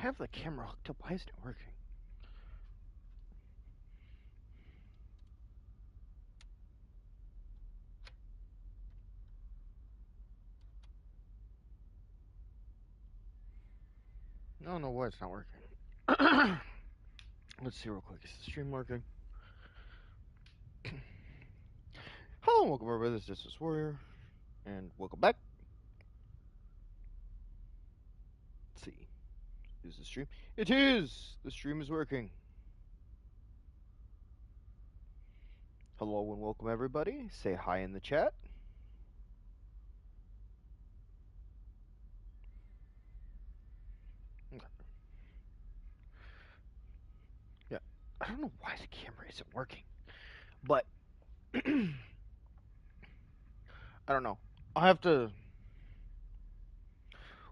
have the camera hooked up. Why isn't it working? I don't know why it's not working. Let's see real quick. Is the stream working? Hello, welcome everybody. This is Warrior, and welcome back. Let's see. Is the stream? It is! The stream is working. Hello and welcome everybody. Say hi in the chat. Okay. Yeah. I don't know why the camera isn't working. But I don't know. I'll have to.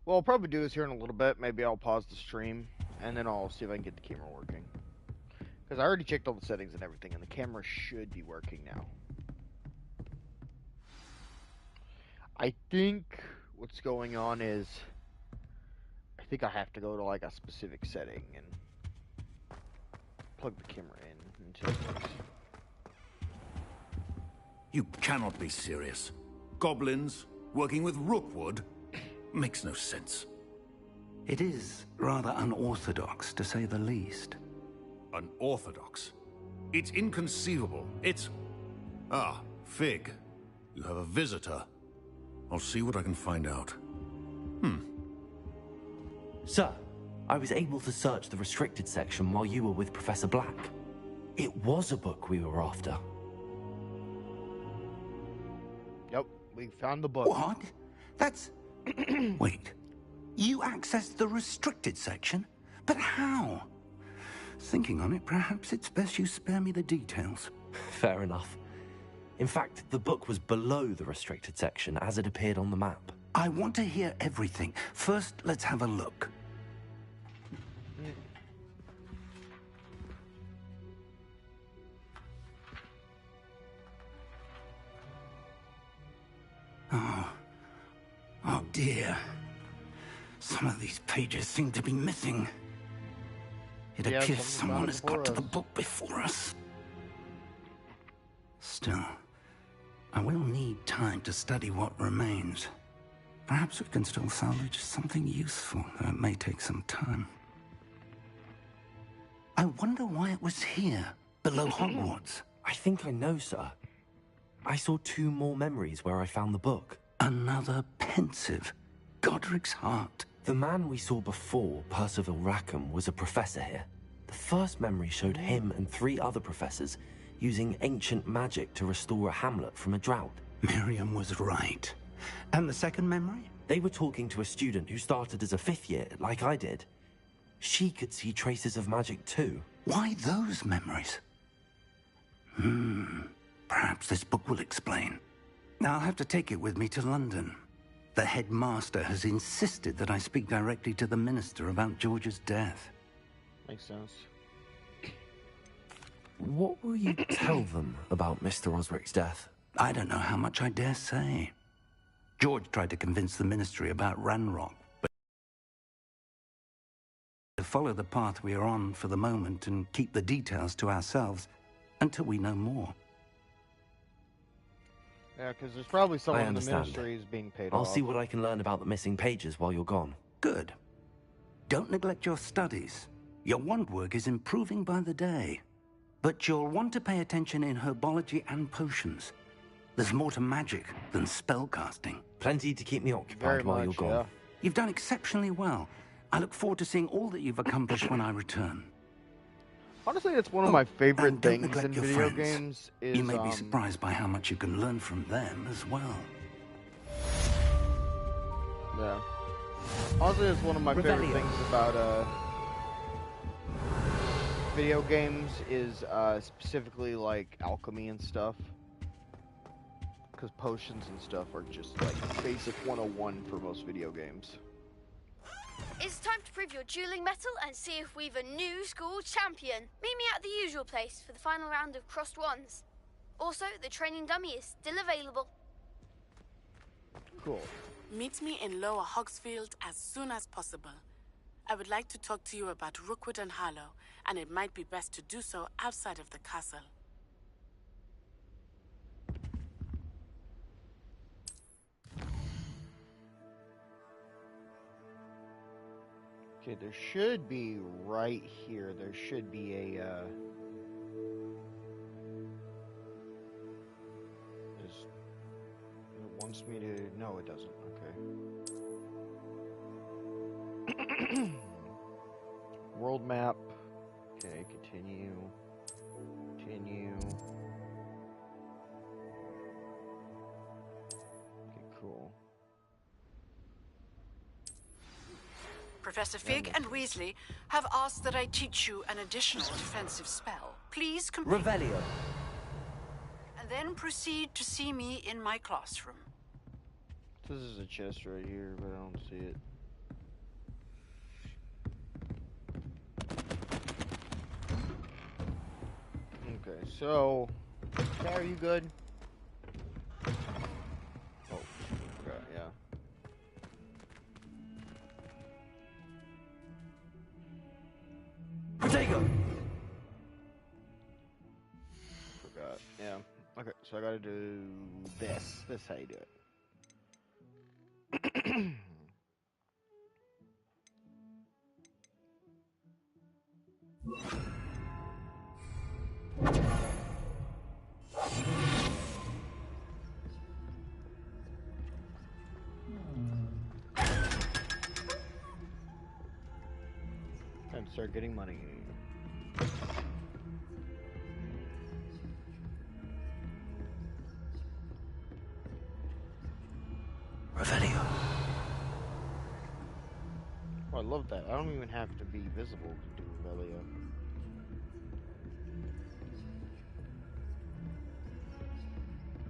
What I'll probably do is here in a little bit, maybe I'll pause the stream and then I'll see if I can get the camera working. Because I already checked all the settings and everything, and the camera should be working now. I think what's going on is I think I have to go to like a specific setting and plug the camera in until it works. You cannot be serious. Goblins working with Rookwood makes no sense. It is rather unorthodox, to say the least. Unorthodox? It's inconceivable. It's... Ah, Fig. You have a visitor. I'll see what I can find out. Sir, I was able to search the restricted section while you were with Professor Black. It was a book we were after. Yep, we found the book. What? That's... Wait. You accessed the restricted section? But how? Thinking on it, perhaps it's best you spare me the details. Fair enough. In fact, the book was below the restricted section as it appeared on the map. I want to hear everything. First, let's have a look. Oh dear. Some of these pages seem to be missing. It appears someone has got to the book before us. Still, I will need time to study what remains. Perhaps we can still salvage something useful, though it may take some time. I wonder why it was here, below Hogwarts. I think I know, sir. I saw 2 more memories where I found the book. Another pensive. Godric's heart. The man we saw before, Percival Rackham, was a professor here. The first memory showed him and 3 other professors using ancient magic to restore a hamlet from a drought. Miriam was right. And the second memory? They were talking to a student who started as a 5th year, like I did. She could see traces of magic too. Why those memories? Perhaps this book will explain. Now I'll have to take it with me to London. The headmaster has insisted that I speak directly to the minister about George's death. Makes sense. What will you tell them about Mr. Osric's death? I don't know how much I dare say. George tried to convince the ministry about Ranrock, but to follow the path we are on for the moment and keep the details to ourselves until we know more. Yeah, because there's probably someone in the understand. ministry who's being paid I'll off. see what I can learn about the missing pages while you're gone. Good. Don't neglect your studies. Your wand work is improving by the day. But you'll want to pay attention in herbology and potions. There's more to magic than spellcasting. Plenty to keep me occupied Very while much, you're gone. yeah. You've done exceptionally well. I look forward to seeing all that you've accomplished when I return. Honestly, it's one of my favorite and don't things neglect in your video friends. games. Is You may be surprised by how much you can learn from them as well. Yeah. Honestly, it's one of my favorite Revelio. things about video games is specifically like alchemy and stuff. Because potions and stuff are just like basic 101 for most video games. It's time to prove your dueling mettle and see if we've a new school champion. Meet me at the usual place for the final round of crossed wands. Also, the training dummy is still available. Cool. Meet me in Lower Hogsfield as soon as possible. I would like to talk to you about Rookwood and Harlow, and it might be best to do so outside of the castle. Okay, there should be right here. There should be a. It wants me to. No, it doesn't. Okay. World map. Okay, continue. Continue. Okay, cool. Professor Fig and Weasley have asked that I teach you an additional defensive spell. Please complete. Revelio. And then proceed to see me in my classroom. This is a chest right here, but I don't see it. Okay, so, Kat, are you good? Oh, okay, yeah. Protego! Forgot, yeah. Okay, so I gotta do this. This is how you do it. And start getting money. Revelio. Oh, I love that. I don't even have to be visible to do Revelio.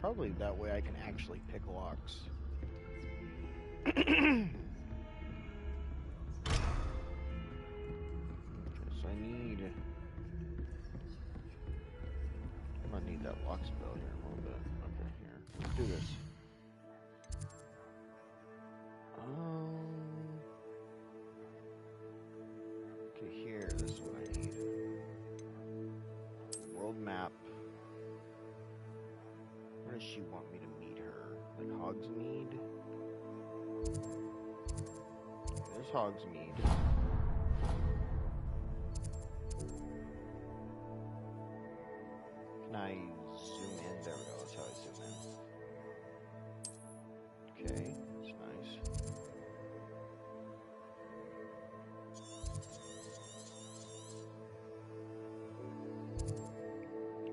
Probably that way I can actually pick locks. Okay, so I might need that lock spell here a little bit. Okay, here. Let's do this. Okay, here. This is what I need. World map. Where does she want me to meet her? Like Hogsmeade? There's Hogsmeade. Can I zoom in? There we go. That's how I zoom in. Okay, that's nice.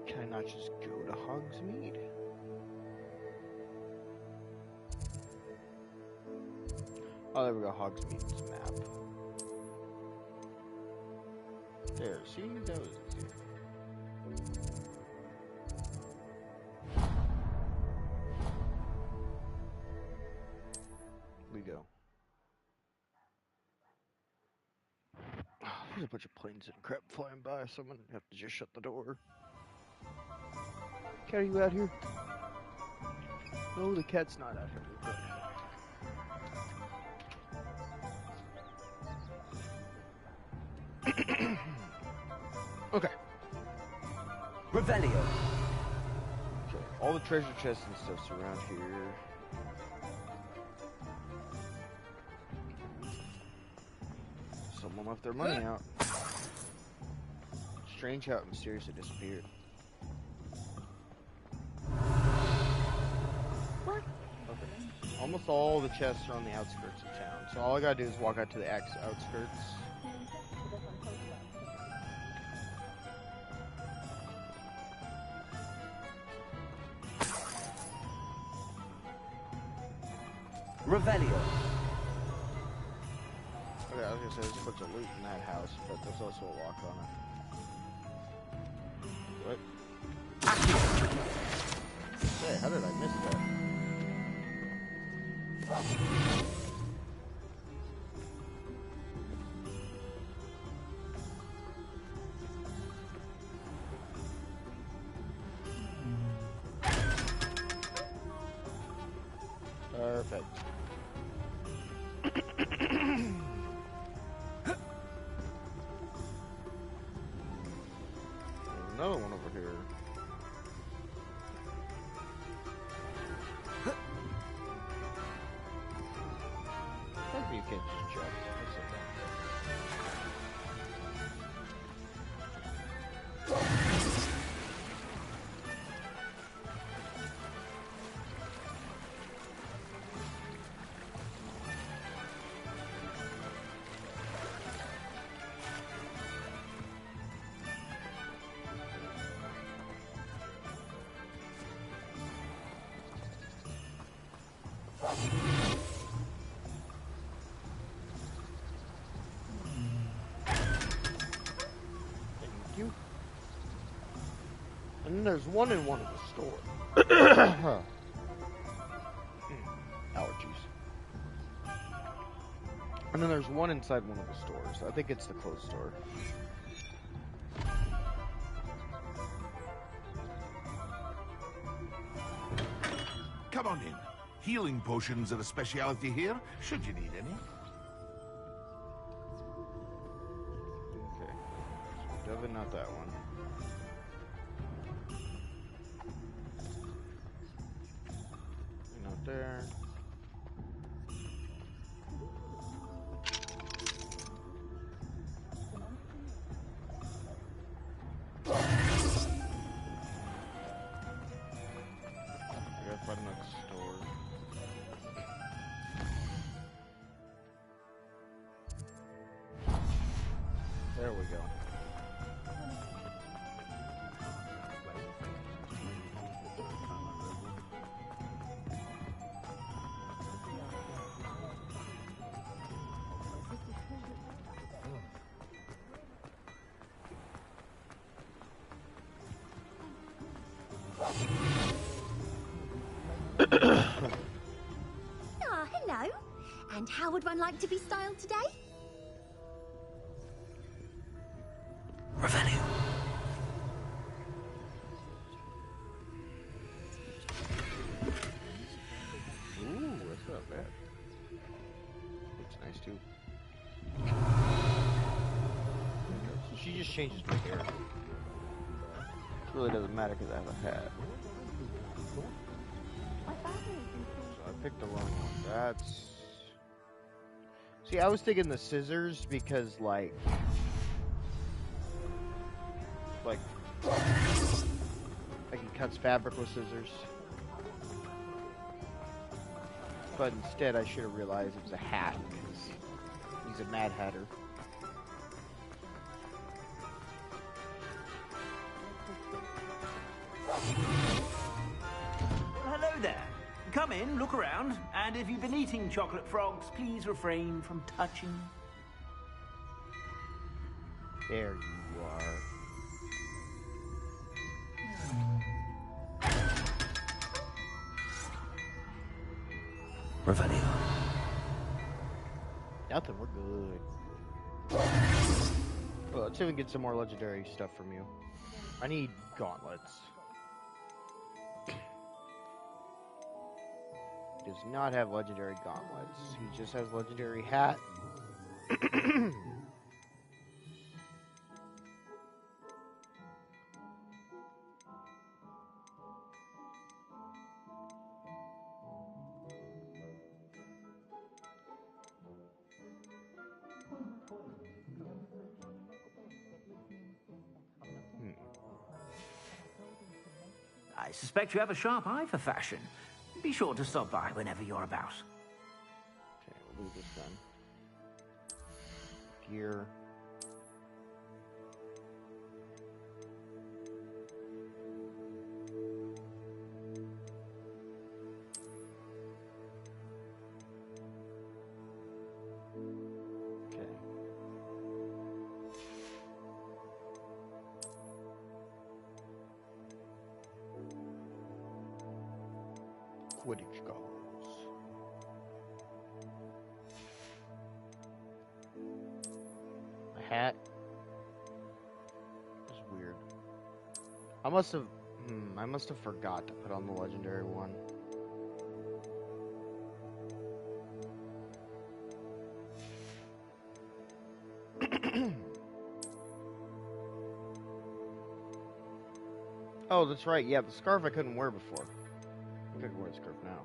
Can I not just go to Hogsmeade? Oh, there we go. Hogsmeade's map. There, see? That was easy. We go. There's a bunch of planes and crap flying by, so I'm gonna have to just shut the door. Cat, are you out here? No, the cat's not out here. Okay. Revelio. Okay, all the treasure chests and stuff's around here. Someone left their money out. Strange how it mysteriously disappeared. What? Okay. Almost all the chests are on the outskirts of town, so all I gotta do is walk out to the outskirts. Revelio. Okay, I was gonna say there's a bunch of loot in that house, but there's also a lock on it. What? Hey, how did I miss that? Perfect. another one over here. Maybe you can't just jump. That's so dumb. And then there's one in one of the stores. Allergies. And then there's one inside one of the stores. I think it's the clothes store. Come on in. Healing potions are a specialty here, should you need any. Okay. So Devin, not that one. Not there. There we go. Ah, hello. And how would one like to be styled today? Revenue. Ooh, that's not bad. Looks nice too. So she just changes my hair. It really doesn't matter because I have a hat. So I picked the wrong one. That's... See, I was thinking the scissors because, like, he cuts fabric with scissors. But instead, I should have realized it was a hat because he's a Mad Hatter. Hello there. Come in, look around, and if you've been eating chocolate frogs, please refrain from touching. There you are. Revenue. Nothing, we're good. Well, let's even get some more legendary stuff from you. I need gauntlets. He does not have legendary gauntlets. He just has legendary hat. I suspect you have a sharp eye for fashion. Be sure to stop by whenever you're about. Okay, we'll do this then. Gear. Okay. Quidditch goggles. A hat. It's weird. I must have forgot to put on the legendary one. Oh, that's right. Yeah, the scarf I couldn't wear before. I can wear the scarf now.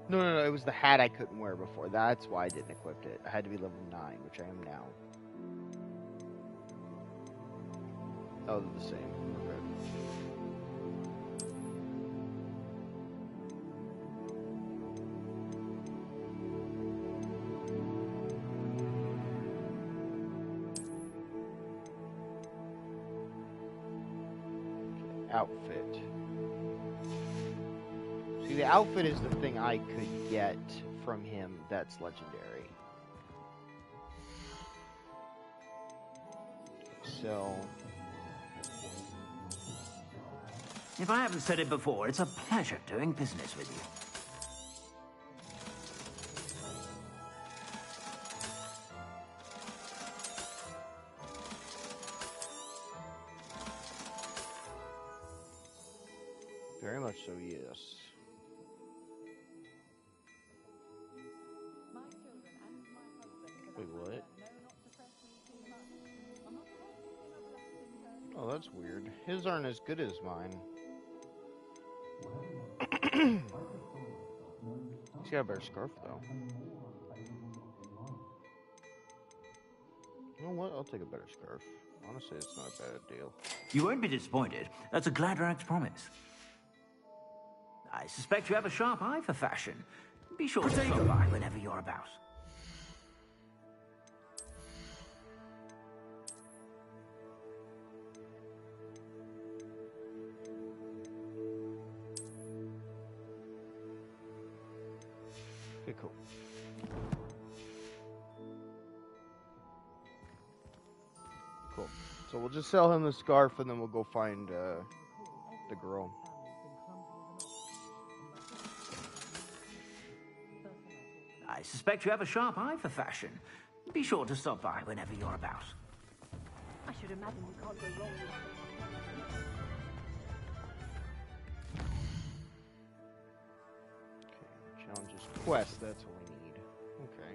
No, it was the hat I couldn't wear before. That's why I didn't equip it. I had to be level 9, which I am now. Oh, they're the same. Okay. Outfit. See, the outfit is the thing I could get from him that's legendary. So... If I haven't said it before, it's a pleasure doing business with you. Very much so, yes. Wait, what? Oh, that's weird. His aren't as good as mine. He's got a better scarf, though. You know what? I'll take a better scarf. Honestly, it's not a bad deal. You won't be disappointed. That's a Gladrag's promise. I suspect you have a sharp eye for fashion. Be sure to stop by whenever you're about. Okay, cool. Cool. So we'll just sell him the scarf and then we'll go find the girl. I suspect you have a sharp eye for fashion. Be sure to stop by whenever you're about. I should imagine you can't go wrong with Okay, challenges quest, that's what we need. Okay.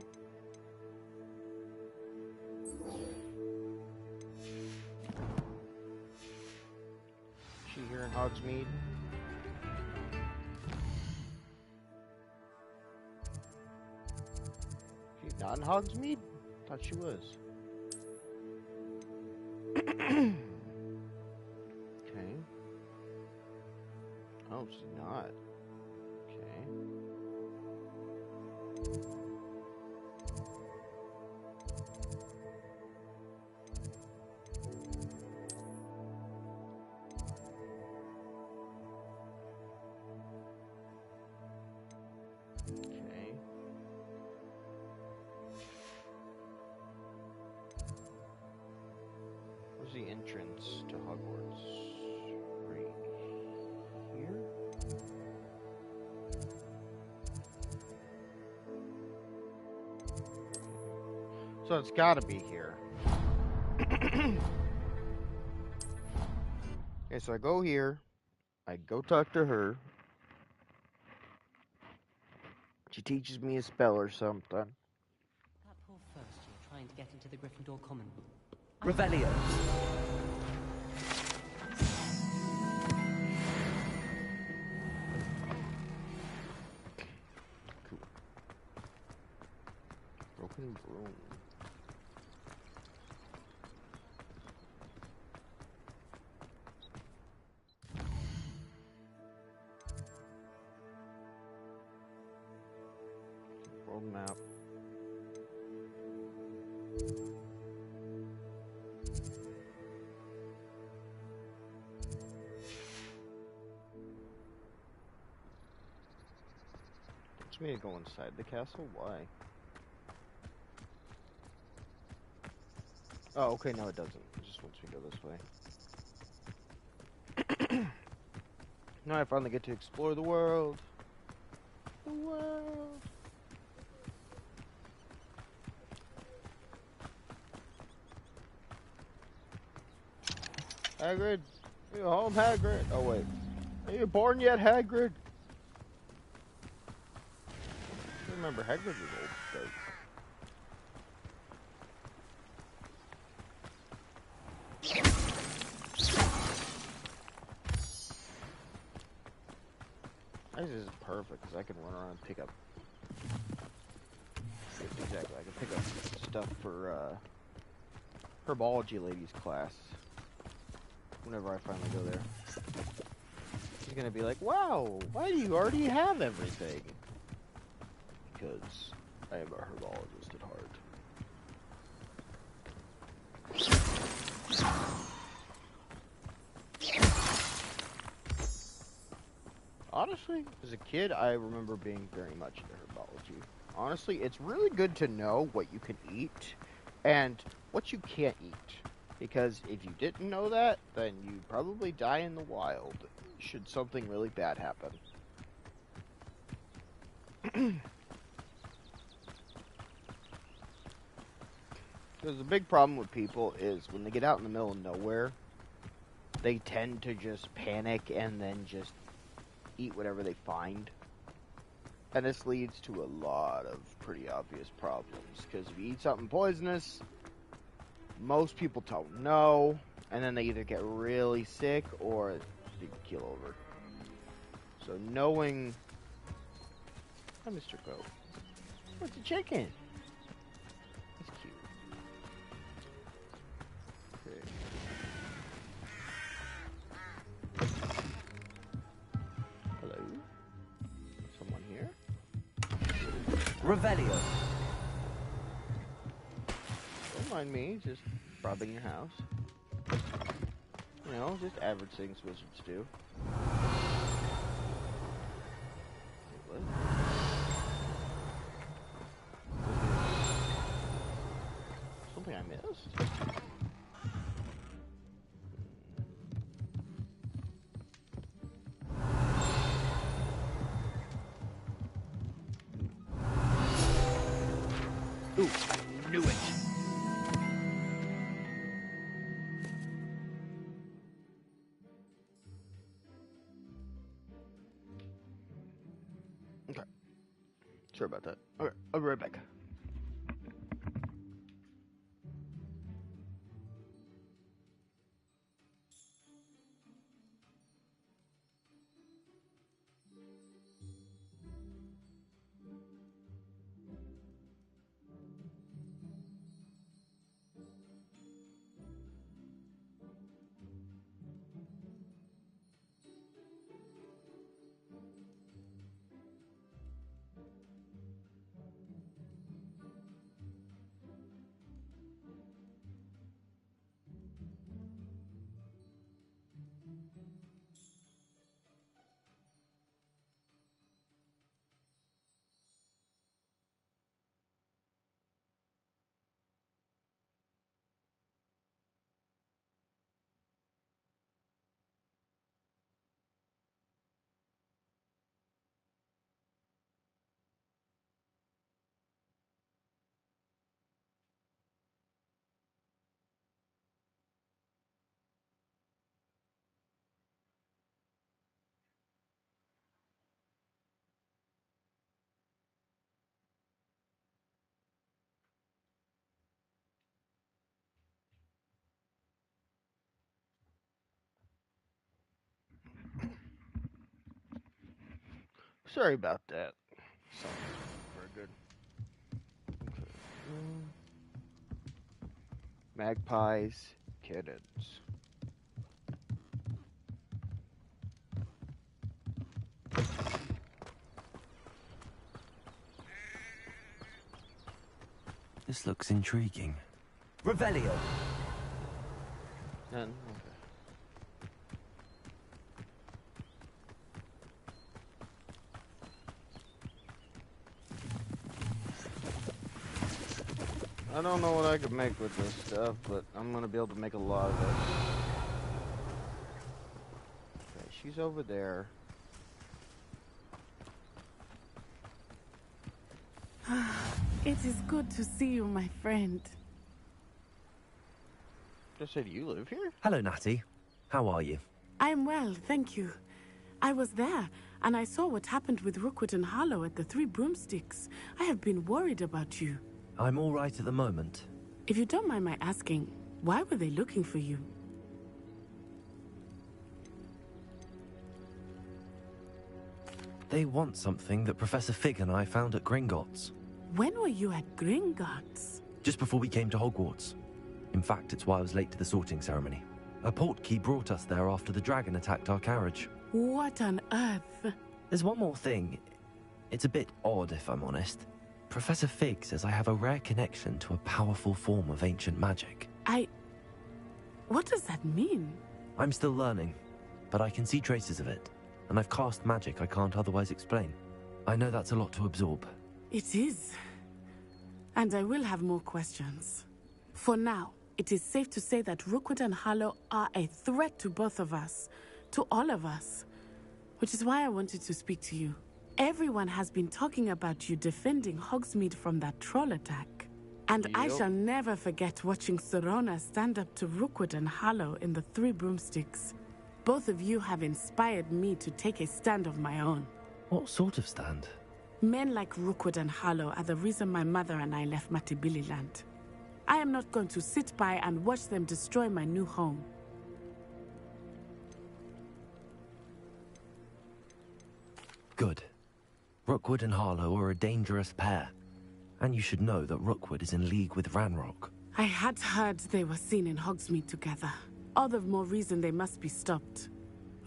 Is she here in Hogsmeade? She's not in Hogsmeade? Thought she was. Okay. Oh, she's not. Okay. Okay. Where's the entrance to Hogwarts? Right here? So it's gotta be here. Okay, so I go here. I go talk to her. She teaches me a spell or something. That poor first year trying to get into the Gryffindor Common. Revelio. Cool. Broken broom. World map. Wants me to go inside the castle? Why? Oh, okay, no it doesn't. It just wants me to go this way. Now I finally get to explore the world. The world. Hagrid? Are you home, Hagrid? Oh, wait. Are you born yet, Hagrid? I remember Hagrid was old. But... this is perfect because I can run around and pick up. Exactly, I can pick up stuff for herbology ladies class. Whenever I finally go there, she's gonna be like, "Wow, why do you already have everything?" Because I am a herbologist at heart. Honestly, as a kid, I remember being very much into herbology. Honestly, it's really good to know what you can eat and what you can't eat. Because if you didn't know that, then you'd probably die in the wild should something really bad happen. Because the big problem with people is when they get out in the middle of nowhere, they tend to just panic and then just eat whatever they find. And this leads to a lot of pretty obvious problems. Because if you eat something poisonous, most people don't know, and then they either get really sick or they keel over. So knowing... Hi, Mr. Goat. What's a chicken? He's cute. Okay. Hello? Someone here? Revelio. Don't mind me, just robbing your house. You know, just average things wizards do. What? Something I missed? Ooh, I knew it. Okay. Sorry about that. Okay, I'll be right back. Sorry about that. Sounds very good. Okay. Magpies, kittens. This looks intriguing. Revelio. None. Okay. I don't know what I could make with this stuff, but I'm gonna be able to make a lot of it. Okay, she's over there. It is good to see you, my friend. Just said you live here? Hello, Natty. How are you? I'm well, thank you. I was there, and I saw what happened with Rookwood and Harlow at the Three Broomsticks. I have been worried about you. I'm all right at the moment. If you don't mind my asking, why were they looking for you? They want something that Professor Fig and I found at Gringotts. When were you at Gringotts? Just before we came to Hogwarts. In fact, it's why I was late to the sorting ceremony. A portkey brought us there after the dragon attacked our carriage. What on earth? There's one more thing. It's a bit odd, if I'm honest. Professor Fig says I have a rare connection to a powerful form of ancient magic. What does that mean? I'm still learning, but I can see traces of it, and I've cast magic I can't otherwise explain. I know that's a lot to absorb. It is. And I will have more questions. For now, it is safe to say that Rookwood and Harlow are a threat to both of us, to all of us, which is why I wanted to speak to you. Everyone has been talking about you defending Hogsmeade from that troll attack. And I shall never forget watching Serona stand up to Rookwood and Harlow in the Three Broomsticks. Both of you have inspired me to take a stand of my own. What sort of stand? Men like Rookwood and Harlow are the reason my mother and I left Matibililand. I am not going to sit by and watch them destroy my new home. Good. Rookwood and Harlow are a dangerous pair. And you should know that Rookwood is in league with Ranrock. I had heard they were seen in Hogsmeade together. All the more reason they must be stopped.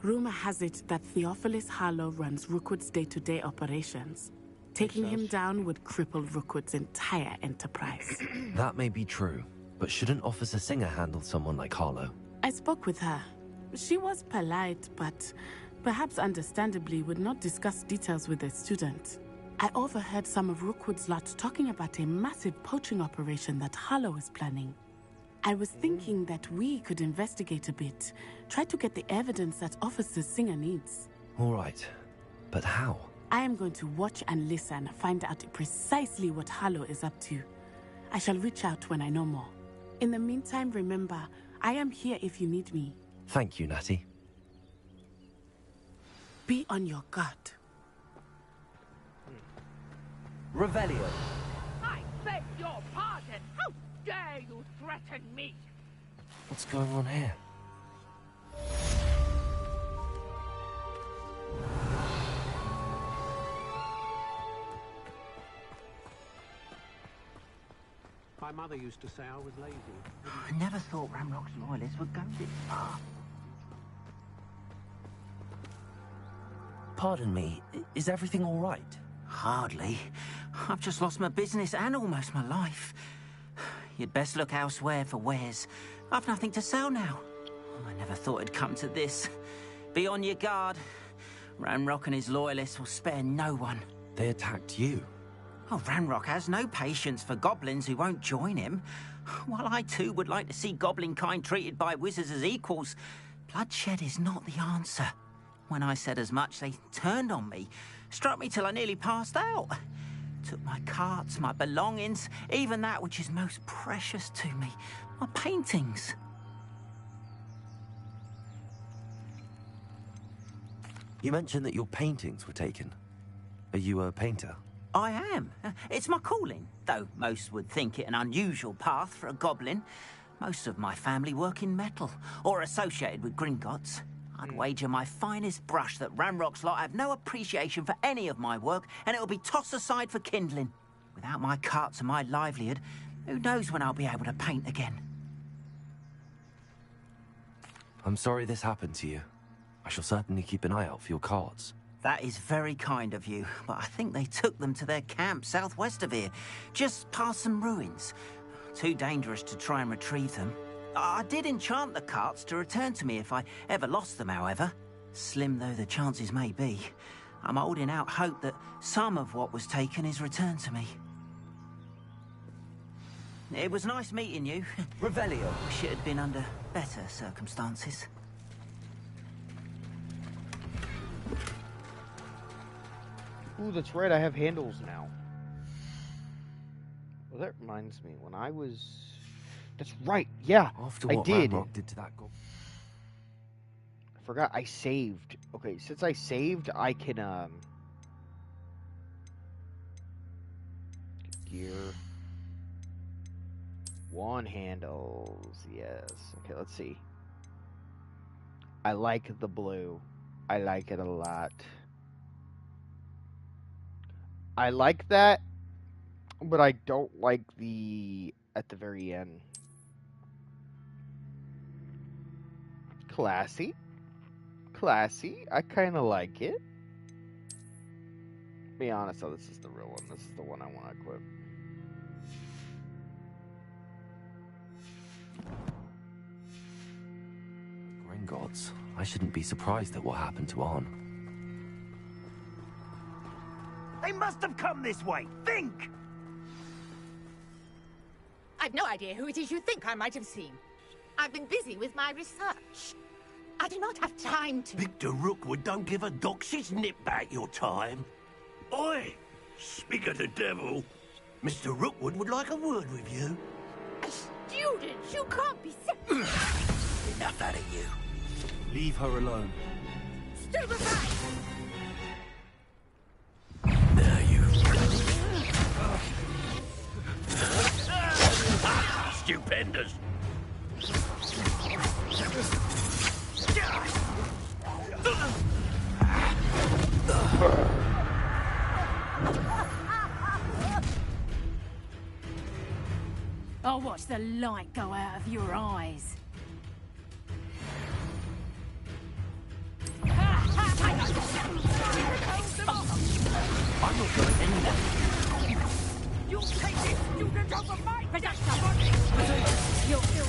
Rumor has it that Theophilus Harlow runs Rookwood's day-to-day operations. Taking him down would cripple Rookwood's entire enterprise. That may be true, but shouldn't Officer Singer handle someone like Harlow? I spoke with her. She was polite, but perhaps understandably would not discuss details with a student. I overheard some of Rookwood's lot talking about a massive poaching operation that Harlow is planning. I was thinking that we could investigate a bit, try to get the evidence that Officer Singer needs. All right, but how? I am going to watch and listen, find out precisely what Harlow is up to. I shall reach out when I know more. In the meantime, remember, I am here if you need me. Thank you, Natty. Be on your guard. Revelio. I beg your pardon. How dare you threaten me? What's going on here? My mother used to say I was lazy. I never thought Ranrock's loyalists would go this far. Pardon me, is everything all right? Hardly. I've just lost my business and almost my life. You'd best look elsewhere for wares. I've nothing to sell now. I never thought it'd come to this. Be on your guard. Ranrock and his loyalists will spare no one. They attacked you? Oh, Ranrock has no patience for goblins who won't join him. While I too would like to see goblin kind treated by wizards as equals, bloodshed is not the answer. When I said as much, they turned on me, struck me till I nearly passed out. Took my carts, my belongings, even that which is most precious to me, my paintings. You mentioned that your paintings were taken. Are you a painter? I am. It's my calling, though most would think it an unusual path for a goblin. Most of my family work in metal, or associated with Gringotts. I'd wager my finest brush that Ranrock's lot have no appreciation for any of my work, and it'll be tossed aside for kindling. Without my carts and my livelihood, who knows when I'll be able to paint again? I'm sorry this happened to you. I shall certainly keep an eye out for your carts. That is very kind of you, but I think they took them to their camp southwest of here, just past some ruins. Too dangerous to try and retrieve them. I did enchant the carts to return to me if I ever lost them, however. Slim though the chances may be, I'm holding out hope that some of what was taken is returned to me. It was nice meeting you. Revelio. Wish it had been under better circumstances. Ooh, that's right, I have handles now. Well, that reminds me, when I was... That's right, yeah, After I what did. Ranrock did to that goblin. I forgot I saved. Okay, since I saved, I can, gear. One handles, yes. Okay, let's see. I like the blue. I like it a lot. I like that, but I don't like the at the very end. Classy. Classy. I kind of like it. Be honest, though, this is the real one. This is the one I want to equip. Gringotts. I shouldn't be surprised at what happened to Arn. They must have come this way. Think! I've no idea who it is you think I might have seen. I've been busy with my research. I do not have time to... Victor Rookwood don't give a doxy's nip back your time. Oi! Speak of the devil. Mr. Rookwood would like a word with you. A student? You can't be Enough out of you. Leave her alone. Still back! Now you... Stupendous! I'll watch the light go out of your eyes. I'm not going anywhere. You'll take this student over my production! You'll feel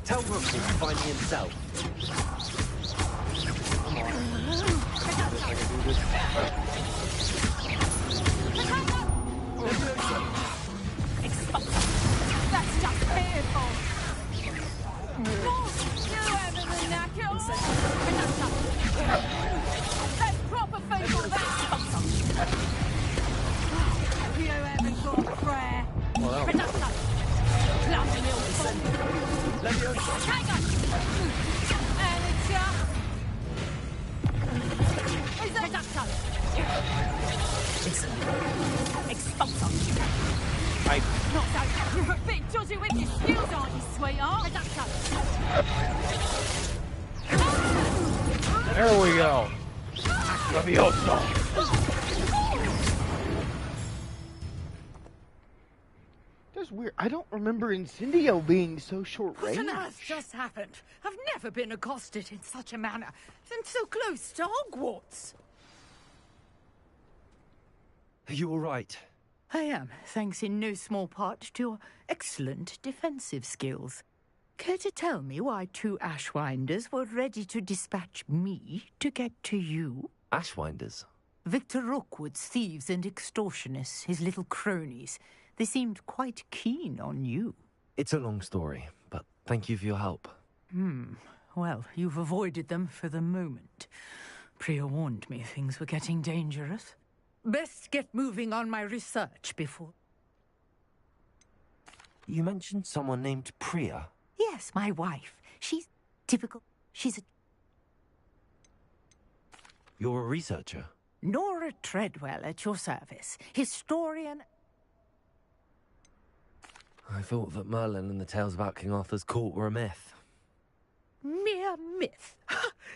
Tell Rookwood to find me himself. That's just fearful! You ever the knacker? That's proper faithful, that! You haven't got a prayer. Clumsy little fool. Hang on! And it's is that Expulsor. Not so. You're a bit dodgy with your skills, aren't you, sweetheart? There we go. Levioso. That's weird. I don't remember Incendio being so short range. What on earth just happened? I've never been accosted in such a manner, and so close to Hogwarts. Are you all right? I am, thanks in no small part to your excellent defensive skills. Care to tell me why 2 Ashwinders were ready to dispatch me to get to you? Ashwinders? Victor Rookwood's thieves and extortionists, his little cronies. They seemed quite keen on you. It's a long story, but thank you for your help. Well, you've avoided them for the moment. Priya warned me things were getting dangerous. Best get moving on my research before... You mentioned someone named Priya. Yes, my wife. She's typical. She's a... You're a researcher? Nora Treadwell at your service. Historian... I thought that Merlin and the tales about King Arthur's court were a myth. Mere myth.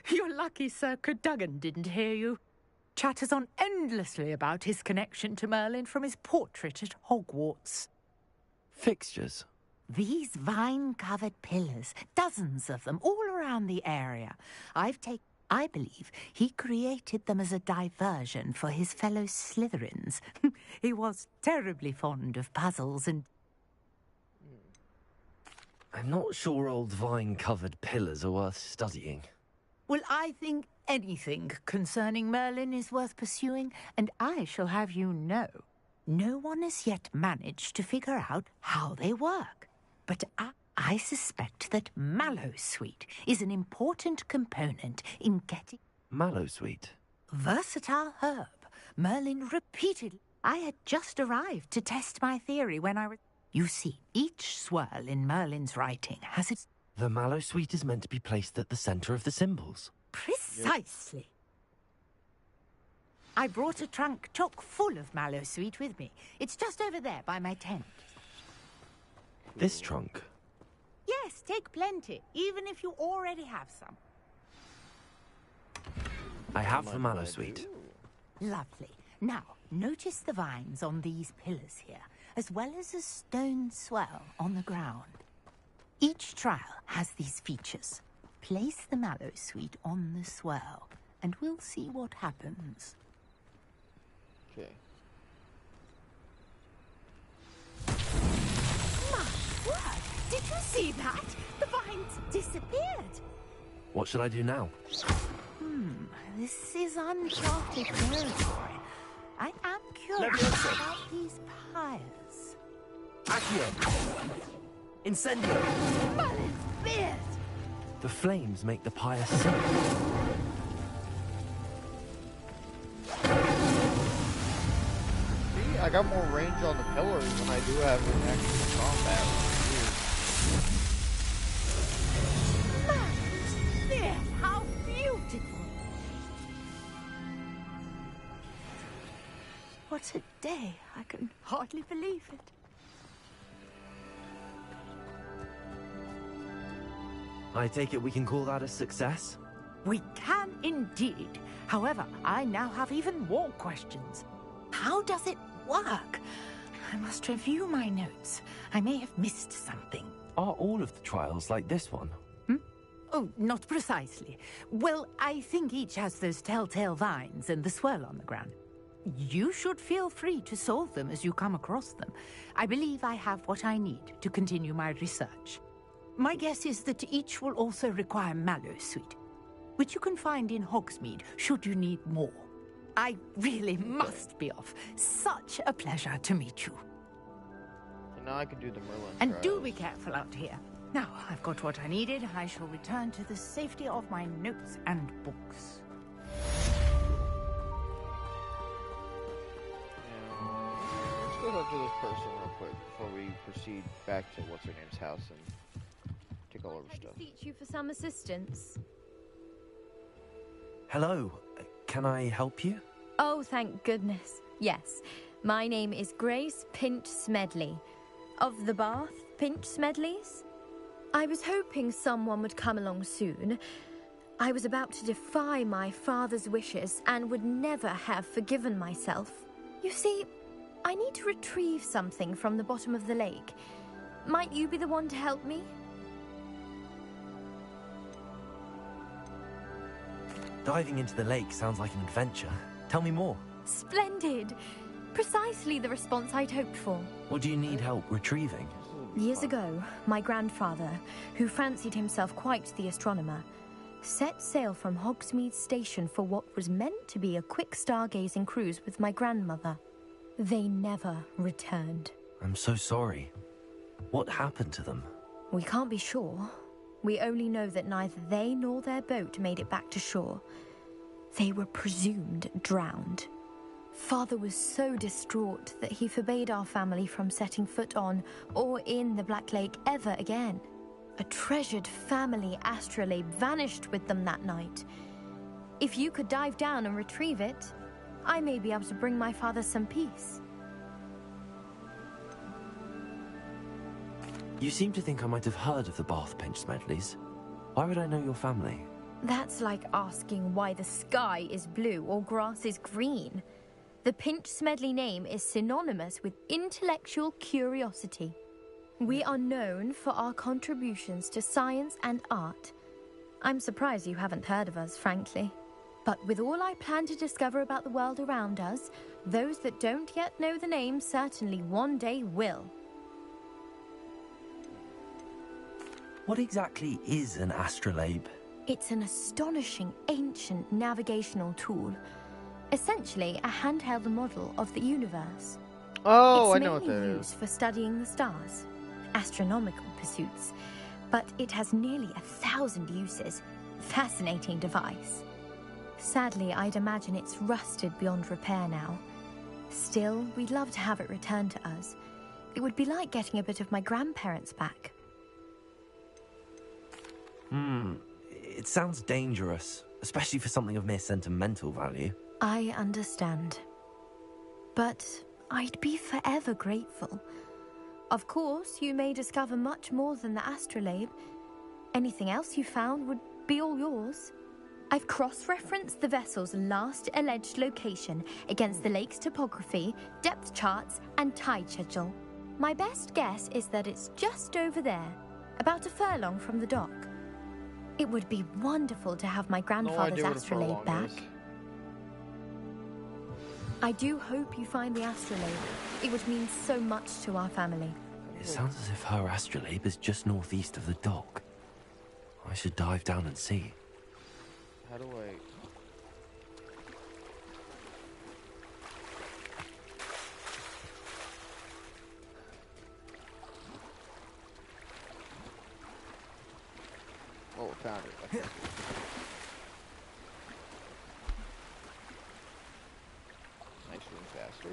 You're lucky Sir Cadogan didn't hear you. Chatters on endlessly about his connection to Merlin from his portrait at Hogwarts. Fixtures? These vine-covered pillars, dozens of them, all around the area. I believe he created them as a diversion for his fellow Slytherins. He was terribly fond of puzzles and... I'm not sure old vine-covered pillars are worth studying. Well, I think anything concerning Merlin is worth pursuing, and I shall have you know, no one has yet managed to figure out how they work. But I suspect that Mallowsweet is an important component in getting... Mallowsweet? Versatile herb. Merlin repeatedly... I had just arrived to test my theory when I... You see, each swirl in Merlin's writing has its... The Mallowsweet is meant to be placed at the centre of the symbols. Precisely. Yep. I brought a trunk chock full of Mallowsweet with me. It's just over there by my tent. This trunk? Yes, take plenty, even if you already have some. I have the Mallowsweet. Lovely. Now, notice the vines on these pillars here, as well as a stone swell on the ground. Each trial has these features. Place the mallow sweet on the swell, and we'll see what happens. Okay. My word! Did you see that? The vines disappeared. What should I do now? This is uncharted territory. I am curious about these pyres. Accio! Incendio! Merlin's beard! The flames make the pyre sink. See, I got more range on the pillars than I do have in actual combat. Merlin's beard! How beautiful! What a day. I can hardly believe it. I take it we can call that a success? We can indeed. However, I now have even more questions. How does it work? I must review my notes. I may have missed something. Are all of the trials like this one? Oh, not precisely. Well, I think each has those telltale vines and the swirl on the ground. You should feel free to solve them as you come across them. I believe I have what I need to continue my research. My guess is that each will also require mallow sweet, which you can find in Hogsmeade should you need more. I really must be off. Such a pleasure to meet you. So now I can do the Merlin And trials. do be careful out here. Now, I've got what I needed. I shall return to the safety of my notes and books. Let's go talk to this person real quick before we proceed back to what's-her-name's house and take all of her stuff. Beseech you for some assistance. Hello. Can I help you? Oh, thank goodness. Yes. My name is Grace Pinch Smedley. Of the Bath Pinch Smedleys? I was hoping someone would come along soon. I was about to defy my father's wishes and would never have forgiven myself. You see, I need to retrieve something from the bottom of the lake. Might you be the one to help me? Diving into the lake sounds like an adventure. Tell me more. Splendid! Precisely the response I'd hoped for. What do you need help retrieving? Years ago, my grandfather, who fancied himself quite the astronomer, set sail from Hogsmeade Station for what was meant to be a quick stargazing cruise with my grandmother. They never returned. I'm so sorry. What happened to them? We can't be sure. We only know that neither they nor their boat made it back to shore. They were presumed drowned. Father was so distraught that he forbade our family from setting foot on or in the Black Lake ever again. A treasured family astrolabe vanished with them that night. If you could dive down and retrieve it, I may be able to bring my father some peace. You seem to think I might have heard of the Bath Pinch Smedleys. Why would I know your family? That's like asking why the sky is blue or grass is green. The Pinch Smedley name is synonymous with intellectual curiosity. We are known for our contributions to science and art. I'm surprised you haven't heard of us, frankly. But with all I plan to discover about the world around us, those that don't yet know the name certainly one day will. What exactly is an astrolabe? It's an astonishing ancient navigational tool. Essentially, a handheld model of the universe. Oh, it's I know what that mainly is. used for studying the stars, astronomical pursuits, but it has nearly 1,000 uses. Fascinating device. Sadly, I'd imagine it's rusted beyond repair now. Still, we'd love to have it returned to us. It would be like getting a bit of my grandparents back. It sounds dangerous, especially for something of mere sentimental value. I understand. But I'd be forever grateful. Of course, you may discover much more than the astrolabe. Anything else you found would be all yours. I've cross-referenced the vessel's last alleged location against the lake's topography, depth charts, and tide schedule. My best guess is that it's just over there, about a furlong from the dock. It would be wonderful to have my grandfather's astrolabe back. I do hope you find the astrolabe. It would mean so much to our family. It sounds as if her astrolabe is just northeast of the dock. I should dive down and see. How do I... Oh, found it. Okay. Nice and faster.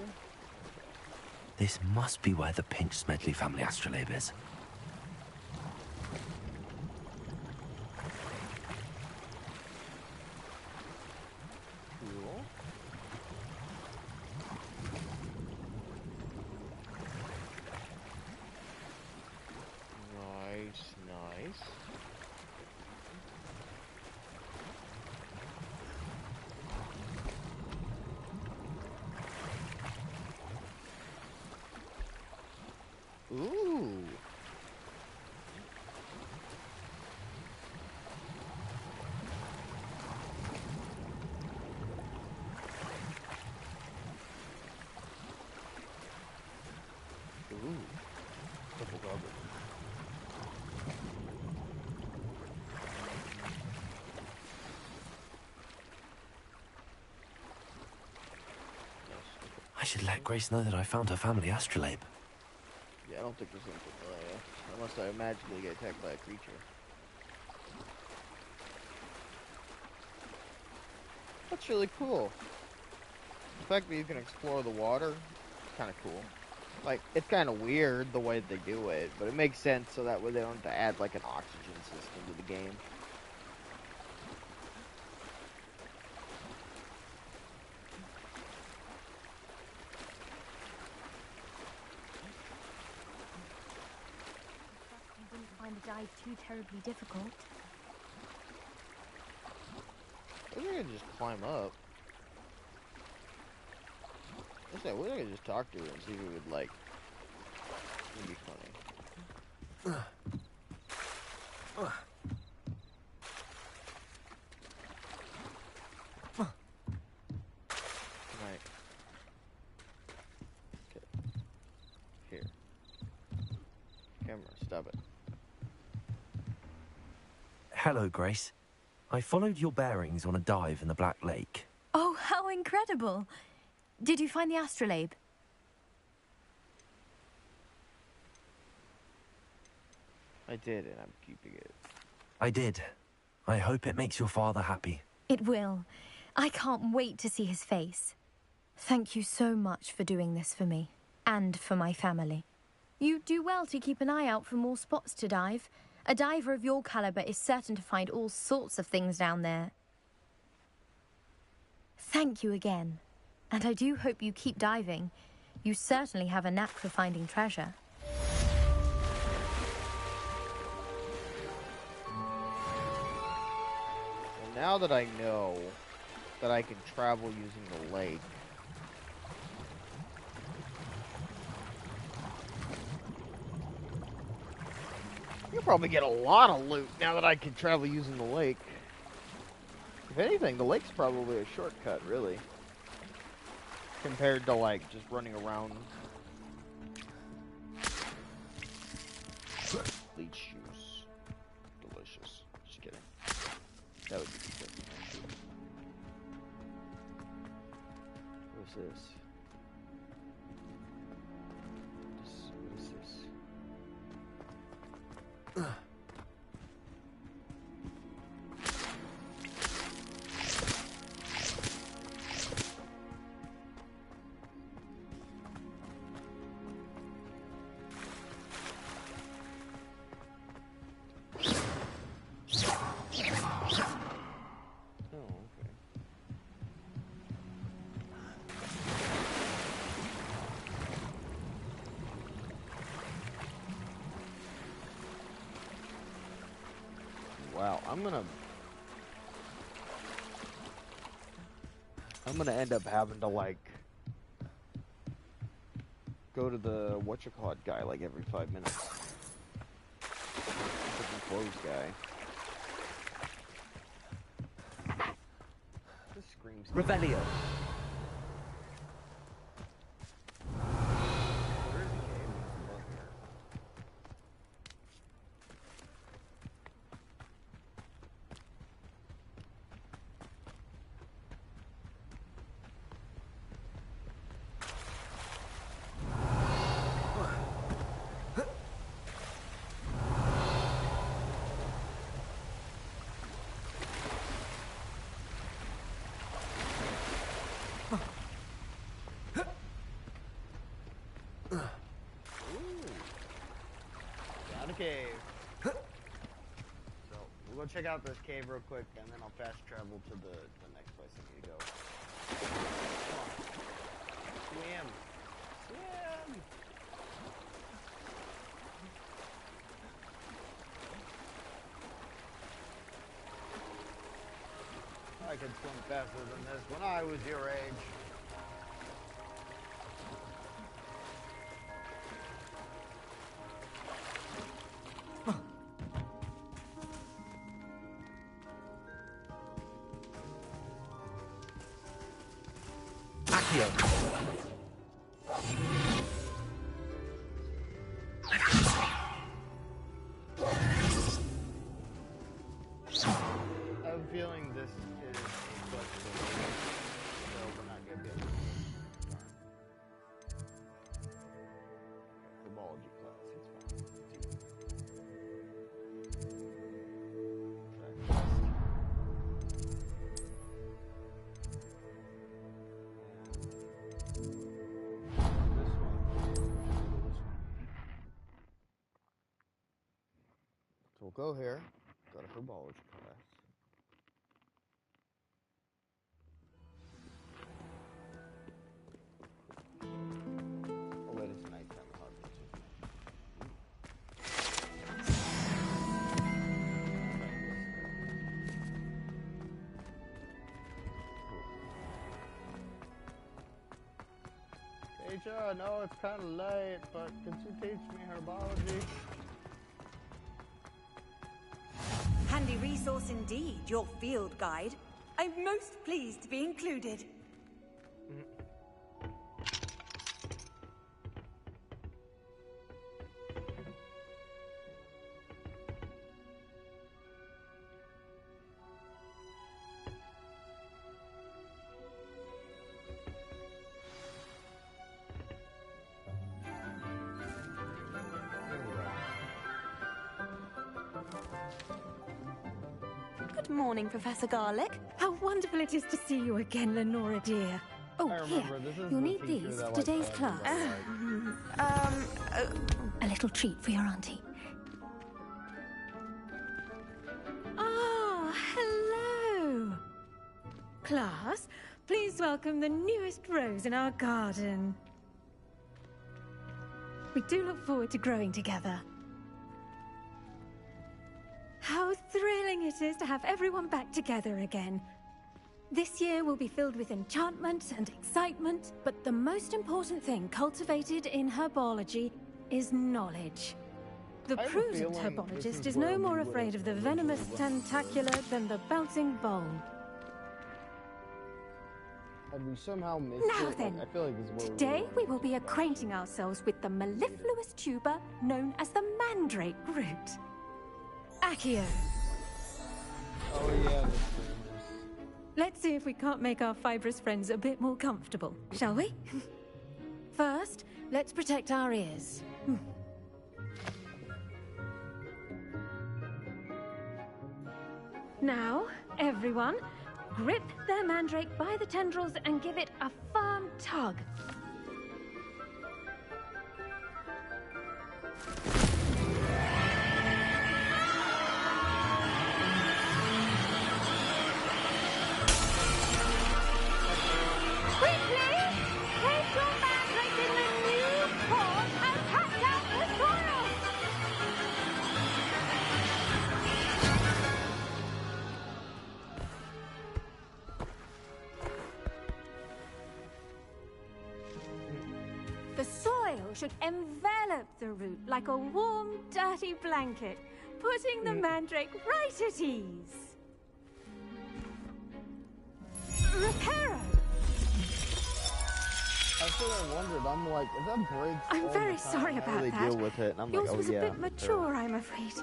This must be where the Pinch Smedley family astrolabe is. Cool. Nice. Ooh. Double goggle. I should let Grace know that I found her family astrolabe. Yeah, I don't think there's anything there, unless I magically get attacked by a creature. That's really cool. The fact that you can explore the water is kind of cool. Like, it's kind of weird the way they do it, but it makes sense so that way they don't have to add, like, an oxygen system to the game. You didn't find the dive too terribly difficult. I think I can just climb up. I say, what if I could just talk to her and see if it would, like, it'd be funny. Right. Okay. Here. Camera, stop it. Hello, Grace. I followed your bearings on a dive in the Black Lake. Oh, how incredible! Did you find the astrolabe? I did, and I'm keeping it. I did. I hope it makes your father happy. It will. I can't wait to see his face. Thank you so much for doing this for me, and for my family. You do well to keep an eye out for more spots to dive. A diver of your caliber is certain to find all sorts of things down there. Thank you again. And I do hope you keep diving. You certainly have a knack for finding treasure. Well, now that I know that I can travel using the lake, you'll probably get a lot of loot now that I can travel using the lake. If anything, the lake's probably a shortcut, really. Compared to, like, just running around. Leech juice. Delicious. Just kidding. That would be disgusting, actually. What is this? What is this? Wow, I'm gonna I'm gonna end up having to, like, go to the whatchamacallit guy, like, every 5 minutes. Different clothes guy. This screams. Revelio. Cave. So we'll go check out this cave real quick, and then I'll fast travel to the next place I need to go. Come on. Swim. Swim. I could swim faster than this when I was your age. I have a feeling this is a question, so we're not gonna be able to herbology class. So we'll go here, go to herbology class. Oh wait, it's nighttime at Hogwarts, isn't it? Teacher, I know it's kind of late, but could you teach me herbology? Handy resource indeed, your field guide. I'm most pleased to be included. Good morning, Professor Garlick. How wonderful it is to see you again, Lenora dear. Oh, here, you'll need these for today's class. A little treat for your auntie. Ah, hello. Class, please welcome the newest rose in our garden. We do look forward to growing together. How thrilling it is to have everyone back together again. This year will be filled with enchantment and excitement, but the most important thing cultivated in herbology is knowledge. The prudent herbologist is no more afraid of the venomous tentacular than the bouncing bulb. And we somehow missed Now it. then, I feel like this is where today we will be acquainting ourselves with the mellifluous tuber known as the mandrake root. Accio. Oh yeah, Let's see if we can't make our fibrous friends a bit more comfortable, shall we? First, let's protect our ears. Now, everyone, grip their mandrake by the tendrils and give it a firm tug. should envelop the root like a warm, dirty blanket, putting the mandrake right at ease. Reparo! That's what I wondered. I'm like, if that breaks, I'm all very the time, sorry how about do they that. deal with it? And I'm Yours like, oh was yeah. a bit mature, I'm afraid.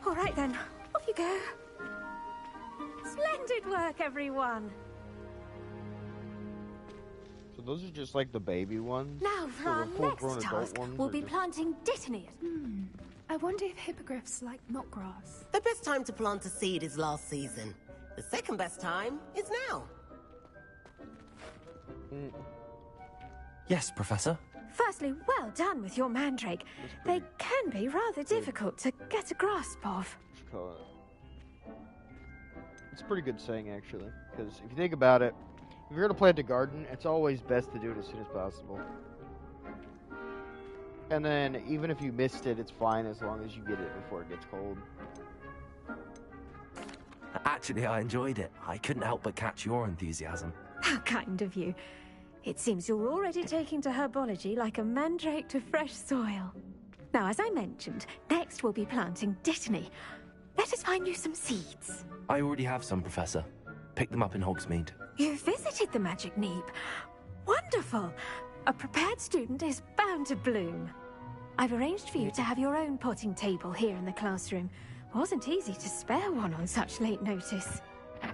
All right then, off you go. Splendid work, everyone. So those are just like the baby ones. Now for So our the full-grown next adult task, ones we'll are be just- planting Dittany. I wonder if hippogriffs like knotgrass. The best time to plant a seed is last season. The second best time is now. Yes, Professor. Firstly, well done with your mandrake. They can be rather difficult to get a grasp of. It's a pretty good saying, actually. Because if you think about it, if you're going to plant a garden, it's always best to do it as soon as possible. And then, even if you missed it, it's fine as long as you get it before it gets cold. Actually, I enjoyed it. I couldn't help but catch your enthusiasm. How kind of you. It seems you're already taking to herbology like a mandrake to fresh soil. Now, as I mentioned, next we'll be planting Dittany. Let us find you some seeds. I already have some, Professor. Pick them up in Hogsmeade. You visited the Magic Neep. Wonderful! A prepared student is bound to bloom. I've arranged for you to have your own potting table here in the classroom. Wasn't easy to spare one on such late notice.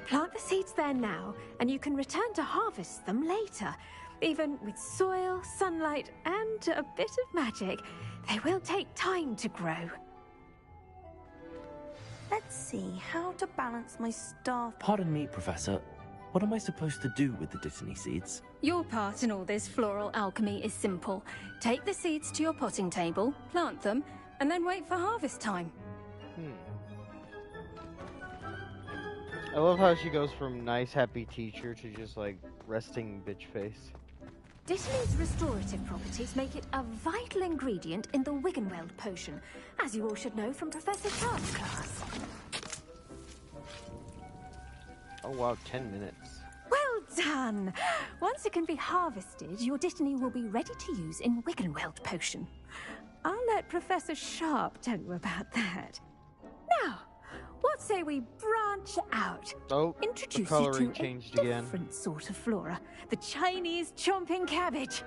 Plant the seeds there now, and you can return to harvest them later. Even with soil, sunlight, and a bit of magic, they will take time to grow. Let's see how to balance my staff. Pardon me, Professor. What am I supposed to do with the Dittany seeds? Your part in all this floral alchemy is simple. Take the seeds to your potting table, plant them, and then wait for harvest time. I love how she goes from nice, happy teacher to just like resting bitch face. Dittany's restorative properties make it a vital ingredient in the Wiggenweld potion, as you all should know from Professor Sharp's class. Oh wow, 10 minutes. Well done! Once it can be harvested, your Dittany will be ready to use in Wiggenweld potion. I'll let Professor Sharp tell you about that. Now, what say we branch out? Oh, Introduce the you coloring to changed a again. different sort of flora, the Chinese chomping cabbage.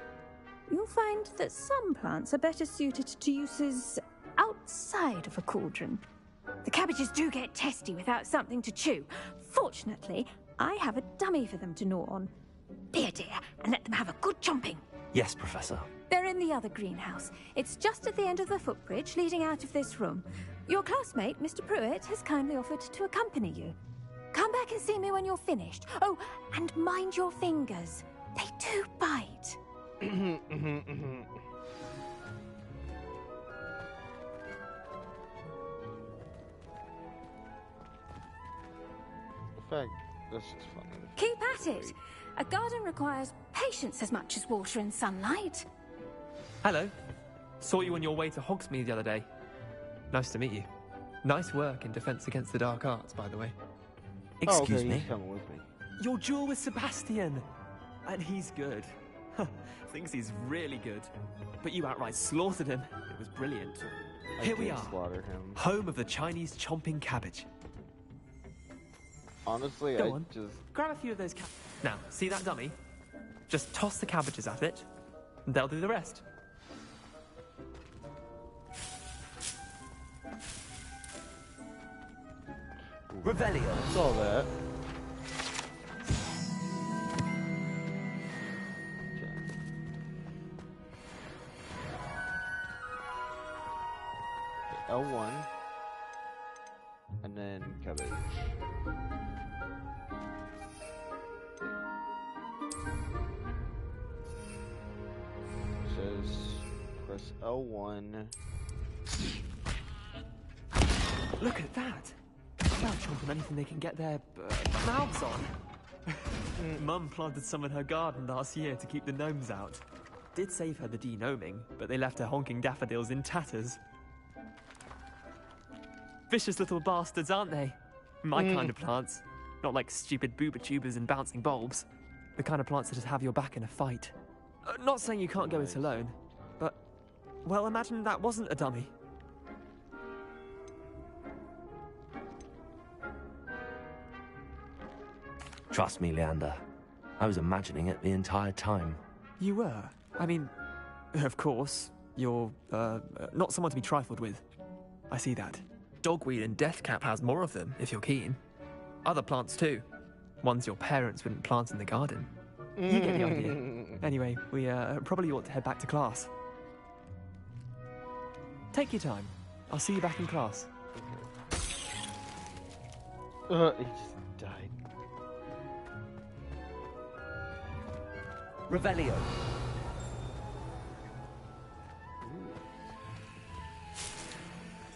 You'll find that some plants are better suited to uses outside of a cauldron. The cabbages do get testy without something to chew. Fortunately, I have a dummy for them to gnaw on. Be a dear and let them have a good chomping. Yes, Professor. They're in the other greenhouse. It's just at the end of the footbridge leading out of this room. Your classmate, Mr. Pruitt, has kindly offered to accompany you. Come back and see me when you're finished. Oh, and mind your fingers. They do bite. In fact, this is funny. Keep at it. A garden requires patience as much as water and sunlight. Hello. Saw you on your way to Hogsmeade the other day. Nice to meet you. Nice work in Defense Against the Dark Arts, by the way. Excuse me? He's coming with me. Your duel with Sebastian! And he's good. Thinks he's really good. But you outright slaughtered him. It was brilliant. Here we are. Slaughter him. Home of the Chinese chomping cabbage. Honestly, Go I on. just... Grab a few of those Now, see that dummy? Just toss the cabbages at it, and they'll do the rest. Revelio. Saw that. L1. And then cabbage. Says press L1. Look at that! They'll chomp on anything they can get their mouths on. Mum planted some in her garden last year to keep the gnomes out. Did save her the de-gnoming, but they left her honking daffodils in tatters. Vicious little bastards, aren't they? My kind of plants. Not like stupid booba tubers and bouncing bulbs. The kind of plants that just have your back in a fight. Not saying you can't go it alone, but Well, imagine that wasn't a dummy. Trust me, Leander. I was imagining it the entire time. You were? I mean, of course, you're, not someone to be trifled with. I see that. Dogweed and deathcap has more of them, if you're keen. Other plants too. Ones your parents wouldn't plant in the garden. You get the idea. Anyway, we probably ought to head back to class. Take your time. I'll see you back in class. He just died. Revelio.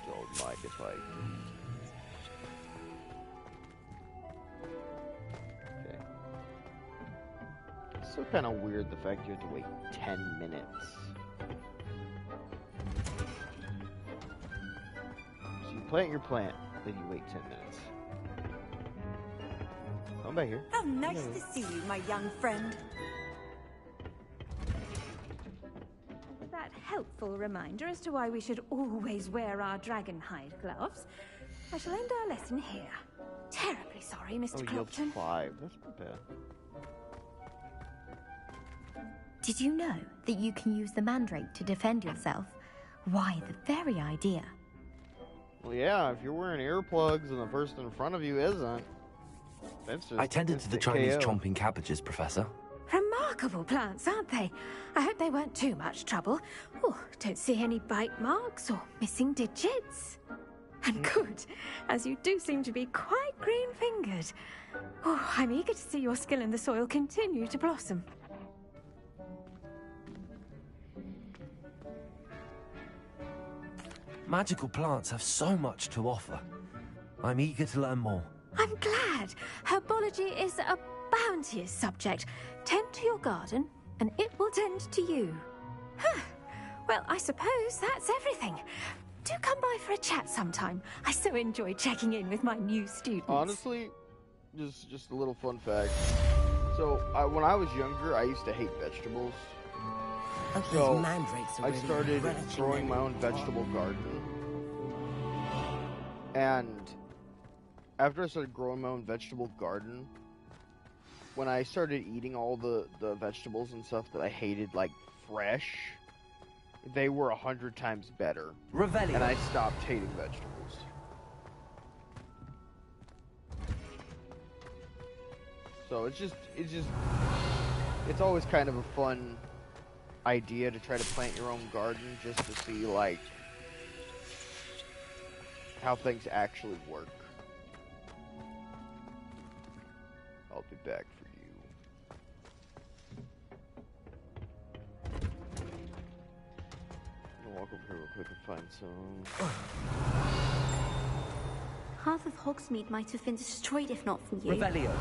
Don't mind if I... Okay. It's still kind of weird the fact you have to wait 10 minutes. So you plant your plant, then you wait 10 minutes. Come back here. How nice to see you, my young friend. That helpful reminder as to why we should always wear our dragon hide gloves. I shall end our lesson here. Terribly sorry, Mr. Clopton. 5. That's not bad. Did you know that you can use the mandrake to defend yourself? Why, the very idea. Well, yeah, if you're wearing earplugs and the person in front of you isn't, that's just... I tended to the Chinese KO. chomping cabbages, Professor. Remarkable plants, aren't they? I hope they weren't too much trouble. Oh, don't see any bite marks or missing digits. And good, as you do seem to be quite green-fingered. Oh, I'm eager to see your skill in the soil continue to blossom. Magical plants have so much to offer. I'm eager to learn more. I'm glad. Herbology is a bounteous subject. Tend to your garden, and it will tend to you. Huh. Well, I suppose that's everything. Do come by for a chat sometime. I so enjoy checking in with my new students. Honestly, just a little fun fact. So, when I was younger, I used to hate vegetables. So, I started growing my own vegetable garden. And after I started growing my own vegetable garden, when I started eating all the vegetables and stuff that I hated, like, fresh, they were 100 times better. Revelio. And I stopped hating vegetables. So it's always kind of a fun idea to try to plant your own garden just to see, like, how things actually work. I'll be back for you. I'm gonna walk over here real quick and find some. Half of Hogsmeade might have been destroyed if not for you. Revelio.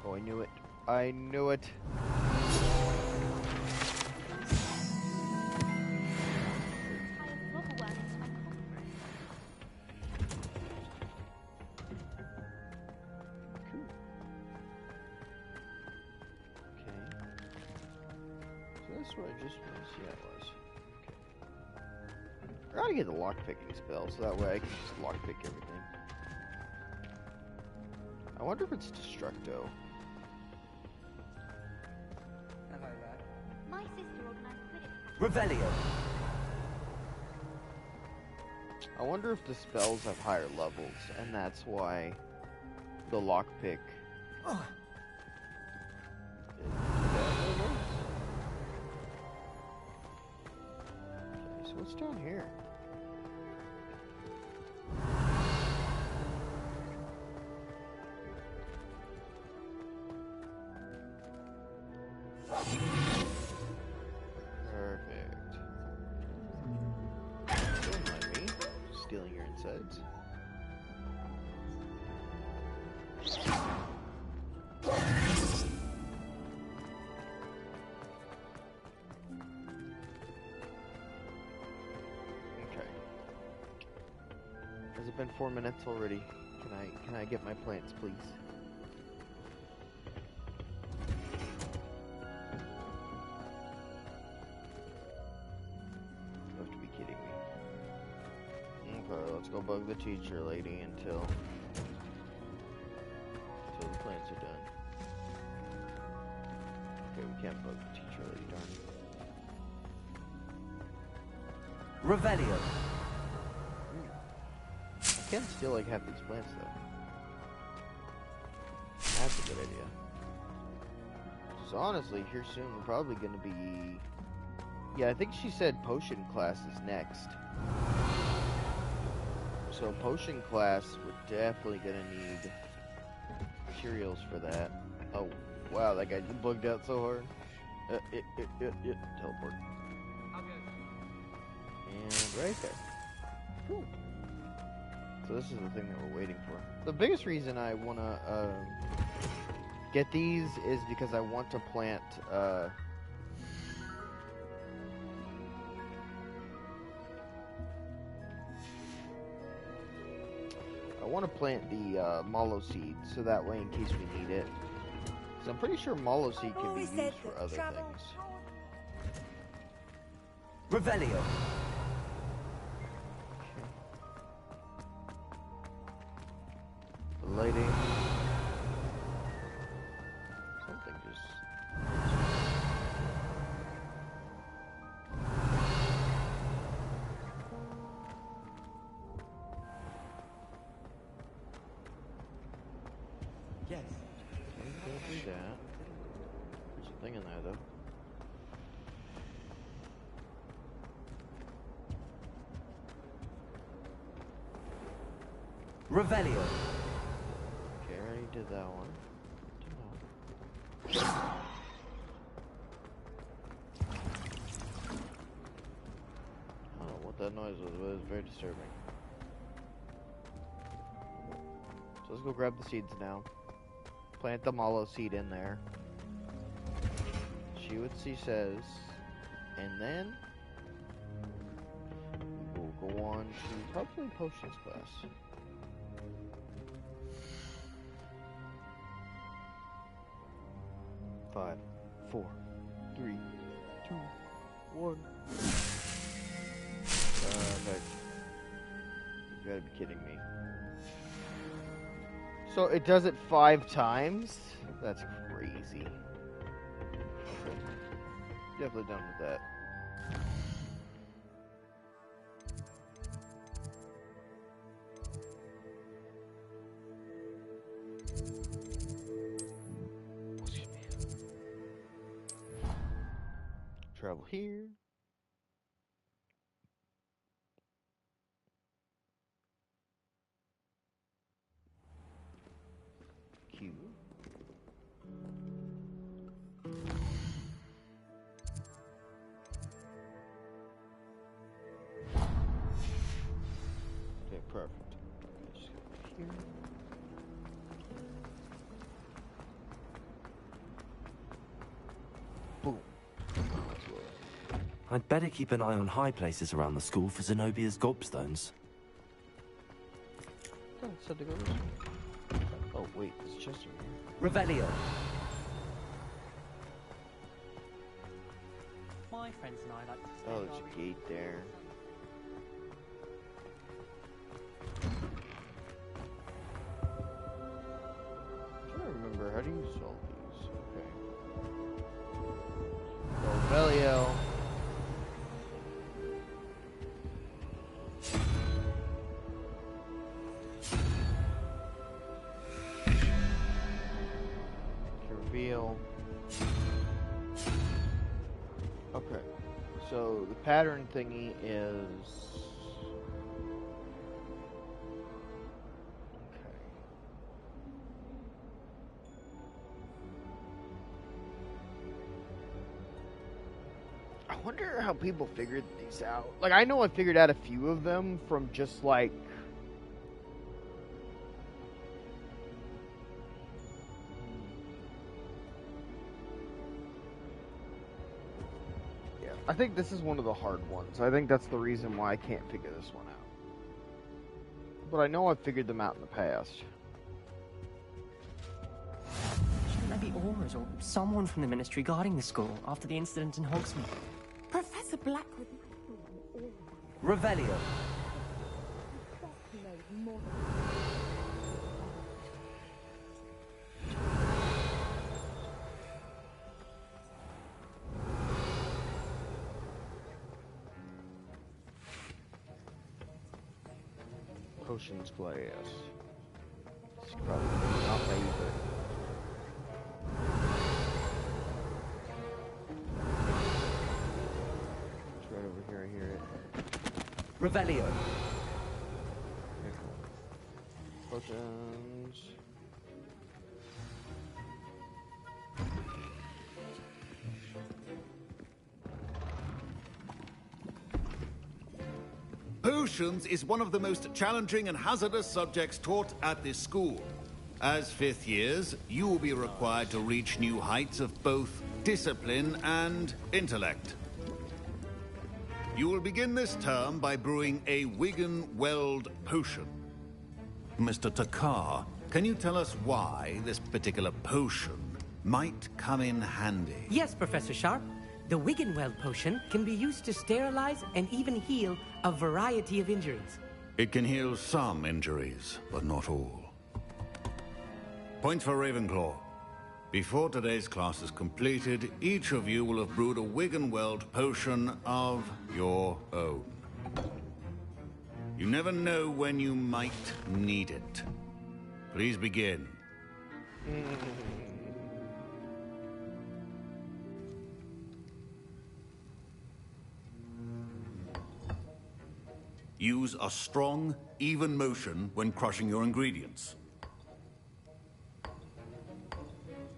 Oh, I knew it. I knew it. That's what I just was. Yeah, it was. Okay. I gotta get the lockpicking spell, so that way I can just lockpick everything. I wonder if it's Destructo. My sister organized Quidditch. Revelio. I wonder if the spells have higher levels, and that's why the lockpick. Oh. Okay, so what's down here? Perfect. Don't mind me stealing your insides. Okay. Has it been 4 minutes already? Can I get my plants, please? go bug the teacher lady until the plants are done. Okay, we can't bug the teacher lady, darn it. Revelio. I can steal like half these plants though. That's a good idea. So honestly, here soon we're probably gonna be... Yeah, I think she said potion class is next. So potion class, we're definitely gonna need materials for that. Oh, wow, that guy just bugged out so hard. Teleport. And right there. Cool. So this is the thing that we're waiting for. The biggest reason I want to get these is because I want to plant the mallow seed, so that way in case we need it. So I'm pretty sure mallow seed can be used for other things. Revelio. Lighting. Something just... Yes. Don't do that. There's a thing in there though. Revelio. Okay, I already did that one. I don't know what that noise was, but it was very disturbing. So let's go grab the seeds now. Plant the mallow seed in there. See what she says. And then we'll go on to probably potions class. Five, 4, 3, 2, 1. Okay. You gotta be kidding me. So it does it 5 times? That's crazy. Okay. Definitely done with that. Travel here. Q. Okay, perfect. Just go here. Boom. I'd better keep an eye on high places around the school for Zenobia's gobstones. Oh, it said to go this way. Oh, wait, it's just over here. Revelio. My friends and I like to stay Oh, there's a gate there. I'm trying to remember, how do you solve these? Okay. Revelio. Reveal. Okay. So the pattern thingy is... I wonder how people figured these out. Like, I know I figured out a few of them from just, like... Yeah, I think this is one of the hard ones. I think that's the reason why I can't figure this one out. But I know I've figured them out in the past. Shouldn't there be auras or someone from the ministry guarding the school after the incident in Hogsmeade? Professor Blackwood. Revelio. Potions class. It's probably not favorite. It's right over here, I hear it. Revelio. Okay, cool. Potions. Potions is one of the most challenging and hazardous subjects taught at this school. As fifth years, you will be required to reach new heights of both discipline and intellect. You will begin this term by brewing a Wigan-Weld potion. Mr. Takar, can you tell us why this particular potion might come in handy? Yes, Professor Sharp. The Wigan-Weld potion can be used to sterilize and even heal a variety of injuries. It can heal some injuries, but not all. Point for Ravenclaw. Before today's class is completed, each of you will have brewed a Wigan-Weld potion of your own. You never know when you might need it. Please begin. Use a strong, even motion when crushing your ingredients.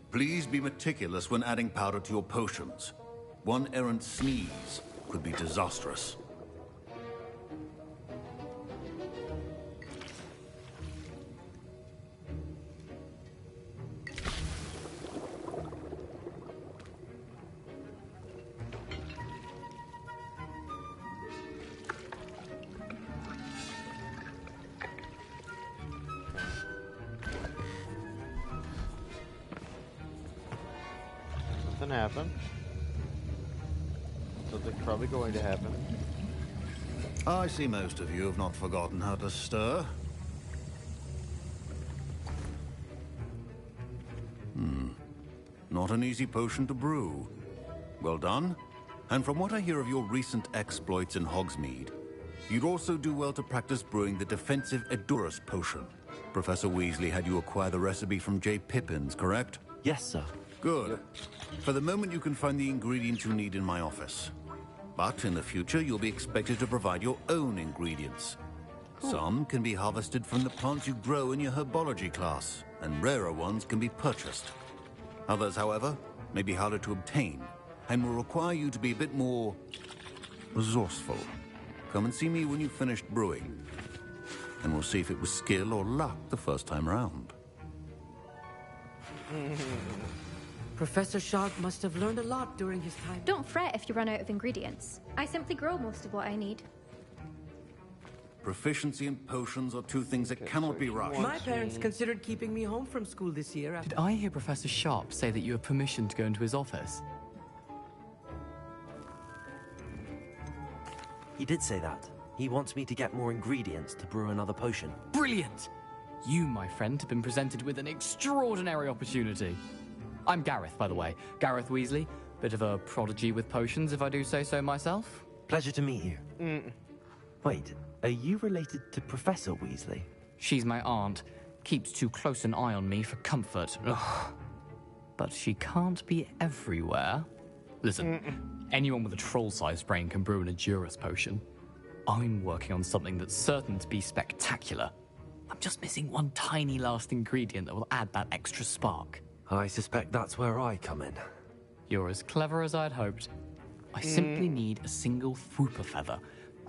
Please be meticulous when adding powder to your potions. One errant sneeze could be disastrous. Nothing happened. Something's probably going to happen. I see most of you have not forgotten how to stir. Not an easy potion to brew. Well done. And from what I hear of your recent exploits in Hogsmeade, you'd also do well to practice brewing the defensive Edurus potion. Professor Weasley had you acquire the recipe from J. Pippin's, correct? Yes, sir. Good. For the moment, you can find the ingredients you need in my office. But in the future, you'll be expected to provide your own ingredients. Some can be harvested from the plants you grow in your herbology class, and rarer ones can be purchased. Others, however, may be harder to obtain, and will require you to be a bit more resourceful. Come and see me when you've finished brewing, and we'll see if it was skill or luck the first time round. Professor Sharp must have learned a lot during his time. Don't fret if you run out of ingredients. I simply grow most of what I need. Proficiency and potions are two things that cannot be rushed. My parents considered keeping me home from school this year. Did I hear Professor Sharp say that you have permission to go into his office? He did say that. He wants me to get more ingredients to brew another potion. Brilliant! You, my friend, have been presented with an extraordinary opportunity. I'm Gareth, by the way. Gareth Weasley. Bit of a prodigy with potions, if I do say so myself. Pleasure to meet you. Wait, are you related to Professor Weasley? She's my aunt. Keeps too close an eye on me for comfort. Ugh. But she can't be everywhere. Listen, anyone with a troll-sized brain can brew an Edurus potion. I'm working on something that's certain to be spectacular. I'm just missing one tiny last ingredient that will add that extra spark. I suspect that's where I come in. You're as clever as I'd hoped. I simply need a single Fwooper feather.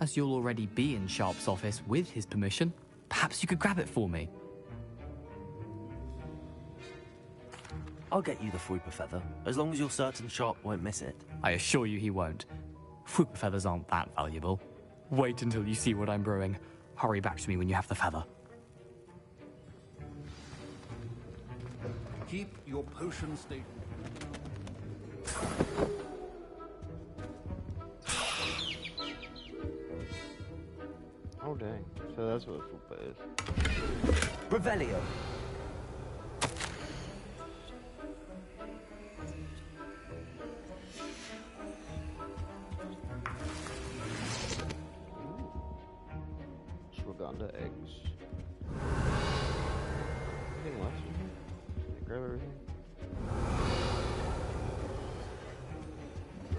As you'll already be in Sharp's office with his permission, perhaps you could grab it for me. I'll get you the Fwooper feather, as long as you're certain Sharp won't miss it. I assure you he won't. Fwooper feathers aren't that valuable. Wait until you see what I'm brewing. Hurry back to me when you have the feather. Keep your potion state. Oh dang. So that's what Fupa is. Revelio. Ashwagandha eggs. grab everything?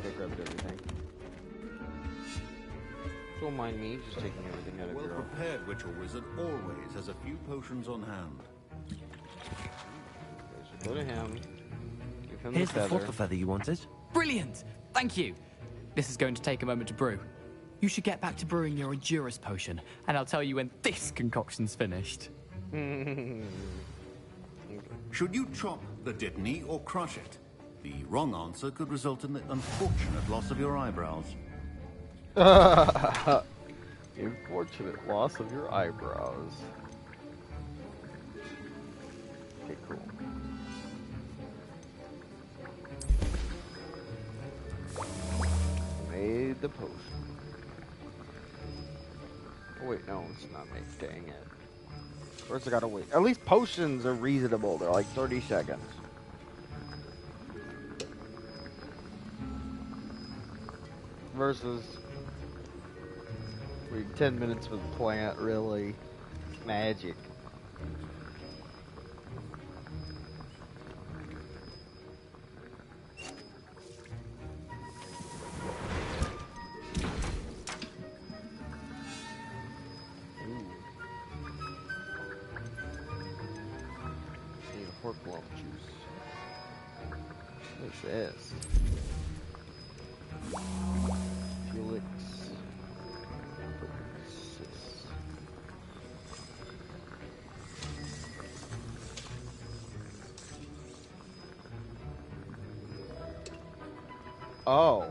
I grabbed everything. Don't mind me just taking everything out of your Well-prepared ritual wizard always has a few potions on hand. Okay, so go to him. Give him Here's the the feather. flopper feather you wanted. Brilliant! Thank you. This is going to take a moment to brew. You should get back to brewing your Endurus potion, and I'll tell you when this concoction's finished. Should you chop the Dittany or crush it? The wrong answer could result in the unfortunate loss of your eyebrows. The unfortunate loss of your eyebrows. Okay, cool. Made the potion. Oh wait, no, it's not made. Dang it. First I gotta wait. At least potions are reasonable. They're like 30 seconds. Versus 10 minutes with the plant, really. Magic. Need a pork lump juice. What's this? Felix. Oh.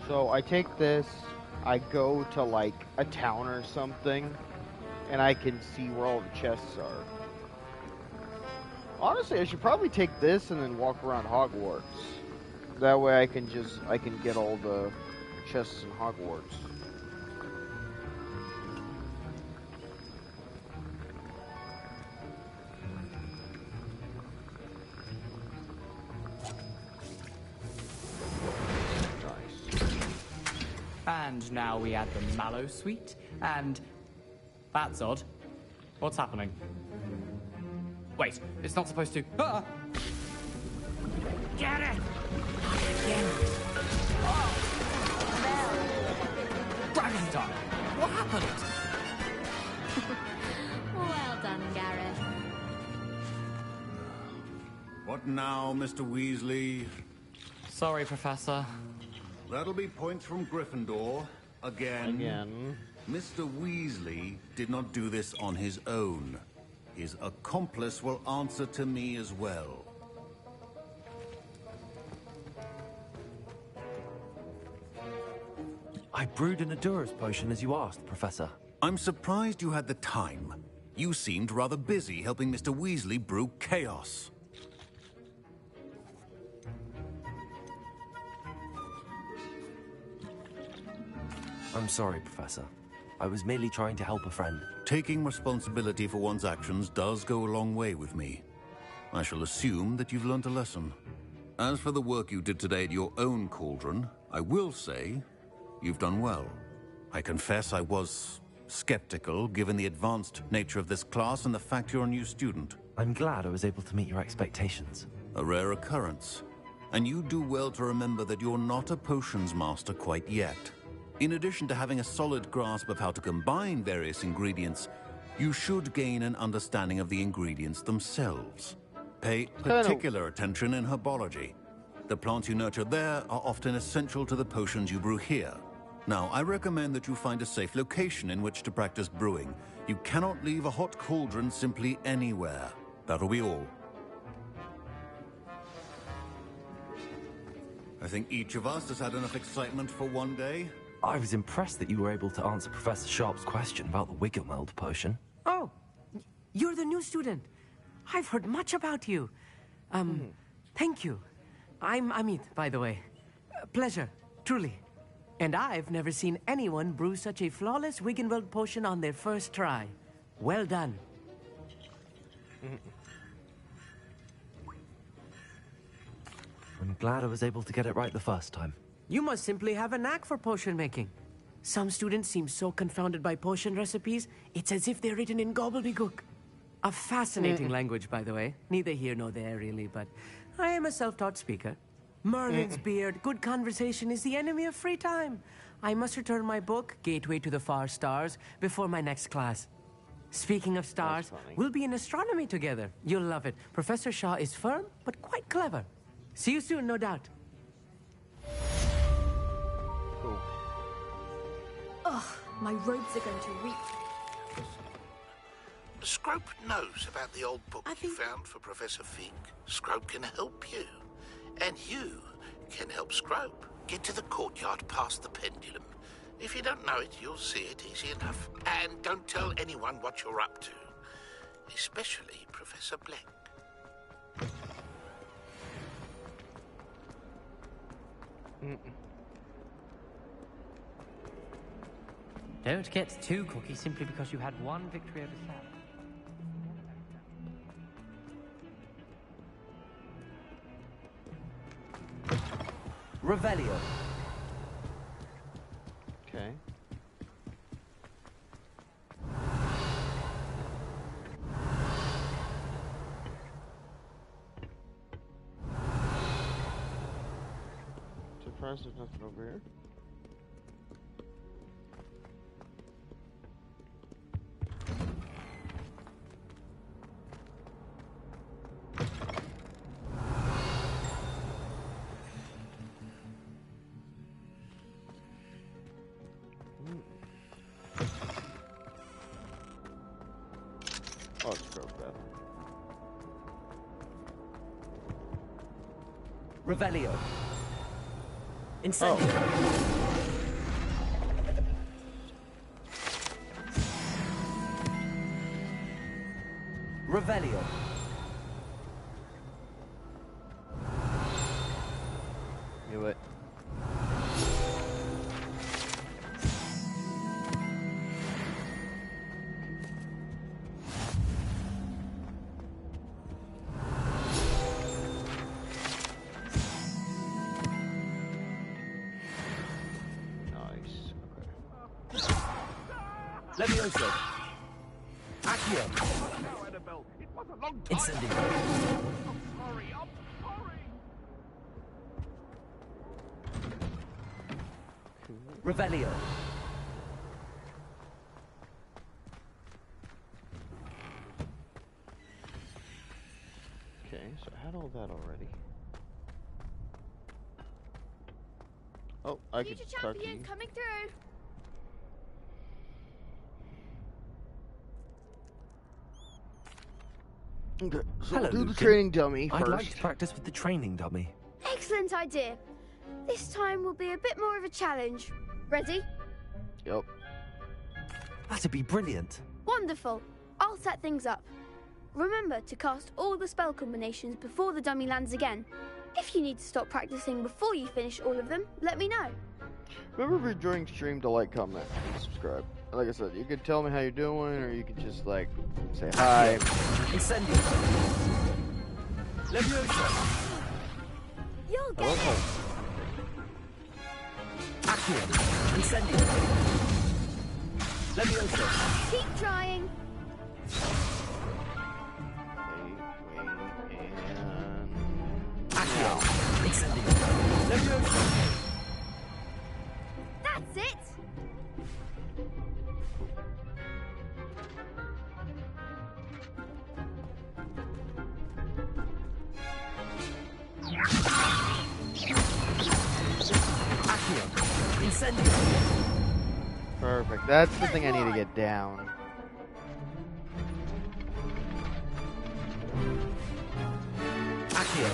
So I take this, I go to like a town or something, and I can see where all the chests are. Honestly, I should probably take this and then walk around Hogwarts. That way I can get all the chests in Hogwarts. And now we add the mallow sweet, and that's odd. What's happening? Wait, it's not supposed to. Ah! Get it! Dragon Dog! What happened? Well done, Gareth. What now, Mr. Weasley? Sorry, Professor. That'll be points from Gryffindor. Again. Mr. Weasley did not do this on his own. His accomplice will answer to me as well. I brewed an Endurus potion as you asked, Professor. I'm surprised you had the time. You seemed rather busy helping Mr. Weasley brew chaos. I'm sorry, Professor. I was merely trying to help a friend. Taking responsibility for one's actions does go a long way with me. I shall assume that you've learnt a lesson. As for the work you did today at your own cauldron, I will say you've done well. I confess I was skeptical, given the advanced nature of this class and the fact you're a new student. I'm glad I was able to meet your expectations. A rare occurrence. And you do well to remember that you're not a potions master quite yet. In addition to having a solid grasp of how to combine various ingredients, you should gain an understanding of the ingredients themselves. Pay particular attention in herbology. The plants you nurture there are often essential to the potions you brew here. Now, I recommend that you find a safe location in which to practice brewing. You cannot leave a hot cauldron simply anywhere. That'll be all. I think each of us has had enough excitement for one day. I was impressed that you were able to answer Professor Sharp's question about the Wiggenweld potion. Oh, you're the new student. I've heard much about you. Thank you. I'm Amit, by the way. Pleasure, truly. And I've never seen anyone brew such a flawless Wiggenweld potion on their first try. Well done. I'm glad I was able to get it right the first time. You must simply have a knack for potion making. Some students seem so confounded by potion recipes, it's as if they're written in gobbledygook. A fascinating language, by the way. Neither here nor there, really, but I am a self-taught speaker. Merlin's beard, good conversation is the enemy of free time. I must return my book, Gateway to the Far Stars, before my next class. Speaking of stars, we'll be in astronomy together. You'll love it. Professor Shaw is firm, but quite clever. See you soon, no doubt. Cool. Ugh, my robes are going to reek. Scrope knows about the old book you found for Professor Fig. Scrope can help you. And you can help Scrope. Get to the courtyard past the pendulum. If you don't know it, you'll see it easy enough. And don't tell anyone what you're up to. Especially Professor Black. Don't get too cocky simply because you had one victory over Sam. Revelio. Okay. Surprised there's nothing over here. Oh, it's broke that. Revelio. Incendio. Revelio. Knew it. Levioso. Accio. Incendio. Revelio. Okay, so I had all that already. Oh, I could talk to you. Coming through. Okay, so Hello, we'll do the Lucan. training dummy I'd first. like to practice with the training dummy. Excellent idea. This time will be a bit more of a challenge. Ready? Yep. That'd be brilliant. Wonderful. I'll set things up. Remember to cast all the spell combinations before the dummy lands again. If you need to stop practicing before you finish all of them, let me know. Remember, if you're enjoying stream, to like, comment, and subscribe. Like I said, you could tell me how you're doing, or you could just like say hi. Incendio. Levioso. You'll get it. Accio. Incendio. Levioso. Keep trying. Accio. Incendio. Levioso. That's it. Accio. Incendio. Perfect. That's the thing I need to get down. Accio.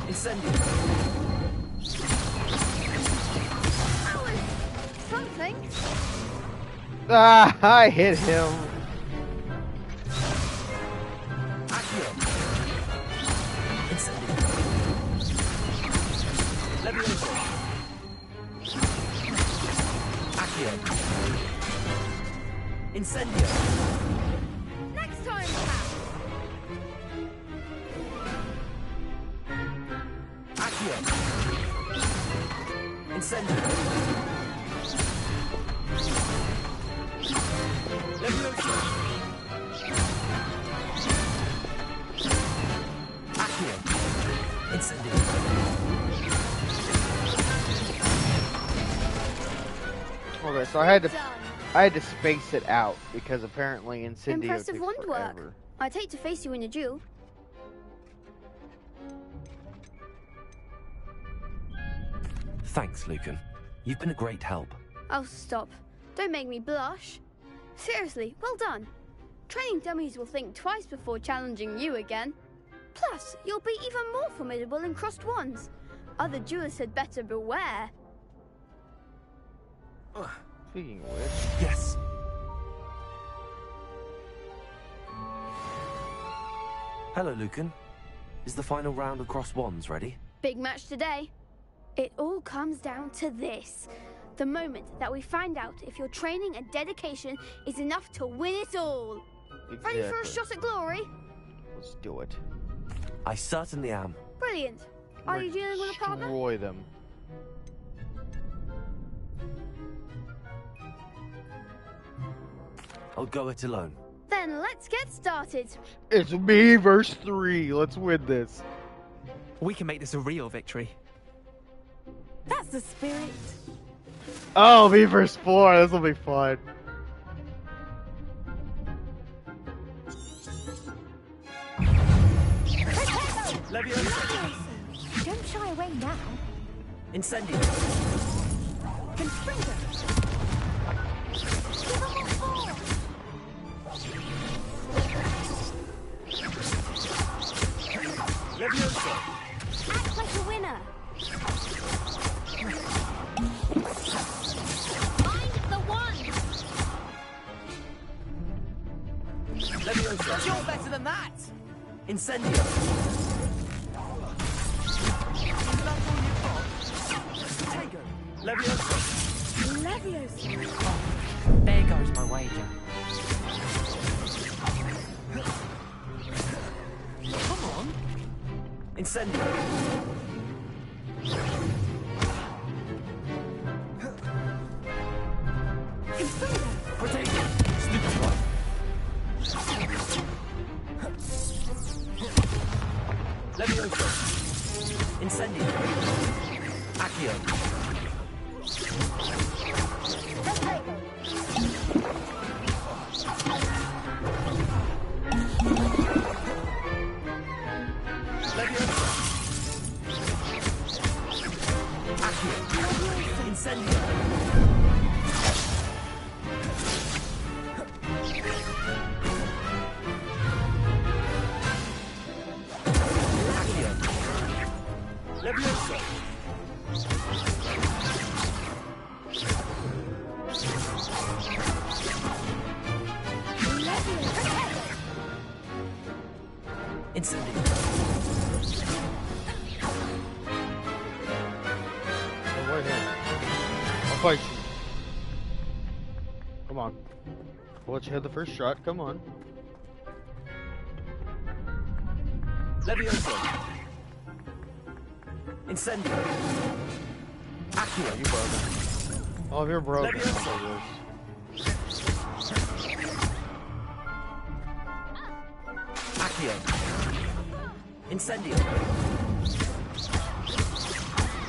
Incendio. Something. Ah, I hit him. Accio. Incendio. Levioso. Accio. Incendio. Next time, perhaps. Incendio. Levioso. Accio. Incendio. Okay, so I had to space it out because apparently Incendio Impressive takes wand forever. work. I'd hate to face you in a duel. Thanks, Lucan. You've been a great help. Oh, stop. Don't make me blush. Seriously, well done. Training dummies will think twice before challenging you again. Plus, you'll be even more formidable in crossed wands. Other duelists had better beware. Speaking of which... Yes. Hello, Lucan. Is the final round of cross wands ready? Big match today. It all comes down to this. The moment that we find out if your training and dedication is enough to win it all. Exactly. Ready for a shot at glory? Let's do it. I certainly am. Brilliant. Are you dealing with a partner? Destroy them. I'll go it alone. Then let's get started. It's me versus 3. Let's win this. We can make this a real victory. That's the spirit. Oh, me versus 4. This will be fun. Levioso. Don't shy away now. Incendio. Confringo. Levioso. Act like a winner. Find the one. Levioso. You're better than that! Incendio. Tego. Levioso. Levioso. There goes my wager. Come on. Incendio. Potato. Levioso. Incendio. Accio. Levioso. Accio. Incendio. Levioso. Incendio. Oh, wait here. I'll fight you. Come on. I'll let you have the first shot. Come on. Levioso. Incendio. Accio. You broken. Oh, if you're broken. I'll do this. Accio. Incendio.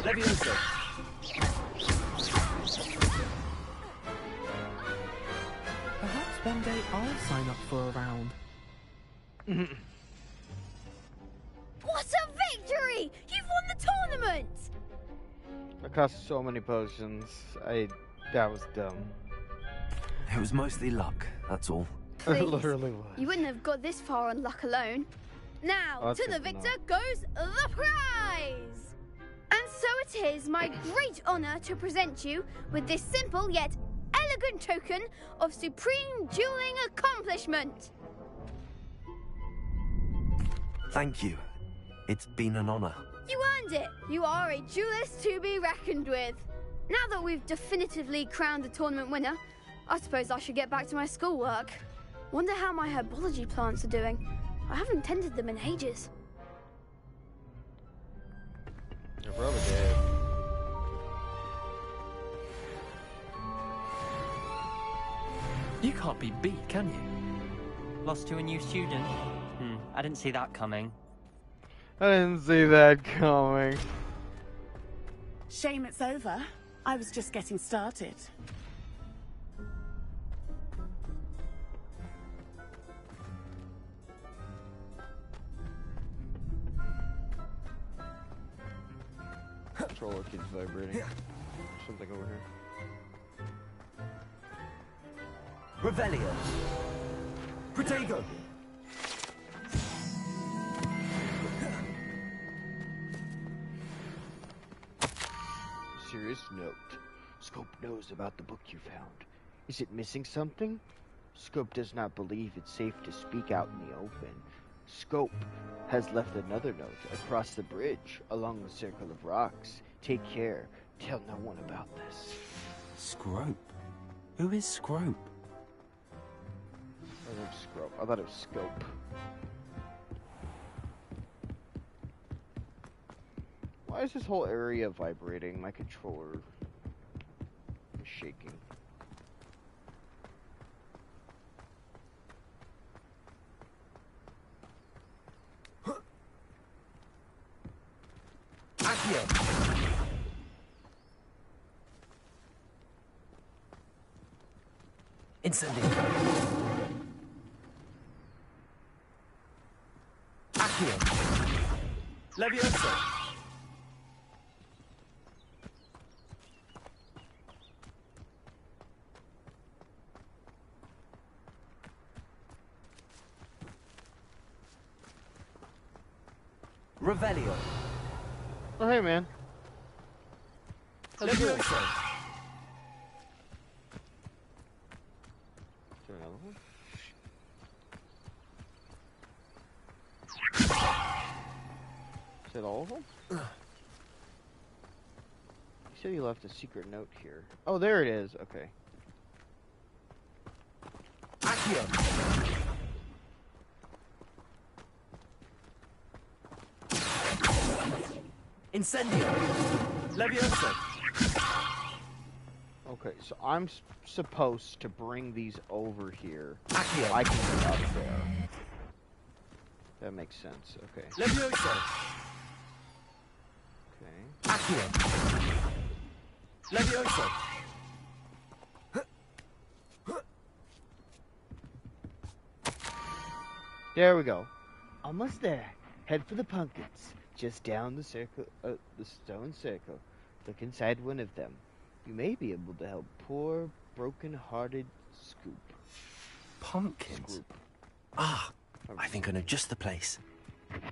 Levioso. Perhaps one day I'll sign up for a round. What a victory! You've won the tournament! I cost so many potions. That was dumb. It was mostly luck, that's all. It literally was. You wouldn't have got this far on luck alone. Now, That's to the good to victor goes the prize! And so it is my great honor to present you with this simple yet elegant token of supreme dueling accomplishment. Thank you. It's been an honor. You earned it. You are a duelist to be reckoned with. Now that we've definitively crowned the tournament winner, I suppose I should get back to my schoolwork. Wonder how my herbology plants are doing. I haven't tended them in ages. You're probably dead. You can't be B, can you? Lost to a new student? I didn't see that coming. I didn't see that coming. Shame it's over. I was just getting started. Controller keeps vibrating. Something over here. Revelio. Protego. Serious note. Scope knows about the book you found. Is it missing something? Scope does not believe it's safe to speak out in the open. Scope has left another note across the bridge along the circle of rocks. Take care. Tell no one about this. Scrope? Who is Scrope? I thought it was Scope. Why is this whole area vibrating? My controller is shaking. Accio. Incendio. Accio. Levioso. Revelio. Oh, hey, man. That's good. Is there another one? Is that all of them? You said you left a secret note here. Oh, there it is. Okay. Accio. Incendio. Levioso. Okay, so I'm supposed to bring these over here. Accio. I can get up there. That makes sense. Okay. Levioso. Okay. Accio. Levioso. There we go. Almost there. Head for the pumpkins. Just down the circle, the stone circle. Look inside one of them. You may be able to help poor, broken-hearted Scoop. Pumpkins? Scoop. Ah, I think I know just the place. I'm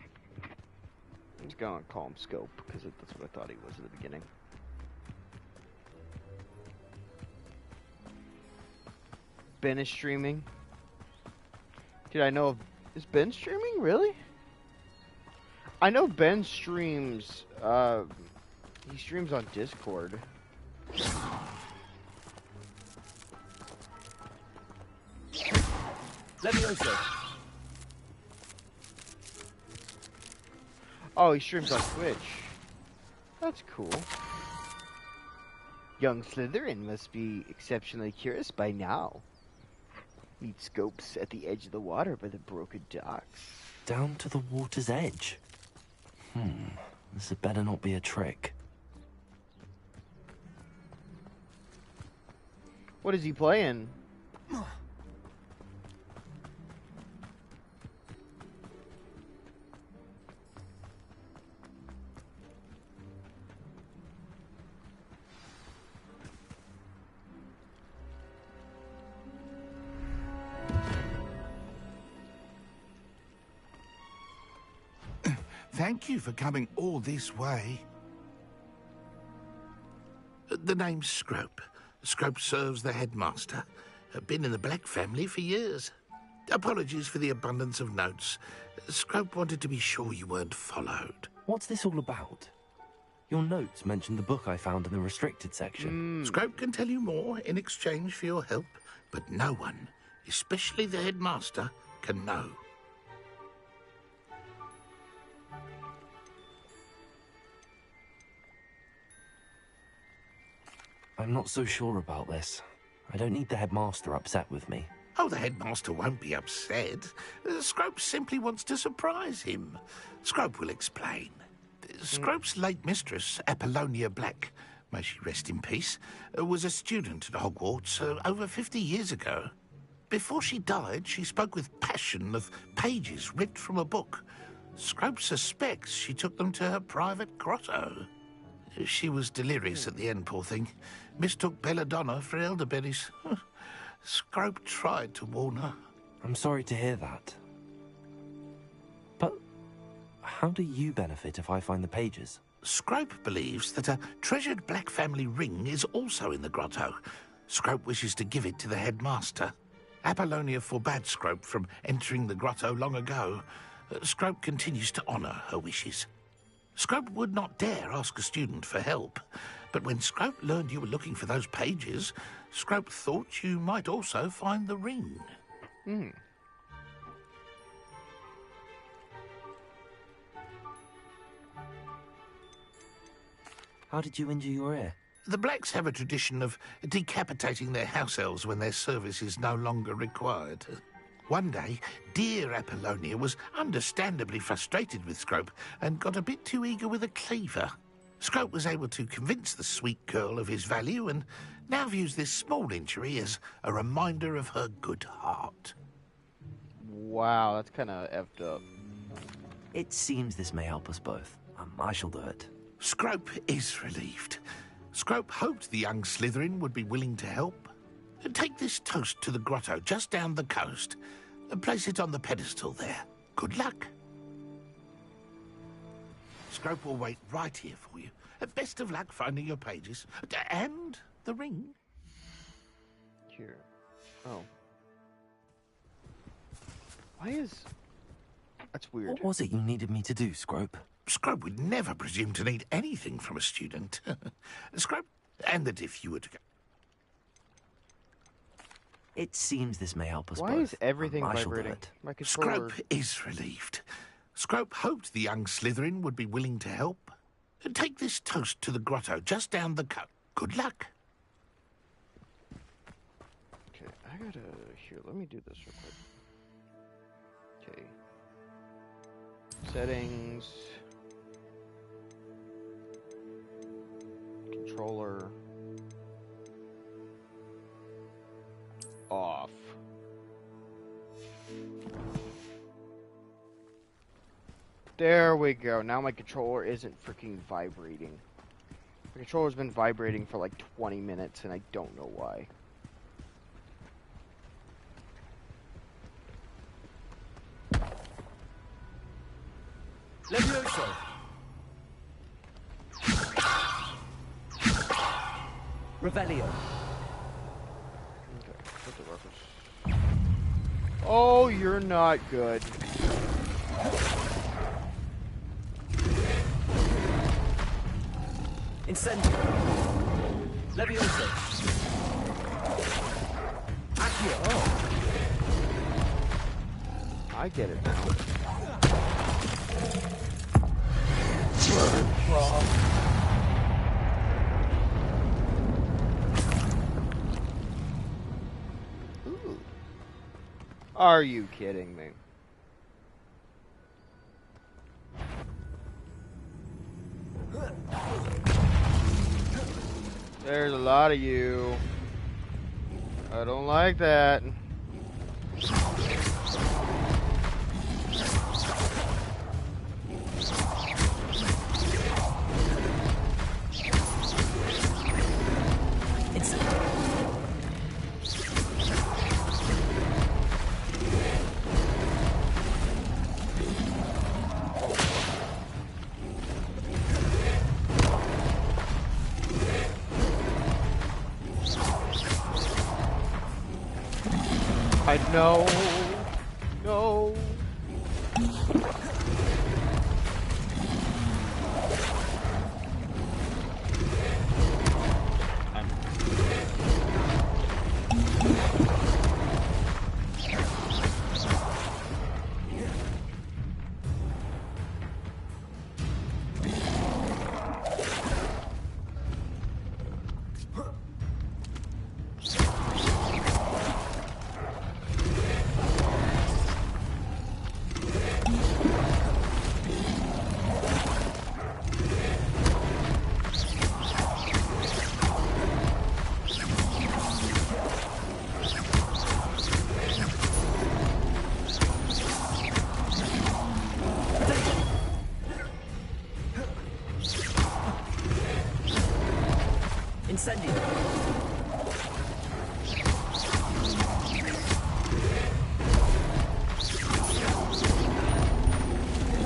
just gonna call him Scope, because that's what I thought he was at the beginning. Ben is streaming. Dude, I know... Is Ben streaming? Really? I know Ben streams, he streams on Discord. Levioso. Oh, he streams on Twitch. That's cool. Young Slytherin must be exceptionally curious by now. Meet Scopes at the edge of the water by the broken docks. Down to the water's edge. This had better not be a trick. What is he playing? Thank you for coming all this way. The name's Scrope. Scrope serves the headmaster. Been in the Black family for years. Apologies for the abundance of notes. Scrope wanted to be sure you weren't followed. What's this all about? Your notes mentioned the book I found in the restricted section. Scrope can tell you more in exchange for your help, but no one, especially the headmaster, can know. I'm not so sure about this. I don't need the headmaster upset with me. Oh, the headmaster won't be upset. Scrope simply wants to surprise him. Scrope will explain. Scrope's late mistress, Apollonia Black, may she rest in peace, was a student at Hogwarts over 50 years ago. Before she died, she spoke with passion of pages ripped from a book. Scrope suspects she took them to her private grotto. She was delirious at the end, poor thing. Mistook belladonna for elderberries. Scrope tried to warn her. I'm sorry to hear that. But how do you benefit if I find the pages? Scrope believes that a treasured Black family ring is also in the grotto. Scrope wishes to give it to the headmaster. Apollonia forbade Scrope from entering the grotto long ago. Scrope continues to honour her wishes. Scrope would not dare ask a student for help, but when Scrope learned you were looking for those pages, Scrope thought you might also find the ring. How did you injure your ear? The Blacks have a tradition of decapitating their house elves when their service is no longer required. One day, dear Apollonia was understandably frustrated with Scrope and got a bit too eager with a cleaver. Scrope was able to convince the sweet girl of his value and now views this small injury as a reminder of her good heart. Wow, that's kind of effed up. It seems this may help us both. I shall do it. Scrope is relieved. Scrope hoped the young Slytherin would be willing to help. Take this toast to the grotto just down the coast and place it on the pedestal there. Good luck. Scrope will wait right here for you. Best of luck finding your pages. And the ring. Here. Oh. Why is... That's weird. What was it you needed me to do, Scrope? Scrope would never presume to need anything from a student. Scrope, and that if you were to go... It seems this may help us both. Why is everything I shall do vibrating? it. My controller... Scrope is relieved. Scrope hoped the young Slytherin would be willing to help. Take this toast to the grotto just down the coast. Good luck. Okay, I gotta... Here, let me do this real quick. Okay. Settings... Controller... Off. There we go. Now my controller isn't freaking vibrating. My controller's been vibrating for like 20 minutes and I don't know why. Levioso! Revelio. Okay, what's the reference? Oh, you're not good. Incendio. Levioso. Accio. Oh. I get it now. Ooh. Are you kidding me? There's a lot of you. I don't like that. I know. No.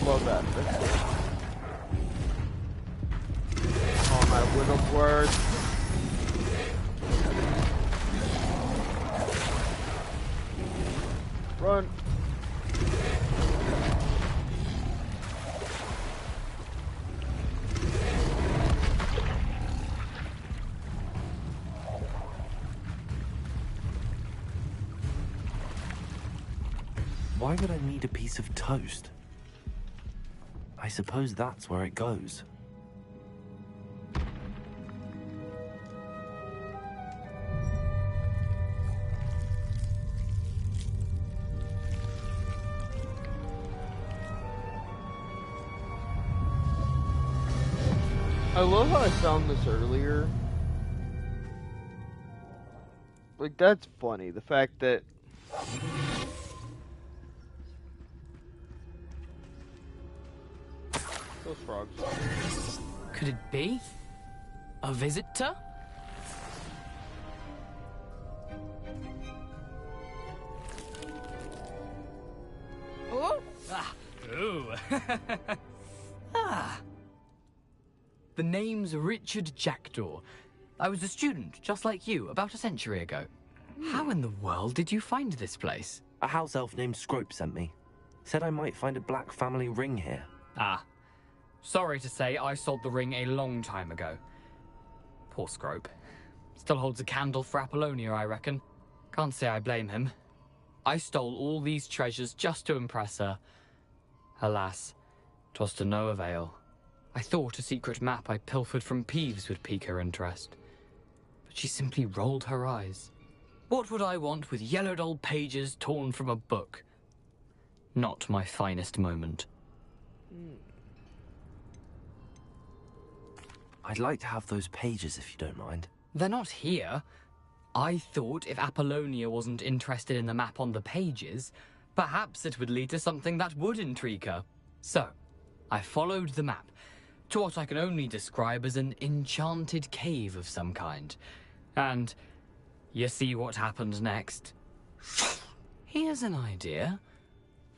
Love that. That's cool. Oh, I'm out of Wigglesworth. Run. Why would I need a piece of toast? I suppose that's where it goes. I love how I found this earlier. Like, that's funny. The fact that... Those frogs. Could it be? A visitor? Oh! Ah! Ooh! Ah! The name's Richard Jackdaw. I was a student, just like you, about a century ago. How in the world did you find this place? A house elf named Scrope sent me. Said I might find a black family ring here. Ah. Sorry to say, I sold the ring a long time ago. Poor Scrope. Still holds a candle for Apollonia, I reckon. Can't say I blame him. I stole all these treasures just to impress her. Alas, 'twas to no avail. I thought a secret map I pilfered from Peeves would pique her interest. But she simply rolled her eyes. What would I want with yellowed old pages torn from a book? Not my finest moment. I'd like to have those pages if you don't mind. They're not here. I thought if Apollonia wasn't interested in the map on the pages, perhaps it would lead to something that would intrigue her. So, I followed the map to what I can only describe as an enchanted cave of some kind. And you see what happened next? Here's an idea.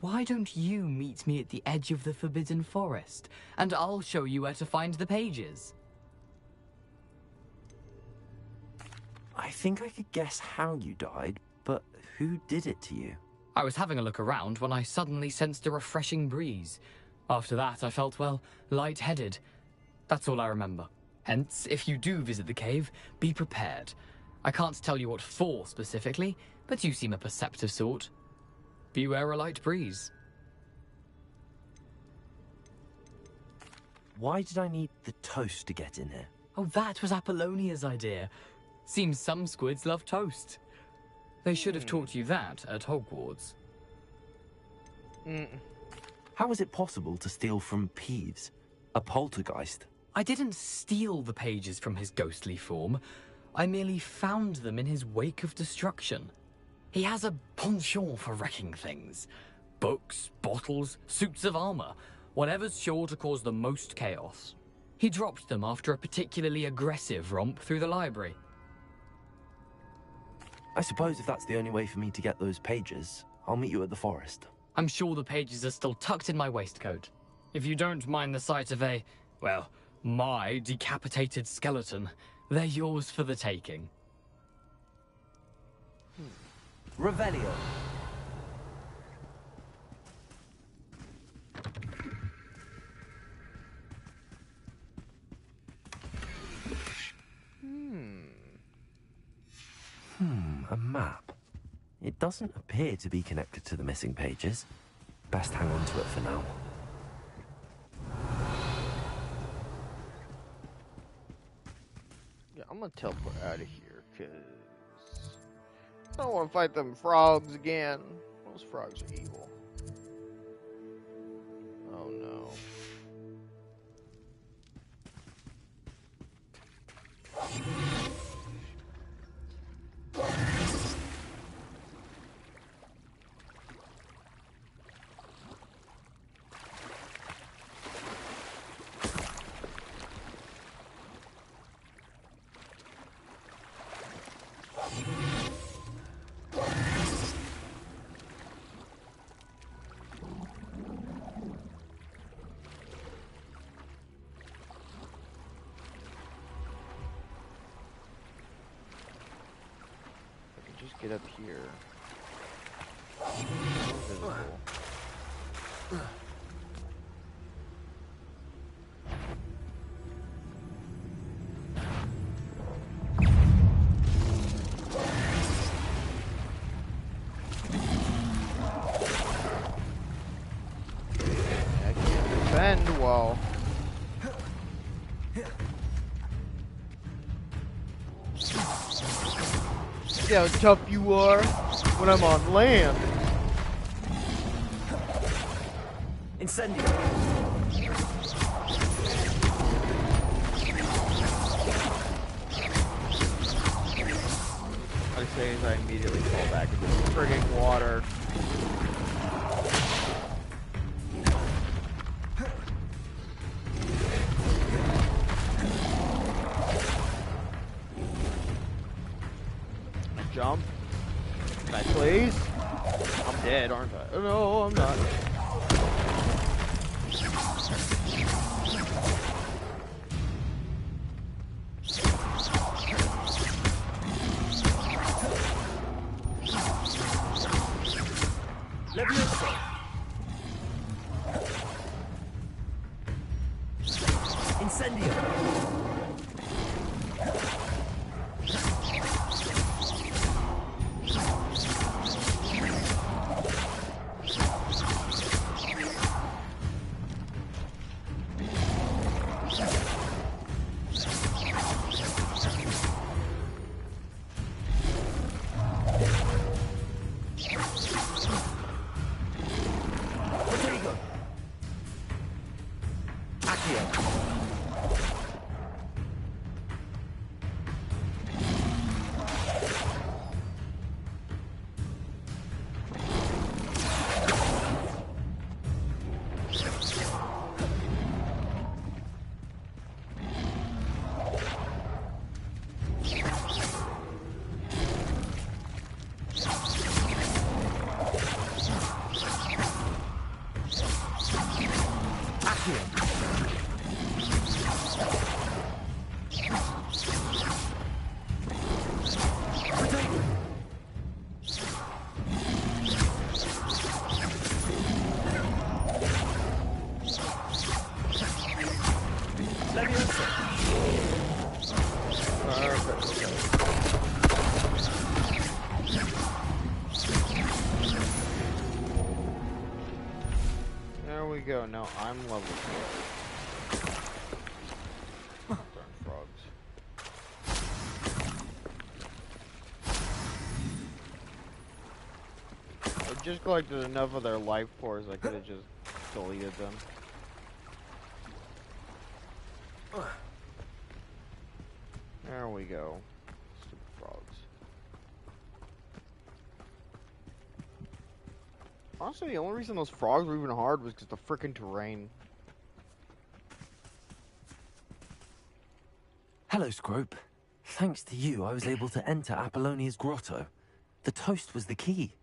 Why don't you meet me at the edge of the Forbidden Forest, and I'll show you where to find the pages? I think I could guess how you died, but who did it to you? I was having a look around when I suddenly sensed a refreshing breeze. After that, I felt, well, lightheaded. That's all I remember. Hence, if you do visit the cave, be prepared. I can't tell you what for specifically, but you seem a perceptive sort. Beware a light breeze. Why did I need the toast to get in here? Oh, that was Apollonia's idea. Seems some squids love toast. They should have taught you that at Hogwarts. How is it possible to steal from Peeves? A poltergeist? I didn't steal the pages from his ghostly form. I merely found them in his wake of destruction. He has a penchant for wrecking things. Books, bottles, suits of armor, whatever's sure to cause the most chaos. He dropped them after a particularly aggressive romp through the library. I suppose if that's the only way for me to get those pages, I'll meet you at the forest. I'm sure the pages are still tucked in my waistcoat. If you don't mind the sight of a, well, my decapitated skeleton, they're yours for the taking. Revelio. A map. It doesn't appear to be connected to the missing pages. Best hang on to it for now. Yeah, I'm gonna teleport out of here, because I don't want to fight them frogs again. Those frogs are evil. Oh no. just get up here? Invisible. I can't defend well. See how tough you are when I'm on land. Incendio. I say as I immediately fall back into the frigging water. Jump. Can I please? I'm dead, aren't I? Oh, no, I'm not. Levioso. Incendio. There we go. Now I'm level 4. Darn frogs. I just collected enough of their life cores, I could have just deleted them. There we go. Stupid frogs. Honestly, the only reason those frogs were even hard was because the frickin' terrain. Hello, Scrope. Thanks to you, I was able to enter Apollonia's grotto. The toast was the key.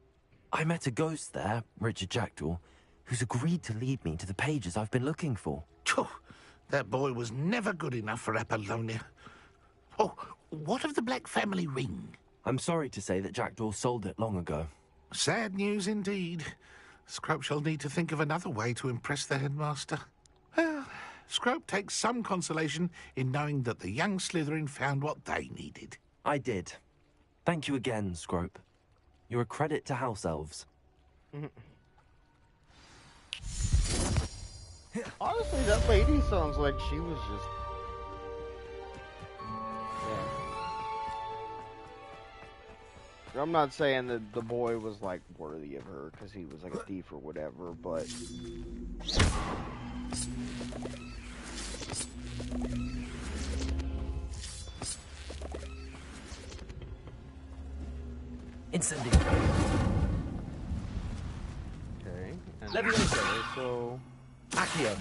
I met a ghost there, Richard Jackdaw, who's agreed to lead me to the pages I've been looking for. Phew, that boy was never good enough for Apollonia. Oh, what of the Black family ring? I'm sorry to say that Jackdaw sold it long ago. Sad news indeed. Scrope shall need to think of another way to impress the headmaster. Well, Scrope takes some consolation in knowing that the young Slytherin found what they needed. I did. Thank you again, Scrope. You're a credit to House Elves. Honestly, that lady sounds like she was just... Yeah. I'm not saying that the boy was, like, worthy of her, because he was, like, a thief or whatever, but... Incendio. Okay. And Levioso. so... Accio. Okay.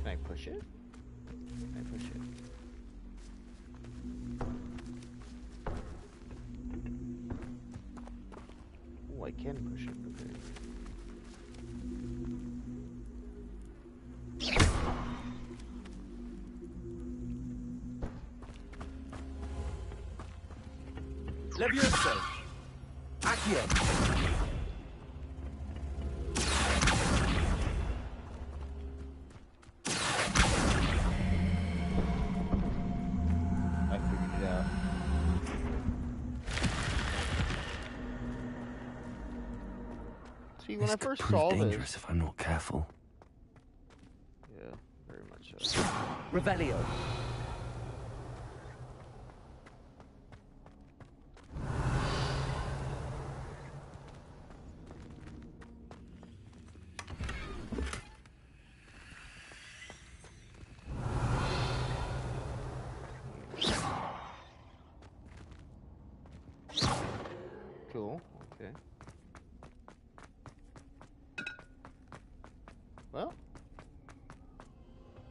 Can I push it? Can I push it? Oh, I can push it. Okay. Levioso! Accio! I figured it out. See, when I first saw this... dangerous if I'm not careful. Yeah, very much so. Revelio! Cool, okay. Well,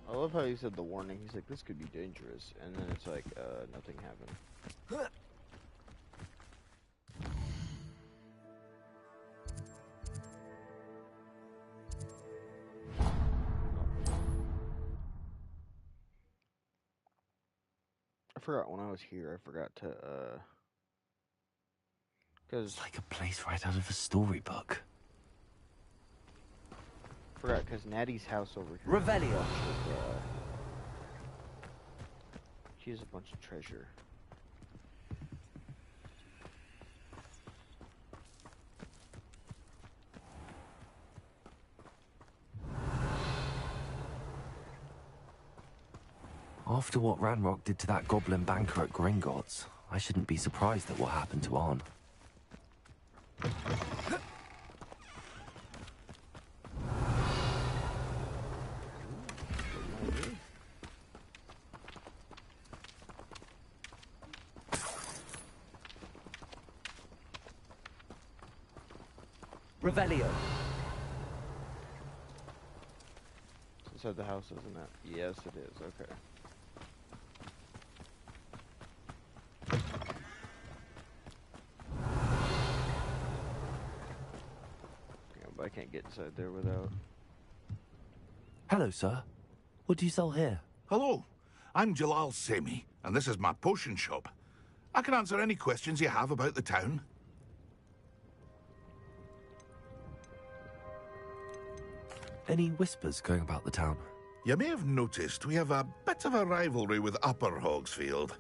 I love how he said the warning. He's like, this could be dangerous. And then it's like, nothing happened. I forgot when I was here, I forgot to, It's like a place right out of a storybook. Forgot, because Natty's house over here. Revelio! She has a bunch of treasure. After what Ranrock did to that goblin banker at Gringotts, I shouldn't be surprised at what happened to Arn. Revelio! It's inside the house, isn't it? Yes, it is. Okay. Yeah, but I can't get inside there without... Hello, sir. What do you sell here? Hello, I'm Jalal Semi, and this is my potion shop. I can answer any questions you have about the town. Any whispers going about the town? You may have noticed we have a bit of a rivalry with Upper Hogsfield.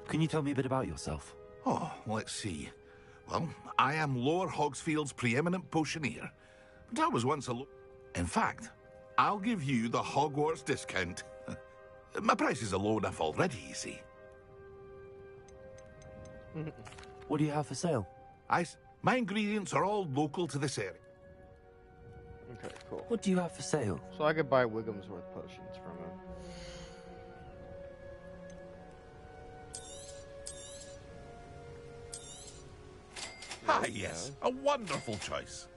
Can you tell me a bit about yourself? Oh, let's see. Well, I am Lower Hogsfield's preeminent potioneer. But I was once a In fact, I'll give you the Hogwarts discount. My prices are low enough already, you see. What do you have for sale? My ingredients are all local to this area. Okay, cool. What do you have for sale? So I could buy Wiggum's worth potions from him. Ah, yes. A wonderful choice.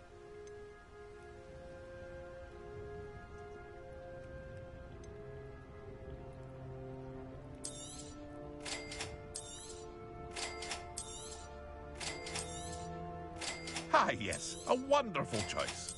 Ah, yes. A wonderful choice.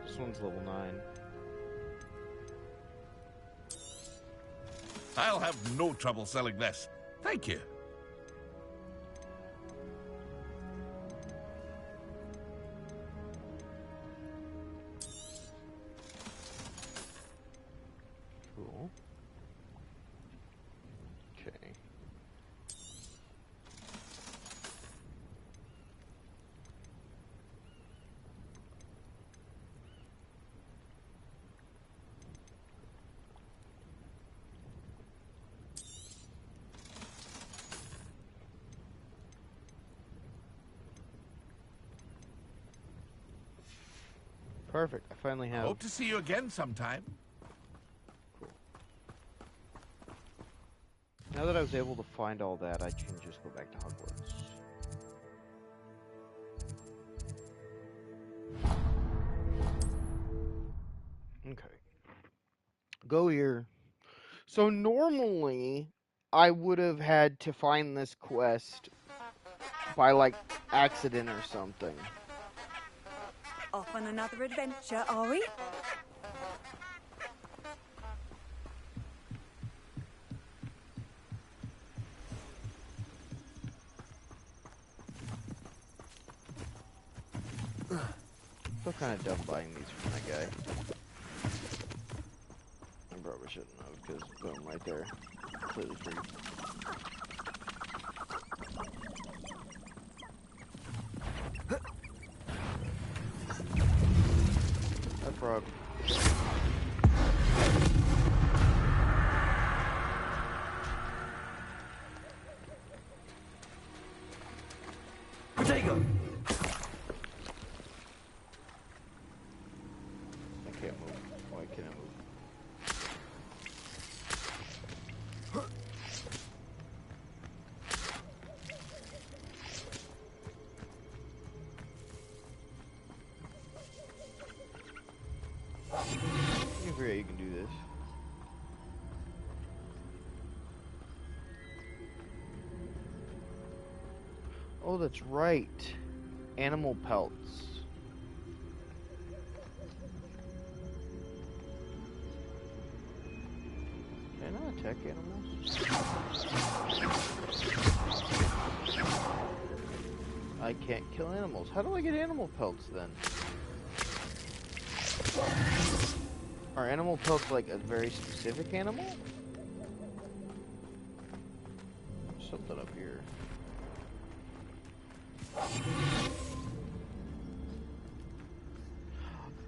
This one's level 9. I'll have no trouble selling this. Thank you. Cool. Okay. Perfect. I finally have... Hope to see you again sometime. Cool. Now that I was able to find all that, I can just go back to Hogwarts. Okay. Go here. So normally, I would have had to find this quest by, like, accident or something. Off on another adventure, are we? Still kind of dumb buying these from that guy. I probably shouldn't have, because boom, right there. Completely free. That frog. Potato! I can't move. Why can't I move? You agree you can do this. Oh, that's right. Animal pelts. Can I attack animals? I can't kill animals. How do I get animal pelts then? Are animal pelts like a very specific animal? There's something up here.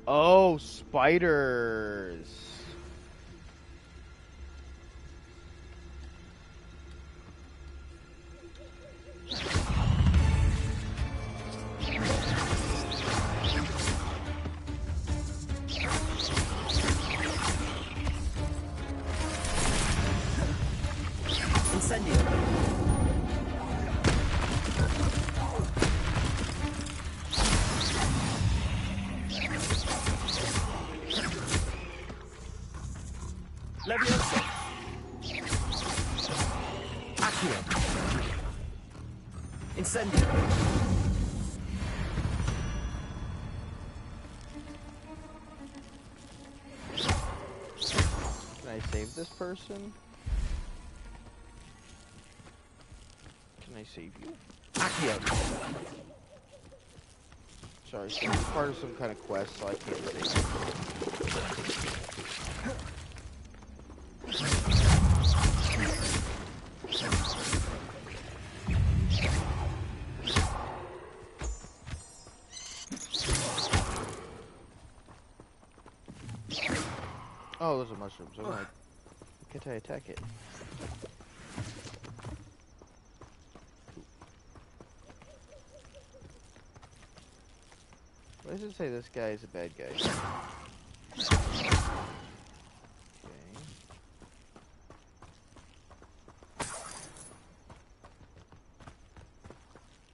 Oh, spiders. Incendio! Levioso! Accio! Incendio! Can I save this person? Can I save you? Accio! Sorry, so it's part of some kind of quest, so I can't save you. Oh, those are mushrooms. I'm like, can't I attack it? Why does it say this guy is a bad guy? Okay.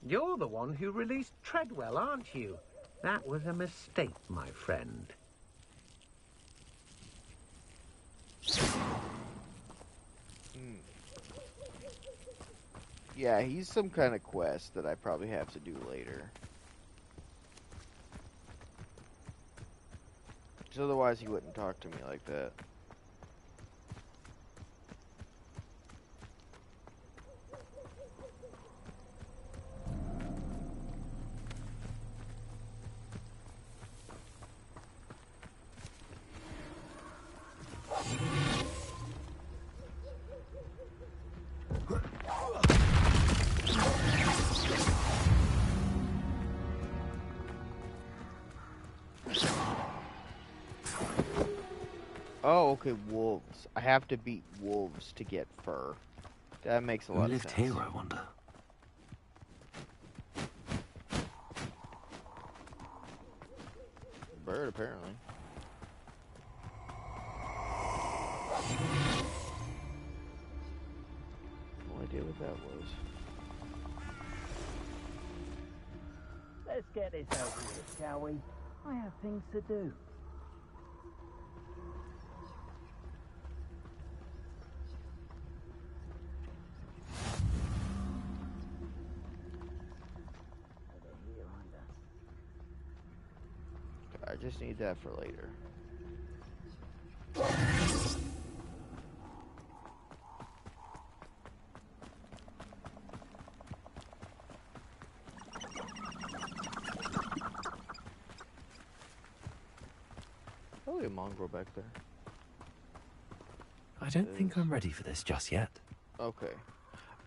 You're the one who released Treadwell, aren't you? That was a mistake, my friend. Yeah, he's some kind of quest that I probably have to do later. Because otherwise he wouldn't talk to me like that. Oh, okay, wolves. I have to beat wolves to get fur. That makes a lot of sense. Who lived here, I wonder? Bird, apparently. No idea what that was. Let's get this over with, shall we? I have things to do. just need that for later. Probably a mongrel back there. I don't think I'm ready for this just yet. Okay.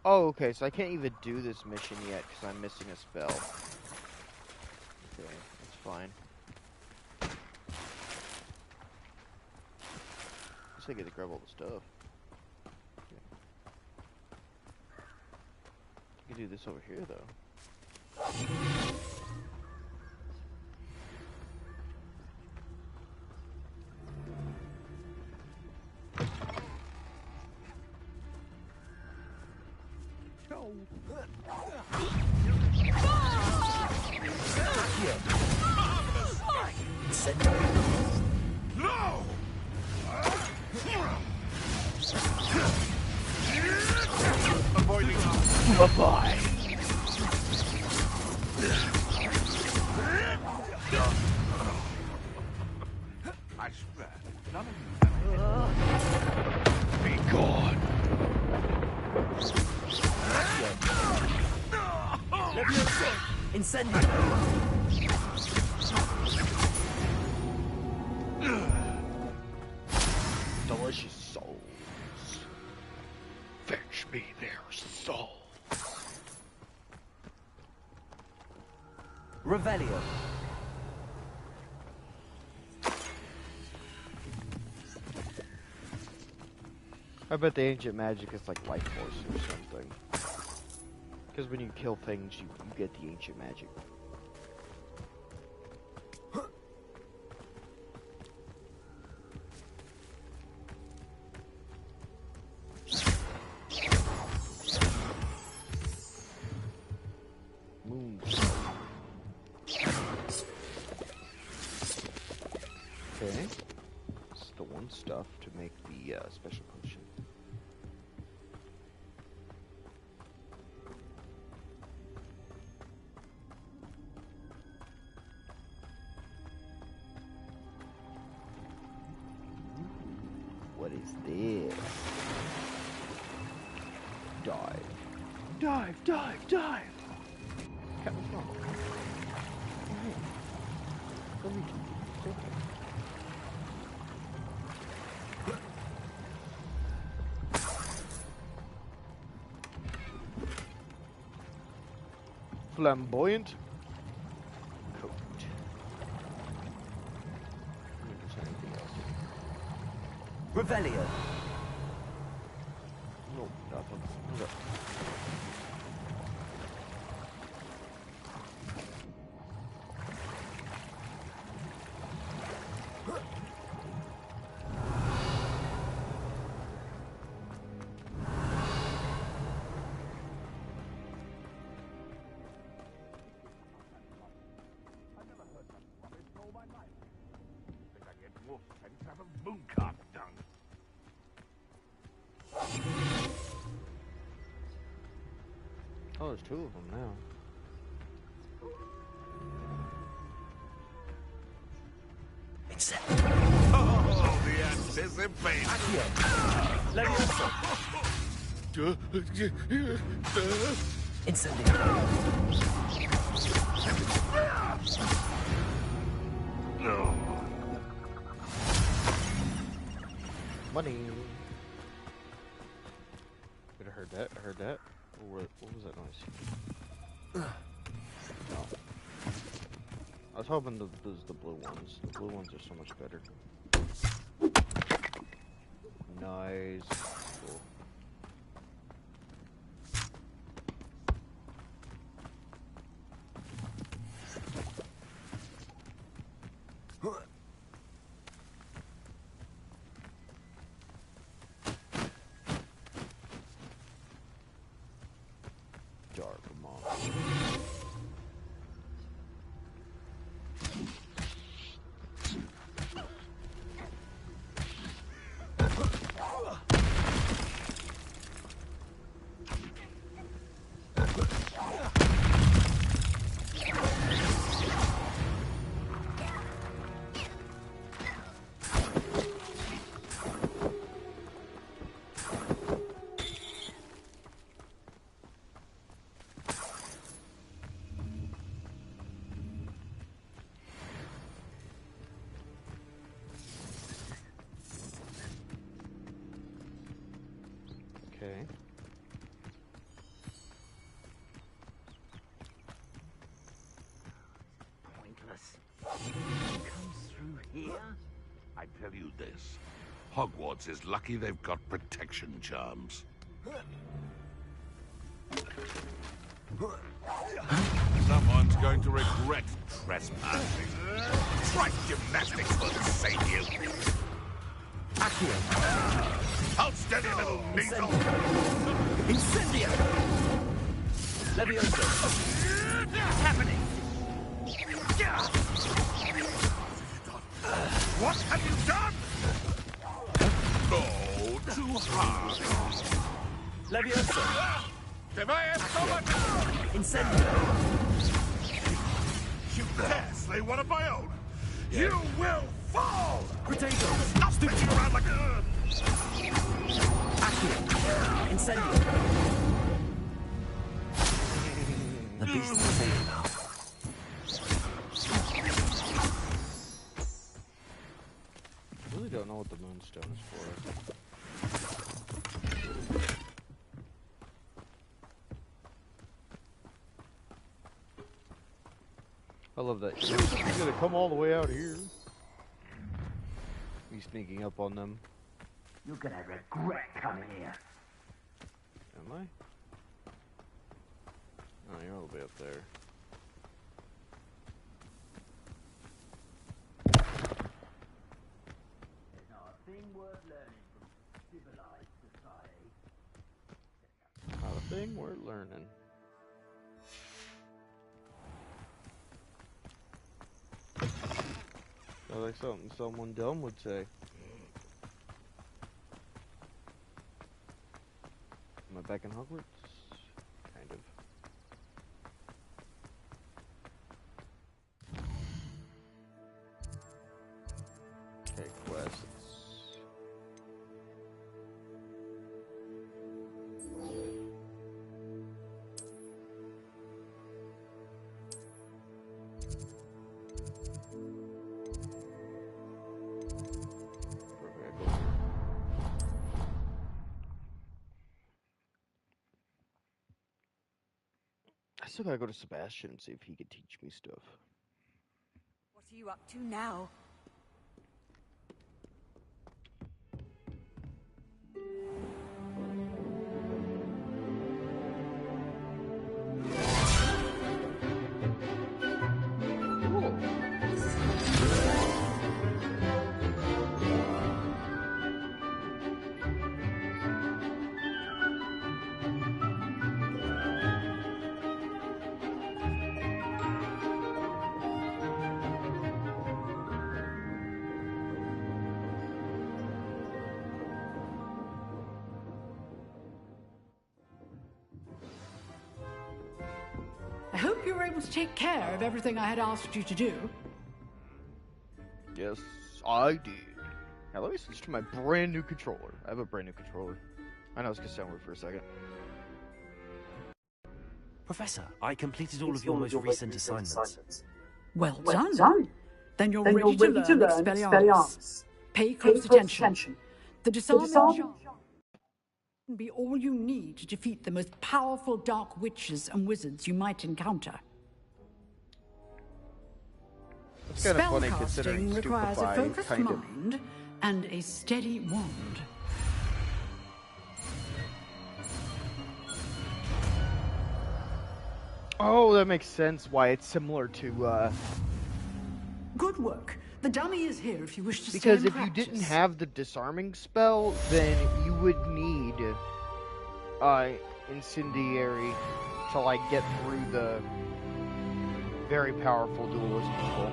Oh, okay, so I can't even do this mission yet because I'm missing a spell. Okay, that's fine. I get to grab all the stuff. Okay. I can do this over here, though. No! Avoiding. Bye-bye. I swear, none of you be gone. Incendio. Delicious souls. Fetch me their souls. Revelio. I bet the ancient magic is like life force or something. Because when you kill things, you get the ancient magic. Okay. It's the one stuff to make the special potion. What is this? Dive. Dive, dive, dive! Cat, what's wrong? Go reach him. It's okay. Flamboyant coat. Revelio. No, nothing. Okay. Oh, there's two of them now. Oh, the anticipation. Incendio. No. Money. I heard that. I heard that. What was that noise? No. I was hoping it was the blue ones. The blue ones are so much better. Nice. Cool. Dark moss. Comes through here? I tell you this. Hogwarts is lucky they've got protection charms. Someone's going to regret trespassing. Try gymnastics will save you. Accio. Hold steady, little needle. Incendio. Levioso. What's happening? What have you done? No, too hard. Levioso. Have I asked so much? Incendio. You dare slay one of my own? Yeah. You will fall! Potato. Stop spinning around like a... Accio. Incendio. The beast is safe now. I really don't know what the moonstone is for. I love that. You're gonna come all the way out here. Me sneaking up on them. You're gonna regret coming here. Am I? Oh, you're all the way up there. There's not a thing worth learning from civilized society. Not a thing worth learning. Sounds like something someone dumb would say. Am I back in Hogwarts? Kind of. Okay, quests. I still gotta go to Sebastian and see if he could teach me stuff. What are you up to now? I hope you were able to take care of everything I had asked you to do. Yes, I did. Now let me switch to my brand new controller. I have a brand new controller. I know it's gonna sound weird for a second. Professor, I completed all of your most recent assignments. Well done. Then you're ready to learn Expelliarmus. Pay close attention. The disarming charm can be all you need to defeat the most powerful dark witches and wizards you might encounter. It's kind of funny considering Spellcasting requires a Stupefy focused kind of... mind and a steady wand. Oh, that makes sense why it's similar to, Good work. The dummy is here if you wish to because stay in if you practice. didn't have the disarming spell, then you would need, Incendiary to, like, get through the very powerful duelist people.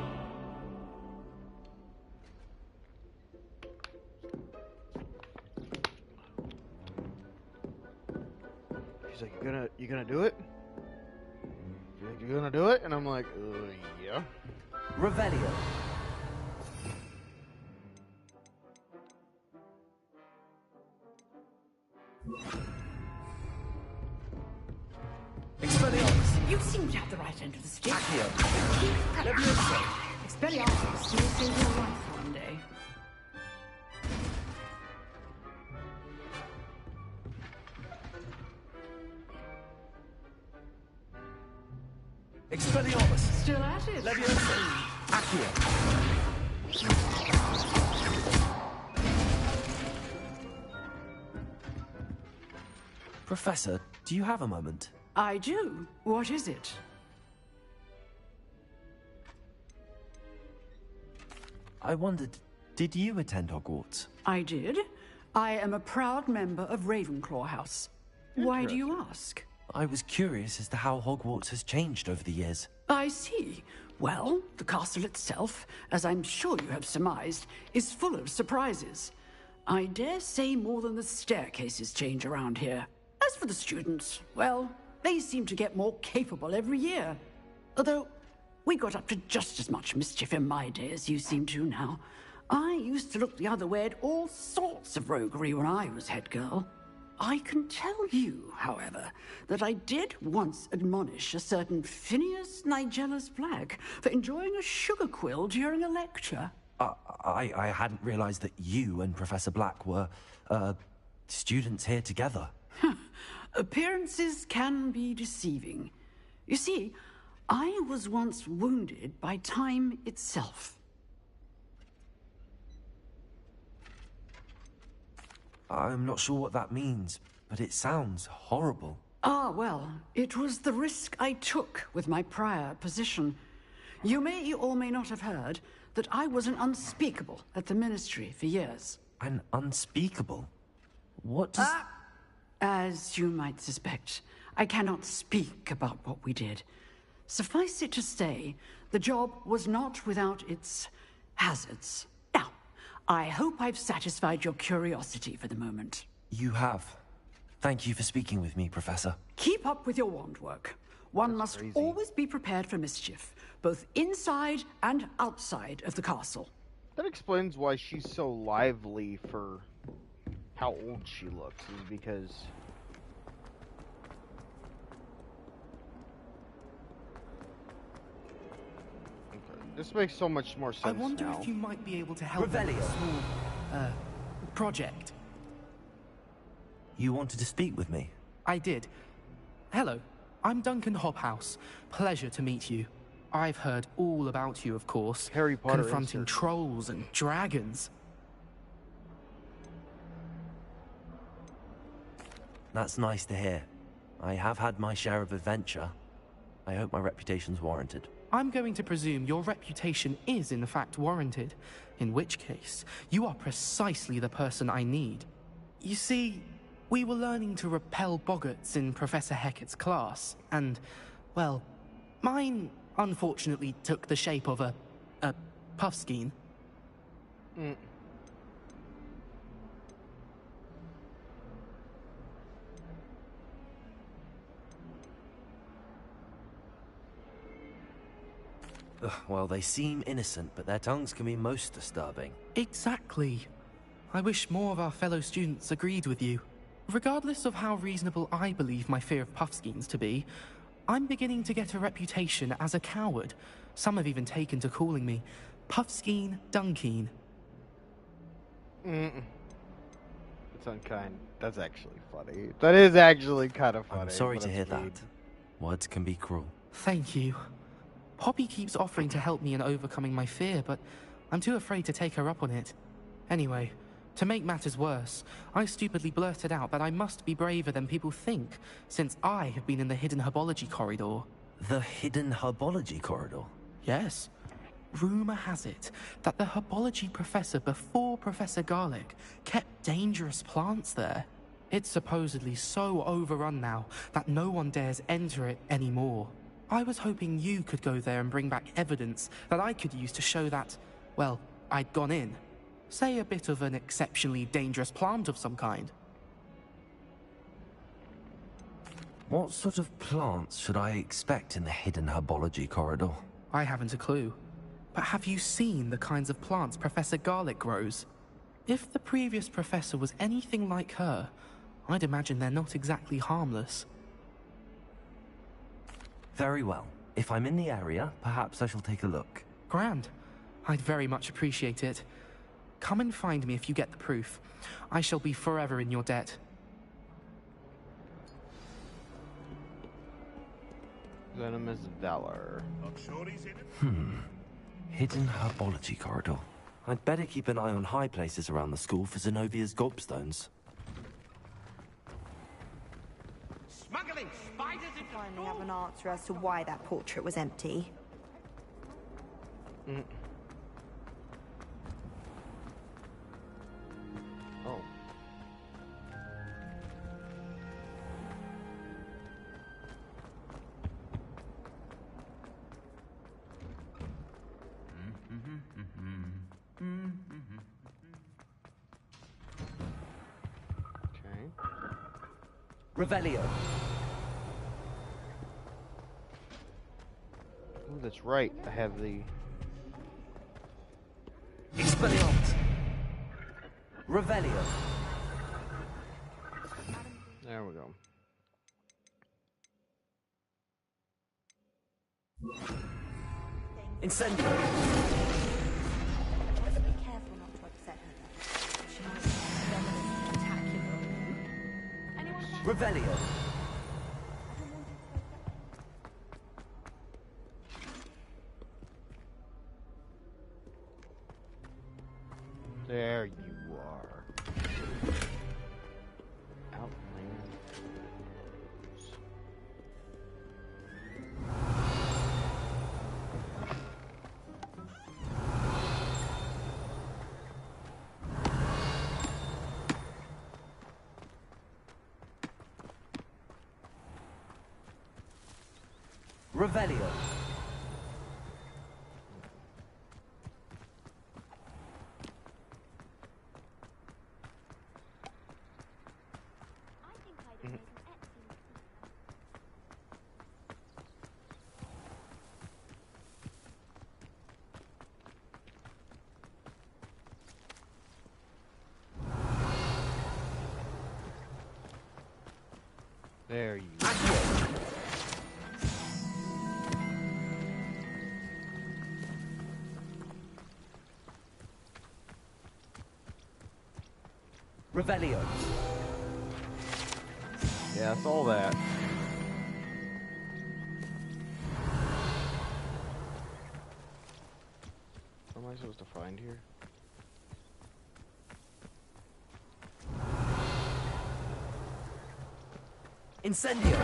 She's like, you gonna do it? She's like, you gonna do it? And I'm like, yeah. Revelio. Expelliarmus. You seem to have the right end of the stick. Accio. Levioso. Expelliarmus may save your life one day. Expelliarmus. Still at it? Levioso. Accio. Professor, do you have a moment? I do. What is it? I wondered, did you attend Hogwarts? I did. I am a proud member of Ravenclaw House. Why do you ask? I was curious as to how Hogwarts has changed over the years. I see. Well, the castle itself, as I'm sure you have surmised, is full of surprises. I dare say more than the staircases change around here. As for the students, well, they seem to get more capable every year. Although, we got up to just as much mischief in my day as you seem to now. I used to look the other way at all sorts of roguery when I was head girl. I can tell you, however, that I did once admonish a certain Phineas Nigellus Black for enjoying a sugar quill during a lecture. I hadn't realized that you and Professor Black were, students here together. Appearances can be deceiving. You see, I was once wounded by time itself. I'm not sure what that means, but it sounds horrible. Ah, well, it was the risk I took with my prior position. You may or may not have heard that I was an unspeakable at the Ministry for years. An unspeakable? What does... As you might suspect, I cannot speak about what we did. Suffice it to say, the job was not without its hazards. Now, I hope I've satisfied your curiosity for the moment. You have. Thank you for speaking with me, Professor. Keep up with your wand work. One must always be prepared for mischief, both inside and outside of the castle. That explains why she's so lively for how old she looks, is because... This makes so much more sense I wonder now. if you might be able to help me with a small, project. You wanted to speak with me? I did. Hello, I'm Duncan Hobhouse. Pleasure to meet you. I've heard all about you, of course. Harry Potter confronting trolls and dragons. That's nice to hear. I have had my share of adventure. I hope my reputation's warranted. I'm going to presume your reputation is in fact warranted, in which case, you are precisely the person I need. You see, we were learning to repel boggarts in Professor Hecat's class, and, well, mine unfortunately took the shape of a puffskein. Well, they seem innocent, but their tongues can be most disturbing. Exactly. I wish more of our fellow students agreed with you. Regardless of how reasonable I believe my fear of puffskeins to be, I'm beginning to get a reputation as a coward. Some have even taken to calling me Puffskein Dunkeen. It's unkind. That's actually funny. That is actually kind of funny. I'm sorry to hear that. Words can be cruel. Thank you. Poppy keeps offering to help me in overcoming my fear, but I'm too afraid to take her up on it. Anyway, to make matters worse, I stupidly blurted out that I must be braver than people think, since I have been in the hidden herbology corridor. The hidden herbology corridor? Yes. Rumor has it that the herbology professor before Professor Garlic kept dangerous plants there. It's supposedly so overrun now that no one dares enter it anymore. I was hoping you could go there and bring back evidence that I could use to show that, well, I'd gone in. Say a bit of an exceptionally dangerous plant of some kind. What sort of plants should I expect in the hidden herbology corridor? I haven't a clue. But have you seen the kinds of plants Professor Garlic grows? If the previous professor was anything like her, I'd imagine they're not exactly harmless. Very well. If I'm in the area, perhaps I shall take a look. Grand. I'd very much appreciate it. Come and find me if you get the proof. I shall be forever in your debt. Venomous Valor. Hidden herbology corridor. I'd better keep an eye on high places around the school for Zenovia's gobstones. running spiders into Finally have an answer as to why that portrait was empty. Oh. Okay. Revelio. Oh, that's right. I have the... Expelliarmus. Revelio. There we go. Incendio. Be careful not to upset her. She might attack you. Revelio. There you are. Outland. Revelio. There you go. Revelio. Yeah, I saw that. What am I supposed to find here? Incendio.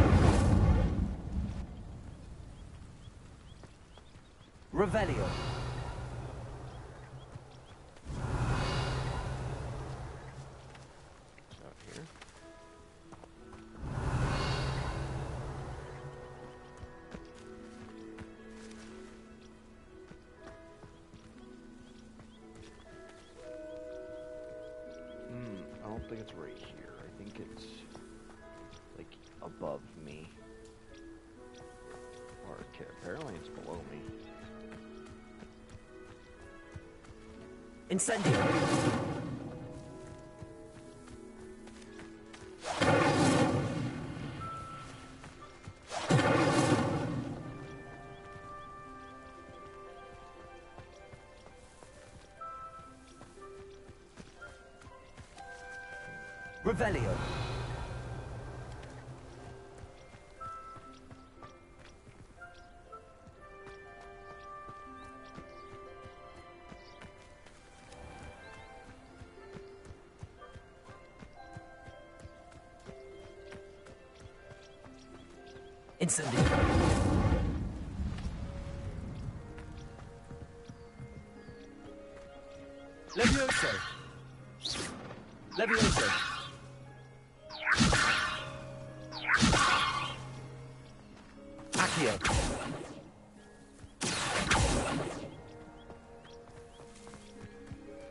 Revelio. It's out here. I don't think it's right here. I think it's like above me. Or okay, apparently it's below me. Incendio. Revelio. Incendio. Levioso. Levioso. Accio.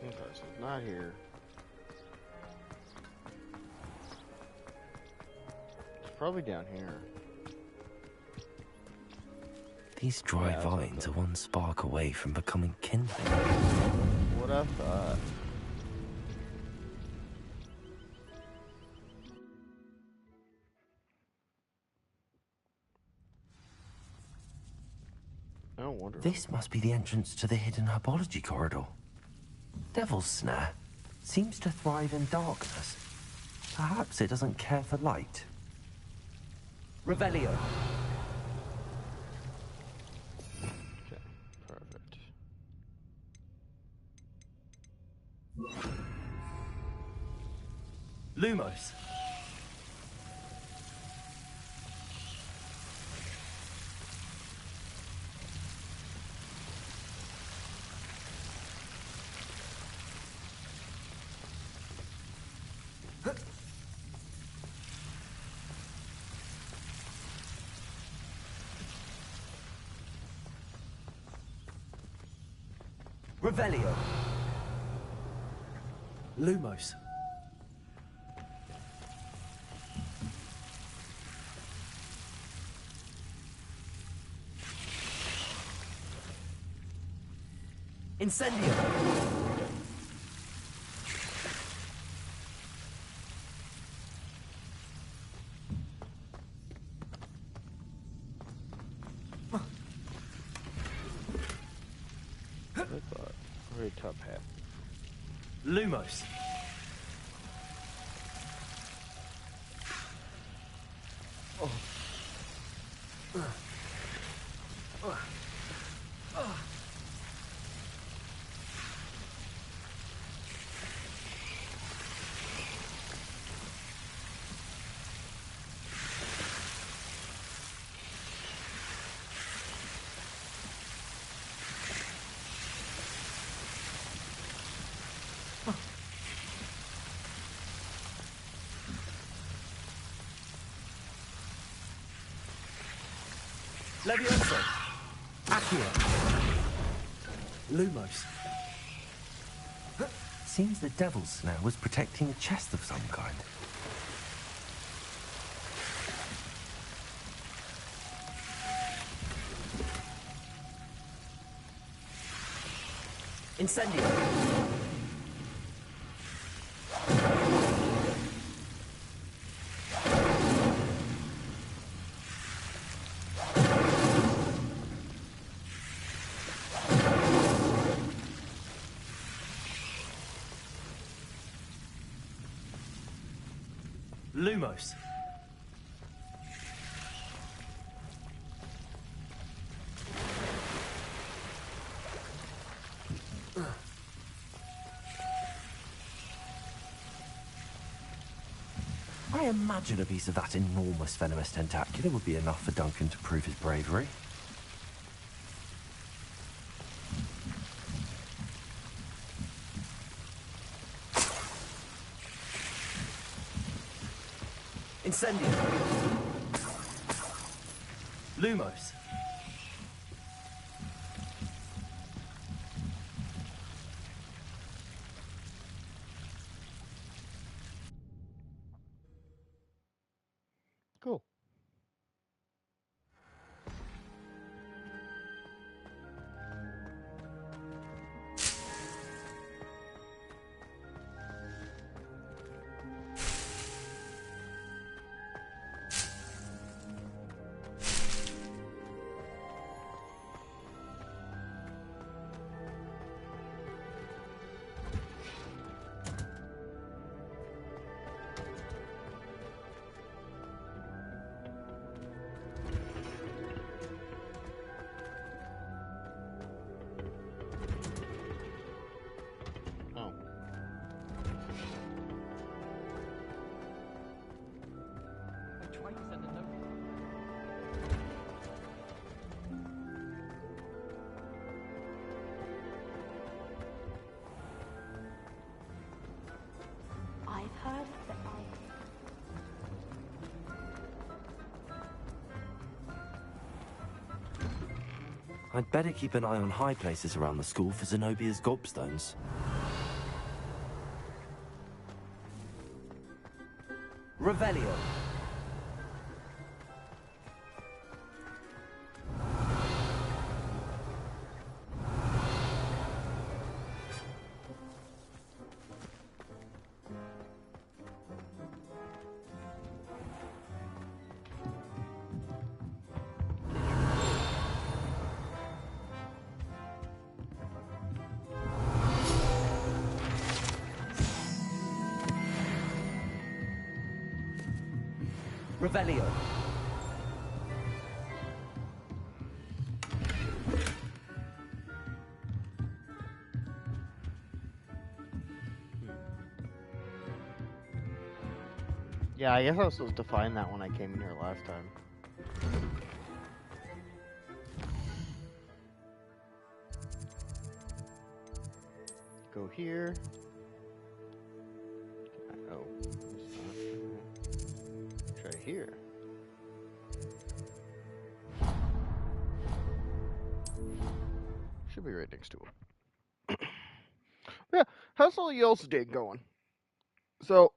Okay, so it's not here. It's probably down here. These dry vines are one spark away from becoming kindling. What I thought. I don't wonder. This must be the entrance to the hidden herbology corridor. Devil's Snare seems to thrive in darkness. Perhaps it doesn't care for light. Revelio. Okay, perfect. Lumos. Revelio. Lumos. Incendio. Very top hat. Lumos. Oh. Levioso. Accio. Lumos. Seems the devil's snare was protecting a chest of some kind. Incendio. Lumos. I imagine a piece of that enormous venomous tentacular would be enough for Duncan to prove his bravery. Incendio. Lumos. Cool. I've heard that I'd better keep an eye on high places around the school for Zenobia's gobstones. Revelio. Revelio. Yeah, I guess I was supposed to find that when I came in here last time. Go here. Oh, try here. Should be right next to him. Yeah, how's all y'all's day going? So,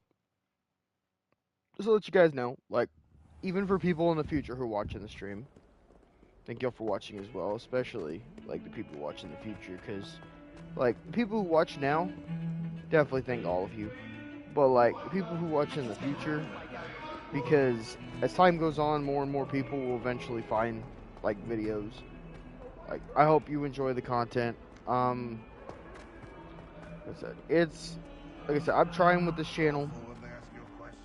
just to let you guys know, like, even for people in the future who are watching the stream, thank y'all for watching as well, especially, like, the people watching in the future, because, like, the people who watch now, definitely thank all of you. But, like, the people who watch in the future, because as time goes on, more and more people will eventually find, like, videos. Like, I hope you enjoy the content. Like I said, I'm trying with this channel.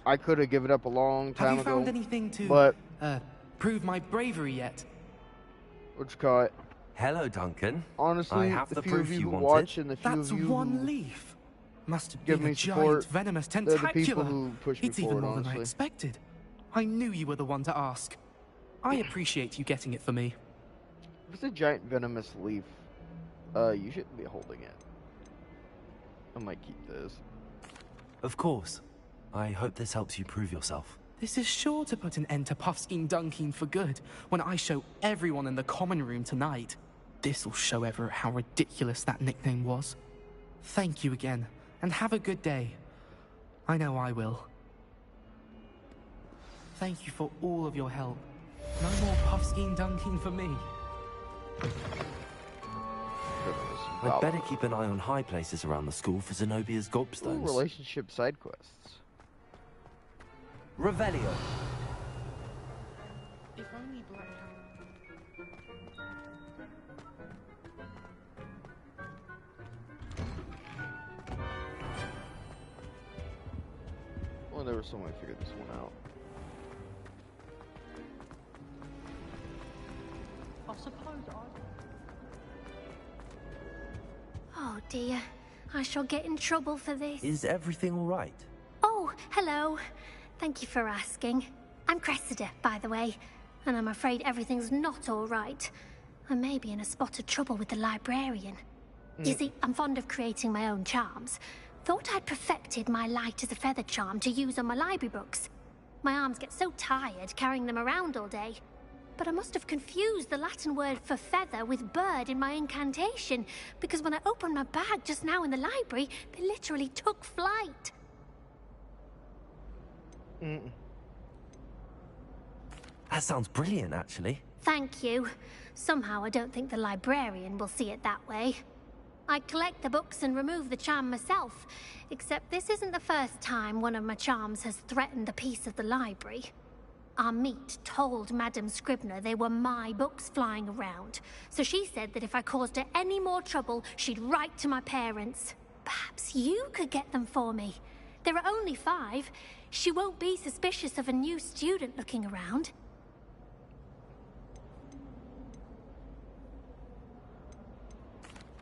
I could have given up a long time Have you ago. found anything to, but prove my bravery yet? What you call it? Hello, Duncan. Honestly, I have the the few proof of you you who wanted. watch and the few That's of you one who leaf. Must have give been a me giant, support, venomous they're tentacular. the people who push me It's forward, even more honestly. than I expected. I knew you were the one to ask. I appreciate you getting it for me. If it's a giant venomous leaf, you shouldn't be holding it. I might keep this. Of course. I hope this helps you prove yourself. This is sure to put an end to Puffskein Dunkeen for good when I show everyone in the common room tonight. This'll show Everett how ridiculous that nickname was. Thank you again, and have a good day. I know I will. Thank you for all of your help. No more Puffskein Dunkeen for me. I'd better keep an eye on high places around the school for Zenobia's Ooh, gobstones. relationship side quests. Revelio. If only Black Well, there was some way to figure this one out. I suppose Oh dear, I shall get in trouble for this. Is everything all right? Oh, hello. Thank you for asking. I'm Cressida, by the way, and I'm afraid everything's not all right. I may be in a spot of trouble with the librarian. You see, I'm fond of creating my own charms. Thought I'd perfected my light as a feather charm to use on my library books. My arms get so tired carrying them around all day. But I must have confused the Latin word for feather with bird in my incantation, because when I opened my bag just now in the library, they literally took flight. That sounds brilliant, actually. Thank you. Somehow I don't think the librarian will see it that way. I collect the books and remove the charm myself, except this isn't the first time one of my charms has threatened the peace of the library. Our meet told Madame Scribner they were my books flying around, so she said that if I caused her any more trouble, she'd write to my parents. Perhaps you could get them for me. There are only 5. She won't be suspicious of a new student looking around.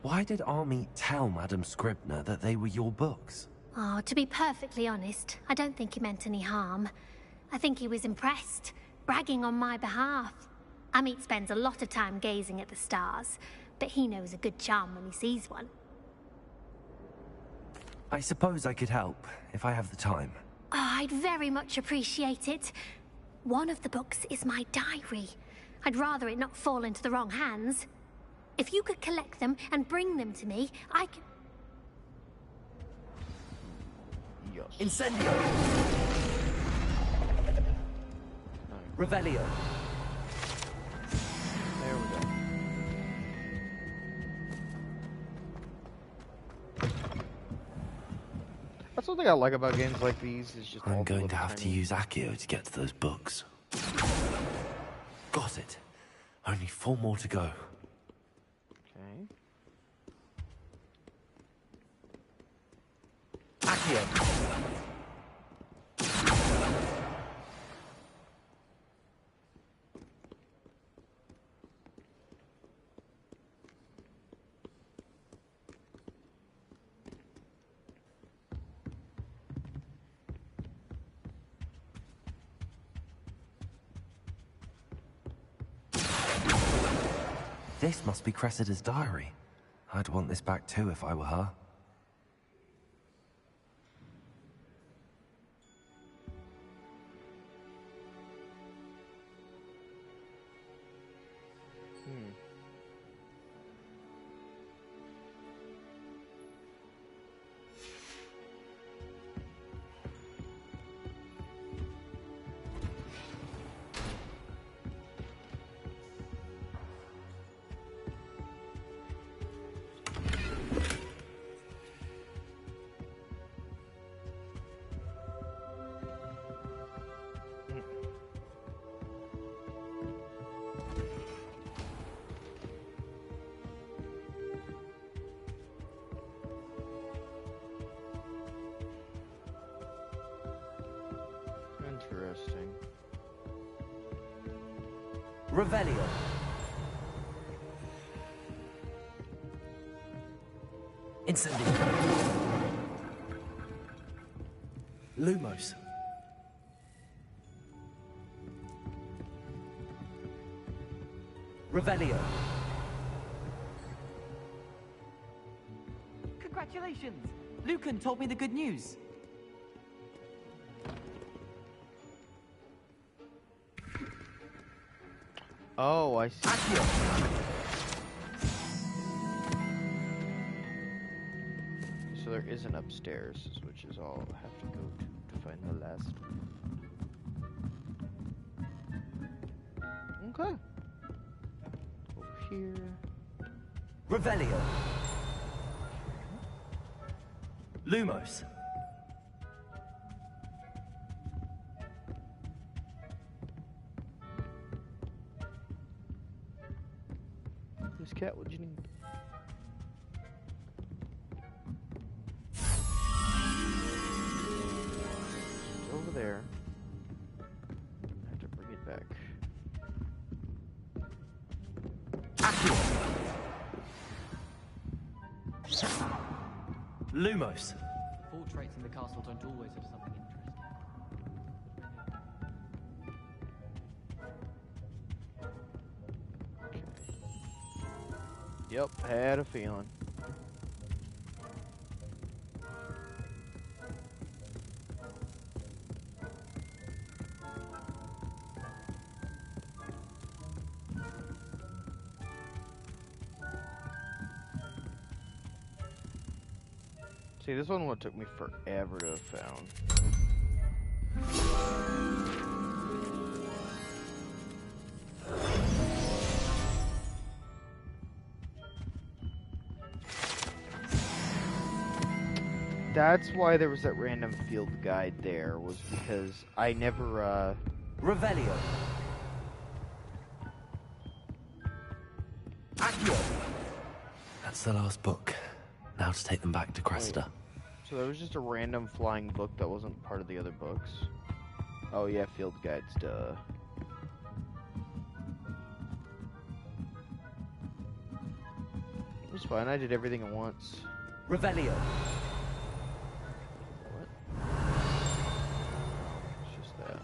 Why did Army tell Madame Scribner that they were your books? Oh, to be perfectly honest, I don't think he meant any harm. I think he was impressed, bragging on my behalf. Amit spends a lot of time gazing at the stars, but he knows a good charm when he sees one. I suppose I could help, if I have the time. Oh, I'd very much appreciate it. One of the books is my diary. I'd rather it not fall into the wrong hands. If you could collect them and bring them to me, I could... Incendio. Revelio. There we go. That's one thing I like about games like these is just I'm all the going to little have to tiny- use Accio to get to those books. Got it. Only 4 more to go. Okay. Accio. This must be Cressida's diary. I'd want this back too if I were her. Revelio. Incendio. Lumos. Revelio. Congratulations! Lucan told me the good news. Oh, I see. So there is an upstairs, which is all I have to go to find the last one. Okay. Over here. Revelio. Lumos. Miss Cat, what'd you need? It's over there. I have to bring it back. Lumos. Portraits in the castle don't always have something interesting. Yep, had a feeling. See, this one would took me forever to have found. That's why there was that random field guide there, was because I never, Revelio. Accio. That's the last book. Now to take them back to Cresta. Wait. So there was just a random flying book that wasn't part of the other books? Oh yeah, field guides, duh. It was fine, I did everything at once. Revelio. What? It's just that.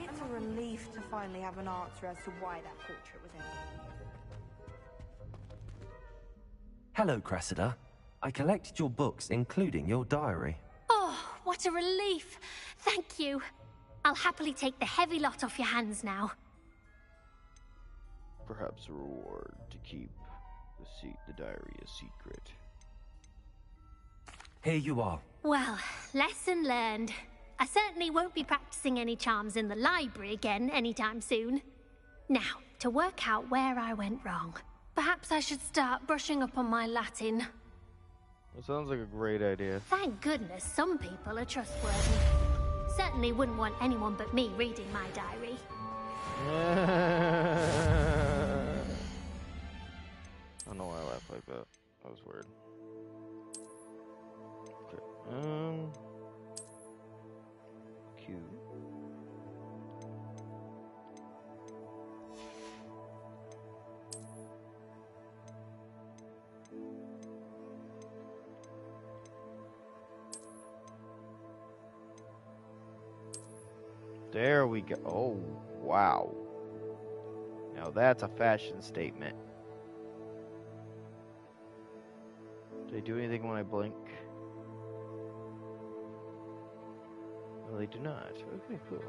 It's a relief to finally have an answer as to why that portrait was empty. Hello, Cressida. I collected your books, including your diary. Oh, what a relief. Thank you. I'll happily take the heavy lot off your hands now. Perhaps a reward to keep the diary a secret. Here you are. Well, lesson learned. I certainly won't be practicing any charms in the library again anytime soon. Now, to work out where I went wrong. Perhaps I should start brushing up on my Latin. That sounds like a great idea. Thank goodness some people are trustworthy. Certainly wouldn't want anyone but me reading my diary. I don't know why I laugh like that. That was weird. Okay. Q. There we go. Oh, wow. Now that's a fashion statement. Do they do anything when I blink? No, they do not. Okay, cool.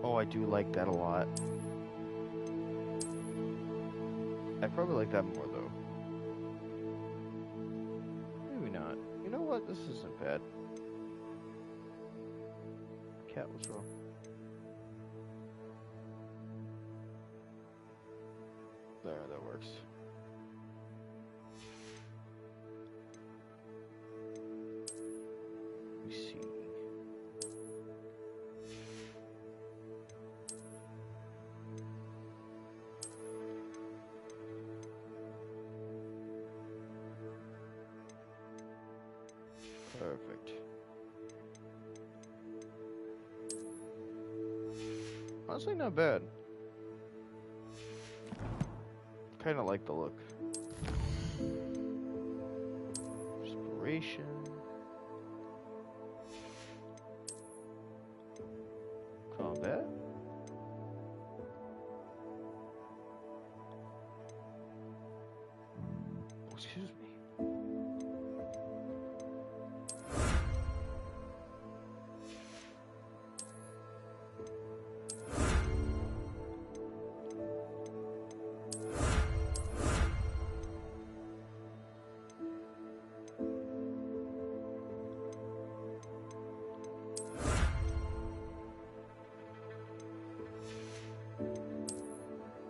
Oh, I do like that a lot. I probably like that more, though. This isn't bad. Cat was wrong. There, that works. Let me see. Perfect. Honestly, not bad. Kind of like the look. Inspiration. Combat. Excuse me.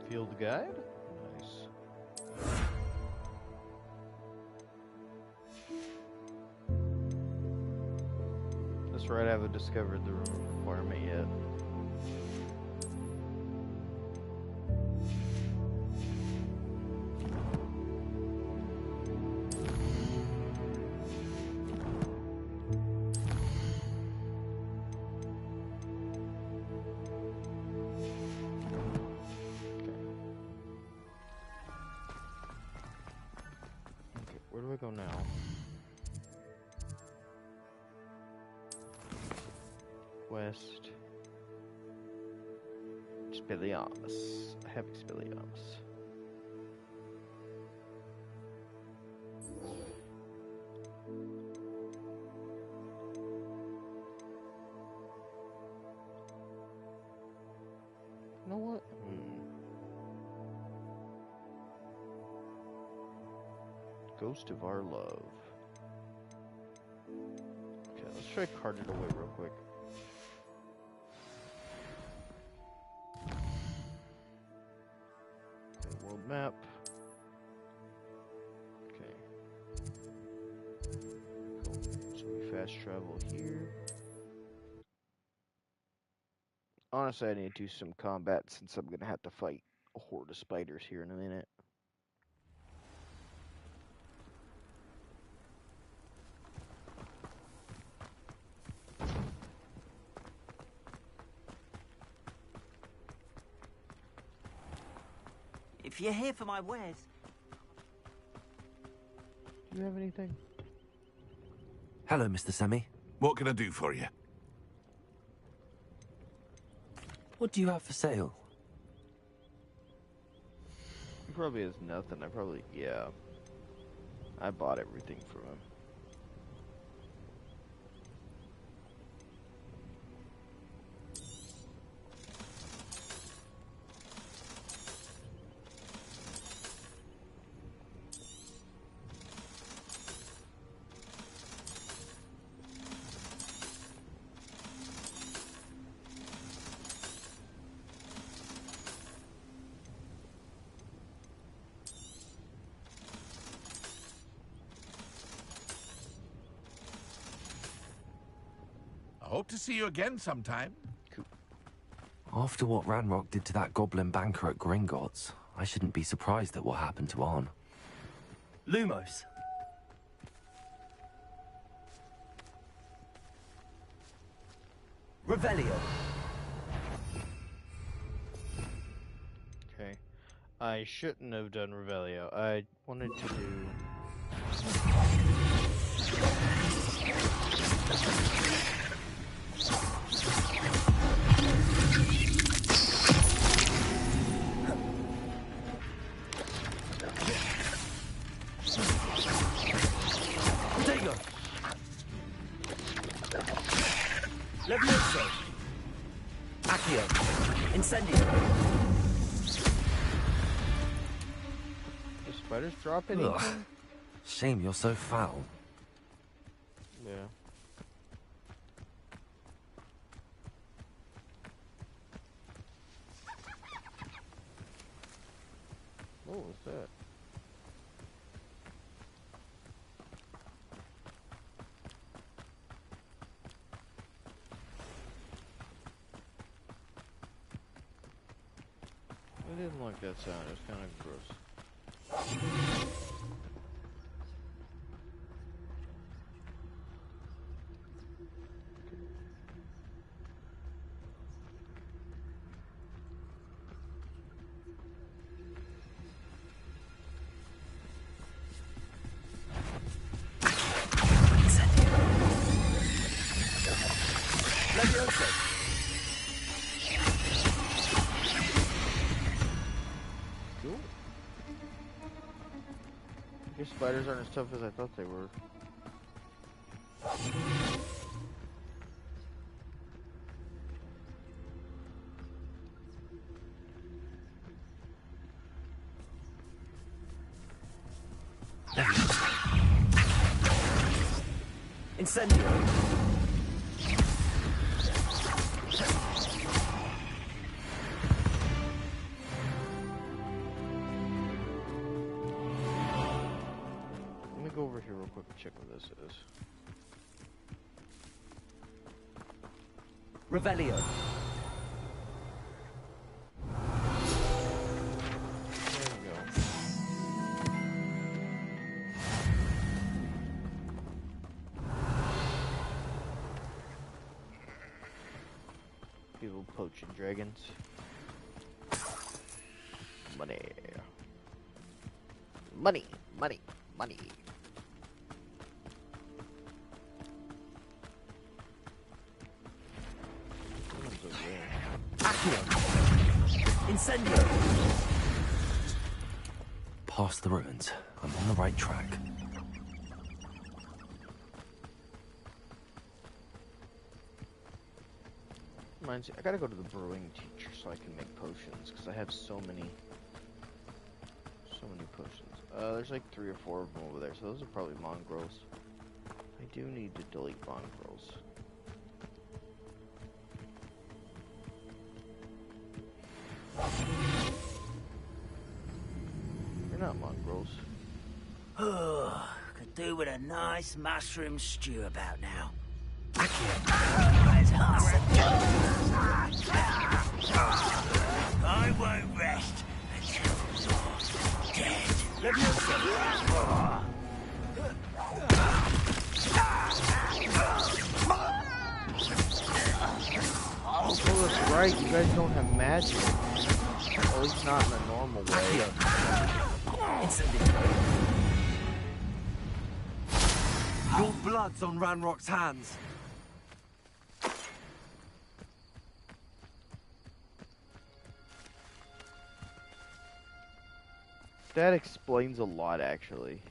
Field guide? Nice. That's right, I haven't discovered the room requirement yet. Where do I go now? West. Expelliarmus. I have Expelliarmus. You know what? Ghost of Our Love. Okay, let's try cart it away real quick. Okay, world map. Okay. Cool. So we fast travel here. Honestly, I need to do some combat since I'm gonna have to fight a horde of spiders here in a minute. If you're here for my wares... Do you have anything? Hello, Mr. Semi. What can I do for you? What do you have for sale? He probably has nothing. Yeah. I bought everything from him. Hope to see you again sometime. After what Ranrock did to that goblin banker at Gringotts, I shouldn't be surprised at what happened to Arn. Lumos. Revelio. Okay. I shouldn't have done Revelio. I wanted to do... Levioso. Accio. Incendio. Do spiders drop anything? Ugh. Shame you're so foul. Yeah. What was that? I didn't like that sound. It was kind of gross. Cool. I guess spiders aren't as tough as I thought they were. Incendio. Let me go over here real quick and check what this is. Revelio. People poaching dragons. Money. Money. Money. Money. Incendio. Past the ruins. I'm on the right track. Reminds me, I gotta go to the brewing teacher so I can make potions, because I have so many potions. There's like 3 or 4 of them over there, so those are probably mongrels. I do need to delete mongrels. They're not mongrels. Oh, could do with a nice mushroom stew about now. I won't rest until you're dead. Oh, that's right. You guys don't have magic. At least not in a normal way. Your blood's on Ranrock's hands. That explains a lot, actually.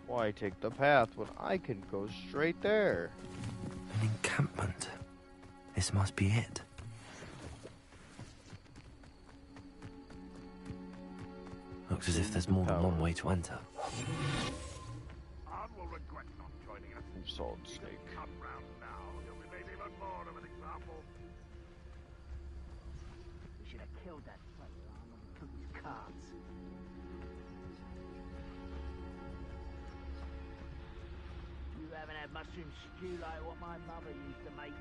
Why take the path when I can go straight there? An encampment. This must be it. Looks as if there's more than one way to enter. Ard will regret not joining us. Salt snake. Come round now, you'll be made even more of an example. We should have killed that player when we took his cards. You haven't had mushroom stew like what my mother used to make.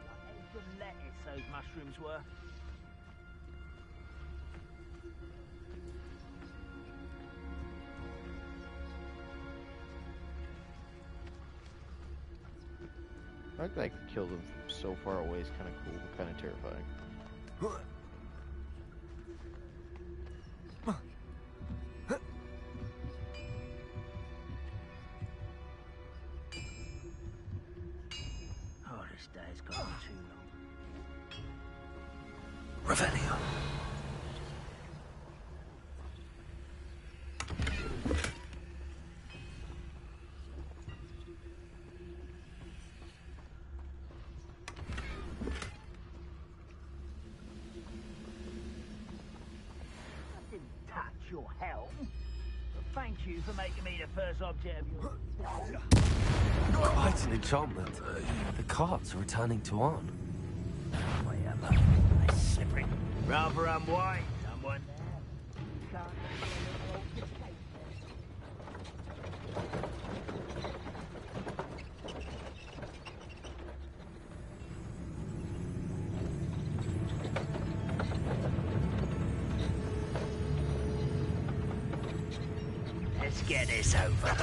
Like eggs and lettuce, those mushrooms were. The fact that I can kill them from so far away is kind of cool, but kind of terrifying. Oh, this day's gone too long. Revelio. I didn't your help. But thank you for making me the first object of your... Quite an enchantment. The carts are returning to on. Wait, it's slippery. Rather unwise, someone there. Can't Let's get this over.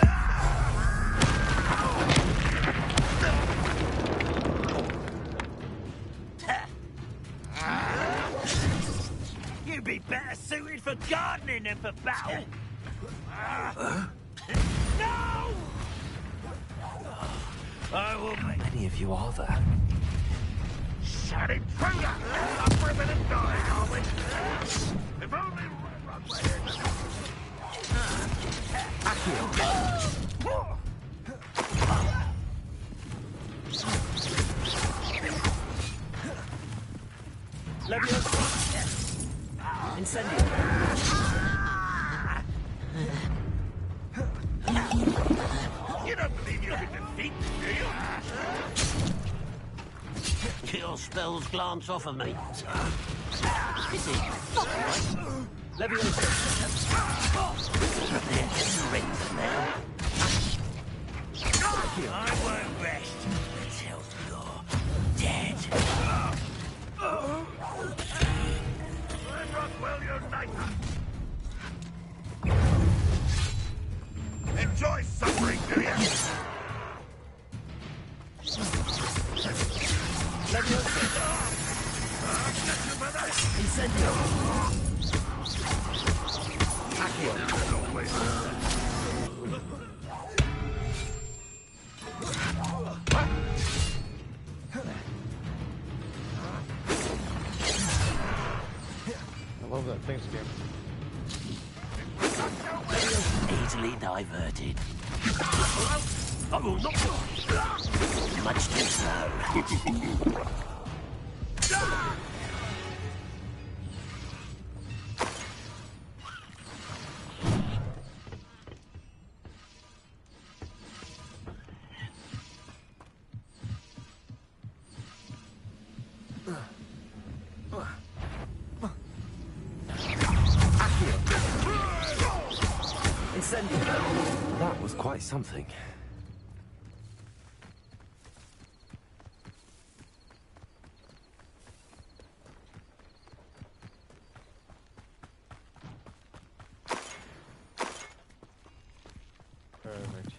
You'd be better suited for gardening than for battle. No! I will How many of you are there? Shut it, intruder! Up for a minute dying, are we? If only Red were here. Leviosa. Incendio. You don't believe you can defeat me, do you? Your spells glance off of me. Leviosa. Prepare to surrender now. I won't rest until you're dead. Well united. Enjoy suffering, do you? Leviosa. Incendio. Accio. I love that thing scare. Easily diverted. I will not. Much too slow. That was quite something. Perfect.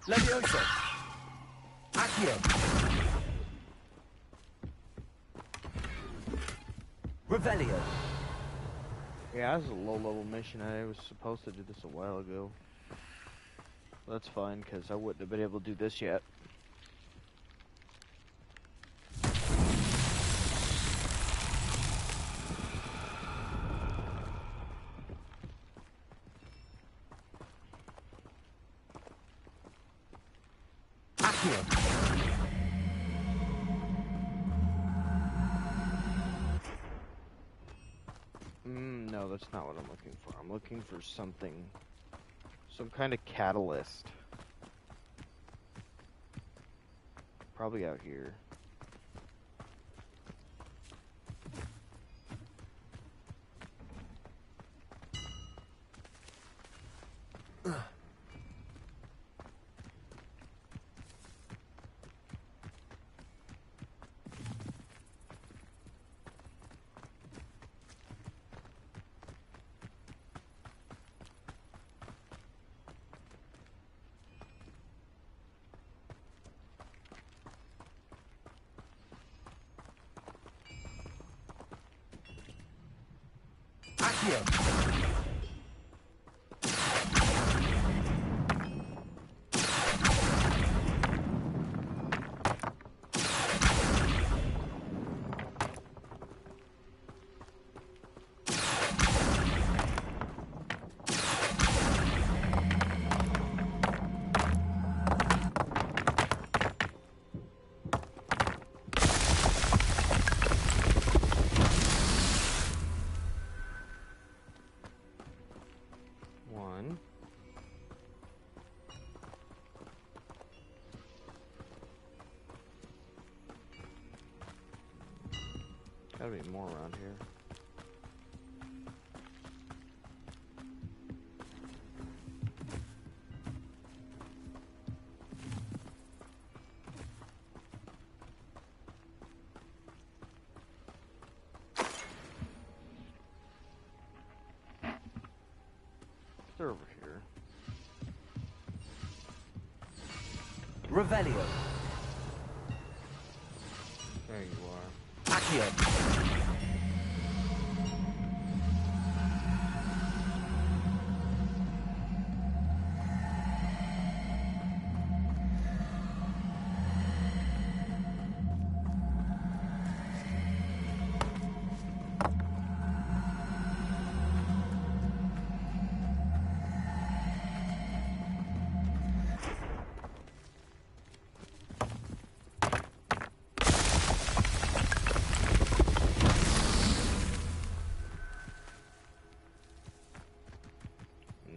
Leviosa. Accio. Revelio. Yeah, this is a low-level mission. I was supposed to do this a while ago. That's fine, because I wouldn't have been able to do this yet. No, that's not what I'm looking for. I'm looking for something, some kind of catalyst. Probably out here. Gotta be more around here. They're over here. Revelio. There you are. Accio.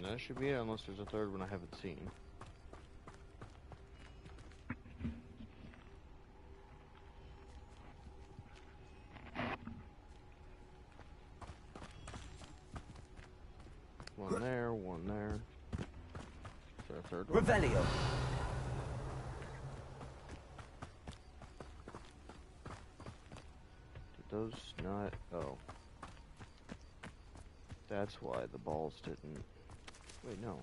That should be it, unless there's a third one I haven't seen. One there, one there. Is there a third one? Revelio. Did those not... Oh. That's why the balls didn't... Wait, no.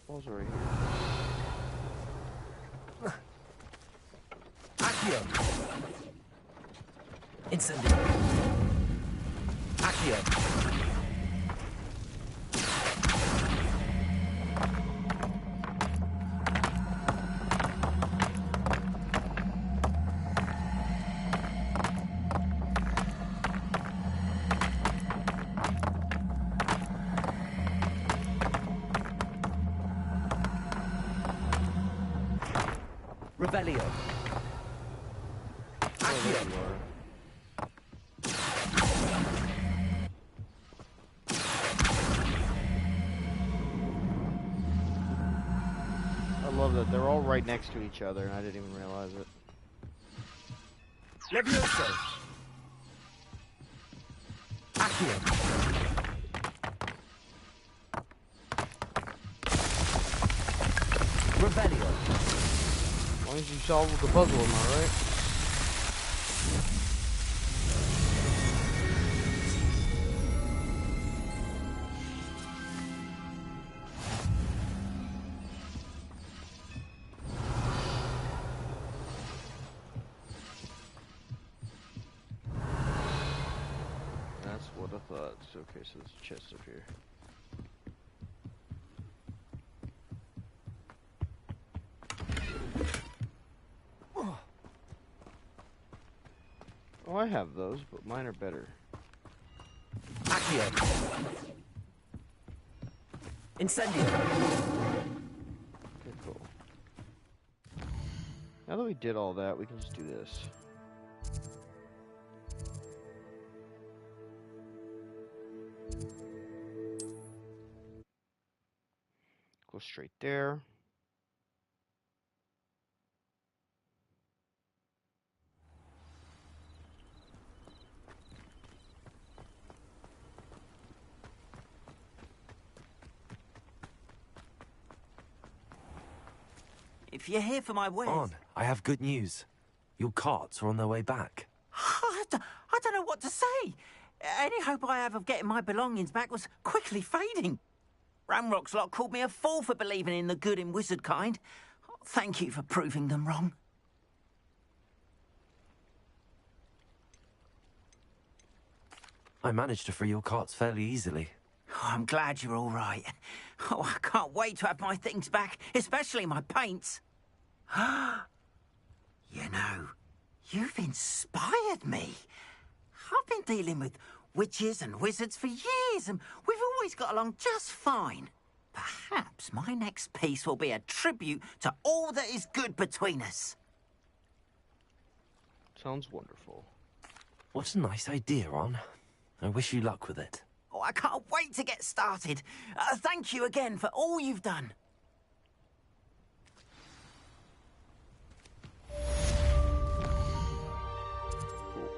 Balls are right here. Accio. Incendio. Accio. Revelio. Accio. I love that they're all right next to each other and I didn't even realize it. Levioso. Accio. Revelio. As long as you solve the puzzle, am I right? That's what I thought. Okay, so there's a chest up here. Oh, I have those, but mine are better. Accio. Incendio. Okay, cool. Now that we did all that, we can just do this. Go straight there. If you're here for my wares... On, I have good news. Your carts are on their way back. I don't know what to say. Any hope I have of getting my belongings back was quickly fading. Ramrock's lot called me a fool for believing in the good in wizard kind. Thank you for proving them wrong. I managed to free your carts fairly easily. Oh, I'm glad you're all right. Oh, I can't wait to have my things back, especially my paints. You know, you've inspired me. I've been dealing with witches and wizards for years, and we've always got along just fine. Perhaps my next piece will be a tribute to all that is good between us. Sounds wonderful. What a nice idea, Ron. I wish you luck with it. Oh, I can't wait to get started. Thank you again for all you've done. Cool.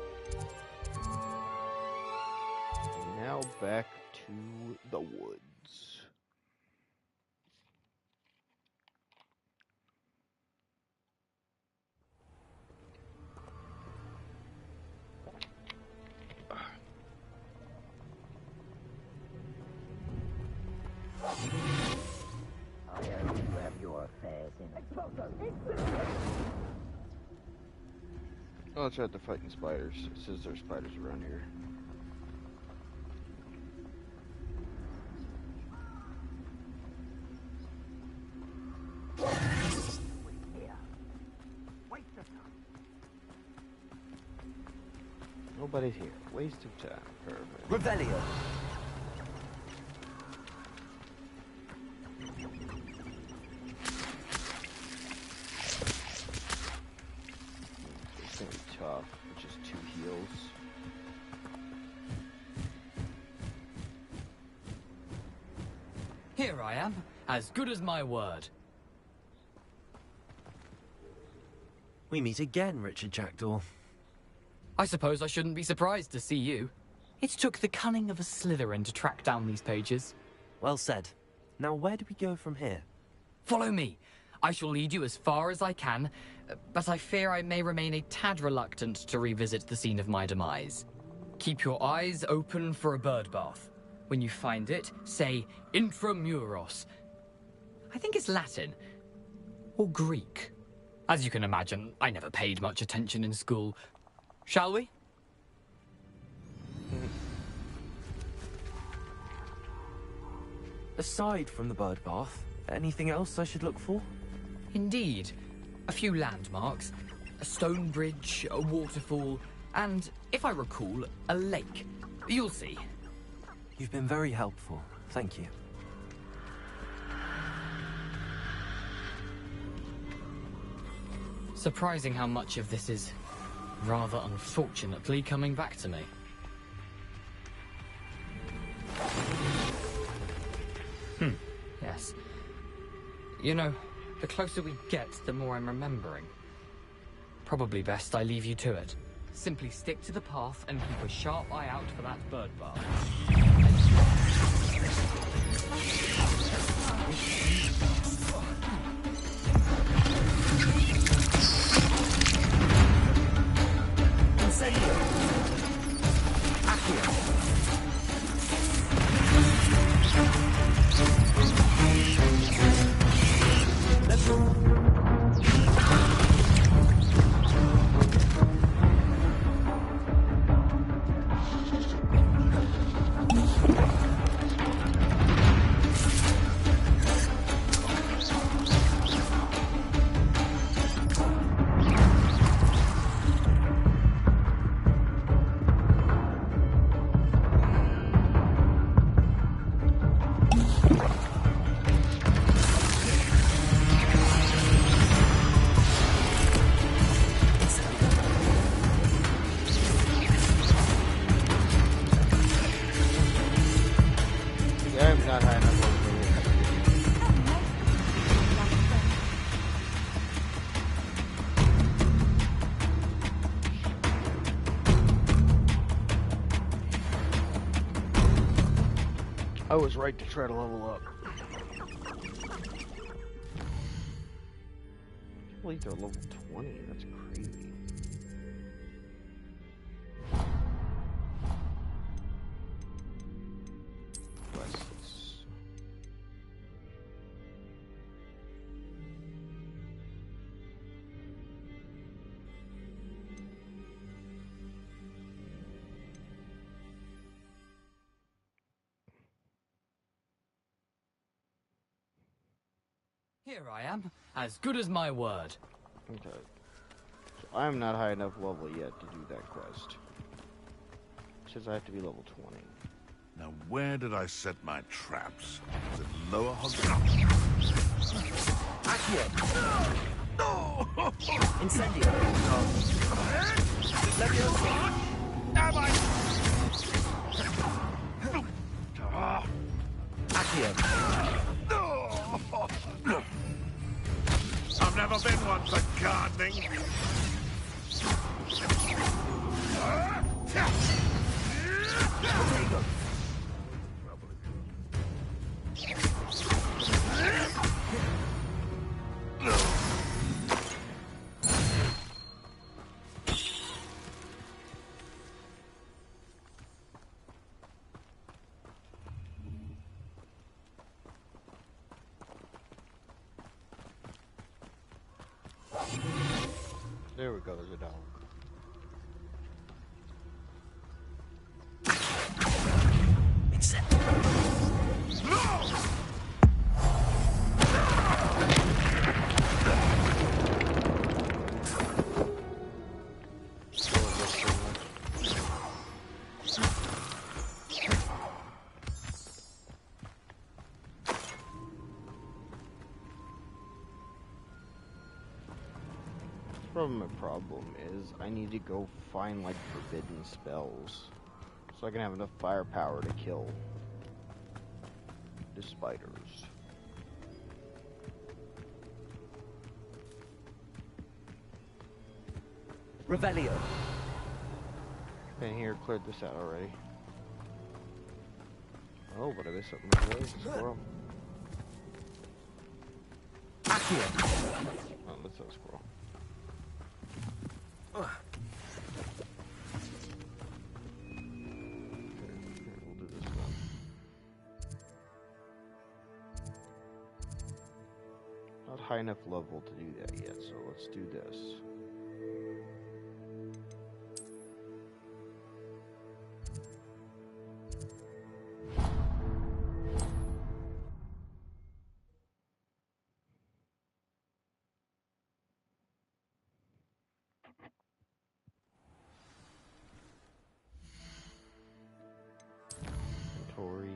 Oh, let's try to fighting spiders. It says there's spiders around here. Nobody's here. Waste of time. Perfect. Revelio. It's gonna be tough. Just 2 heals. Here I am, as good as my word. We meet again, Richard Jackdaw. I suppose I shouldn't be surprised to see you. It took the cunning of a Slytherin to track down these pages. Well said. Now where do we go from here? Follow me. I shall lead you as far as I can, but I fear I may remain a tad reluctant to revisit the scene of my demise. Keep your eyes open for a bird bath. When you find it, say intramuros. I think it's Latin. Or Greek. As you can imagine, I never paid much attention in school. Shall we? Aside from the bird bath, anything else I should look for? Indeed. A few landmarks. A stone bridge, a waterfall, and, if I recall, a lake. You'll see. You've been very helpful. Thank you. Surprising how much of this is, rather unfortunately, coming back to me. Yes. You know, the closer we get, the more I'm remembering. Probably best I leave you to it. Simply stick to the path and keep a sharp eye out for that bird bath. I was right to try to level up. I believe they're level 20. That's crazy. Quests. Here I am, as good as my word. Okay. So I'm not high enough level yet to do that quest. It says I have to be level 20. Now, where did I set my traps? Is it lower Hogwarts? Incendio. I've never been one for gardening. There we go, there's a dog. It's set. My problem is I need to go find like forbidden spells so I can have enough firepower to kill the spiders. Revelio. Been here, cleared this out already. Oh, but I missed something. Really? Squirrel. Accio. Oh, that's a squirrel. High enough level to do that yet, so let's do this. Inventory.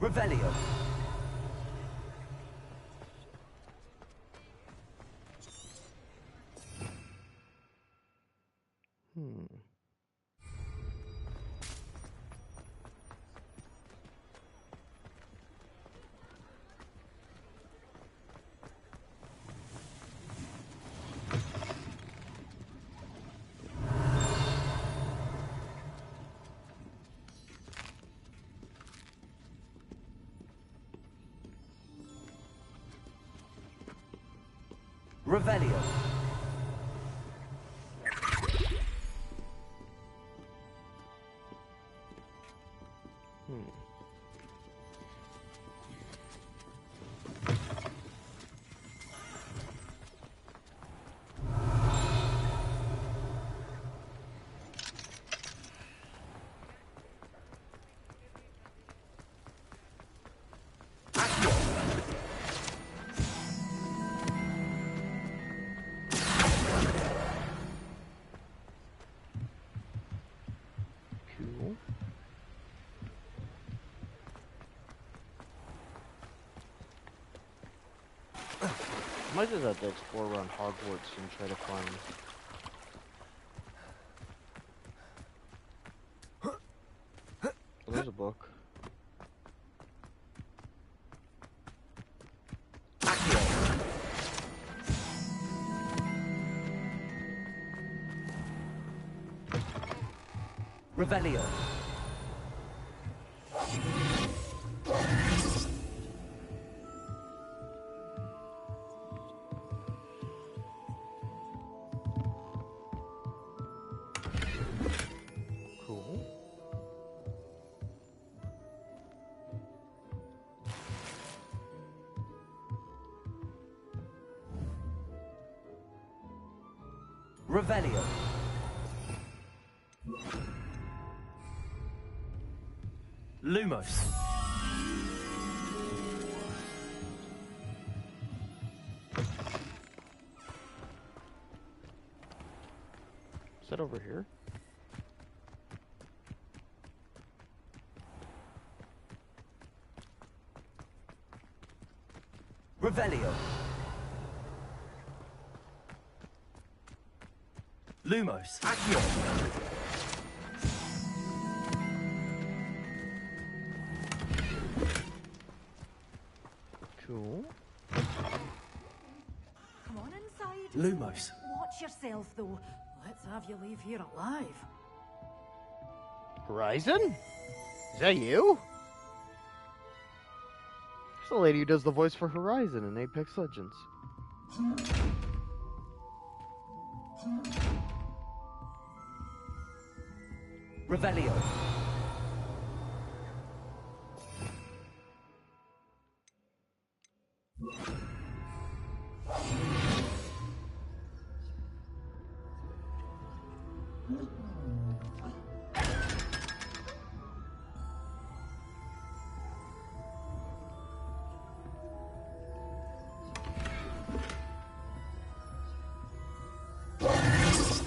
Revelio. Revelio. Might just have to explore around Hogwarts and try to find. Oh, there's a book. Revelio. Cool. Revelio. Lumos. Is that over here? Revelio. Lumos. Accio. Cool. Come on inside. Lumos. Watch yourself, though. Let's have you leave here alive. Horizon? Is that you? It's the lady who does the voice for Horizon in Apex Legends. Revelio.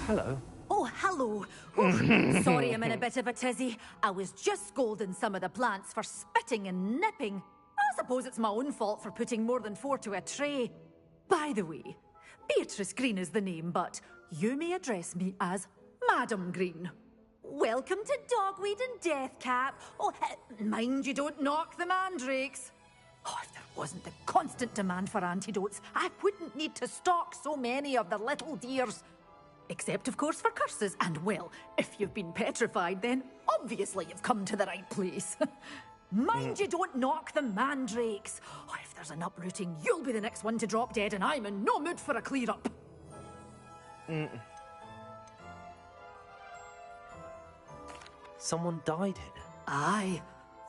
Hello. Oh, hello. Oof, sorry I'm in a bit of a tizzy. I was just scolding some of the plants for spitting and nipping. I suppose it's my own fault for putting more than 4 to a tray. By the way, Beatrice Green is the name, but you may address me as Madam Green. Welcome to Dogweed and Deathcap. Oh, mind you don't knock the mandrakes. Oh, if there wasn't the constant demand for antidotes, I wouldn't need to stock so many of the little dears. Except, of course, for curses. And, well, if you've been petrified, then obviously you've come to the right place. Mind you don't knock the mandrakes. Oh, if there's an uprooting, you'll be the next one to drop dead, and I'm in no mood for a clear-up. Someone died here. Aye.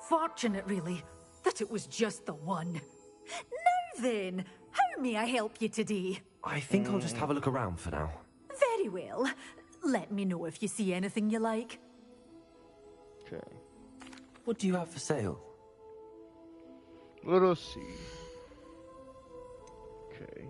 Fortunate, really, that it was just the one. Now then, how may I help you today? I think I'll just have a look around for now. Very well. Let me know if you see anything you like. Okay. What do you have for sale? Let us see. Okay.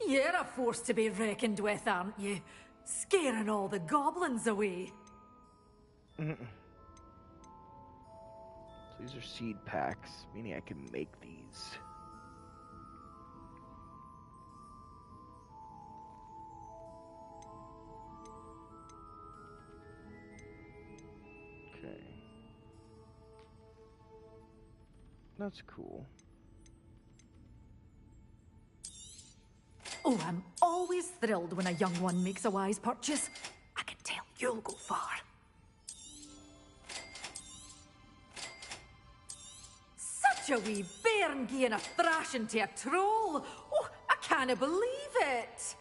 You're a force to be reckoned with, aren't you? Scaring all the goblins away. So these are seed packs, meaning I can make these. Okay. That's cool. Oh, I'm always thrilled when a young one makes a wise purchase. I can tell you'll go far. Such a wee bairn gieing a thrashing to a troll. Oh, I can't believe it.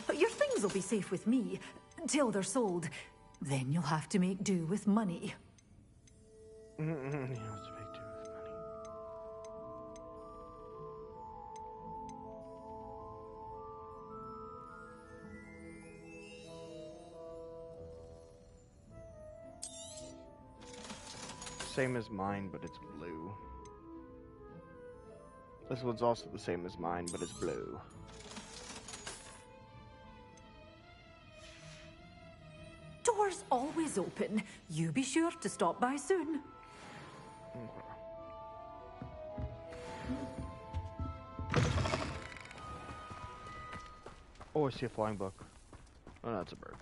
But your things will be safe with me until they're sold. Then you'll have to make do with money. Yeah, let's make do with money. Same as mine, but it's blue. This one's also the same as mine, but it's blue. Doors always open. You be sure to stop by soon. Oh, I see a flying book. Oh, no, it's a bird.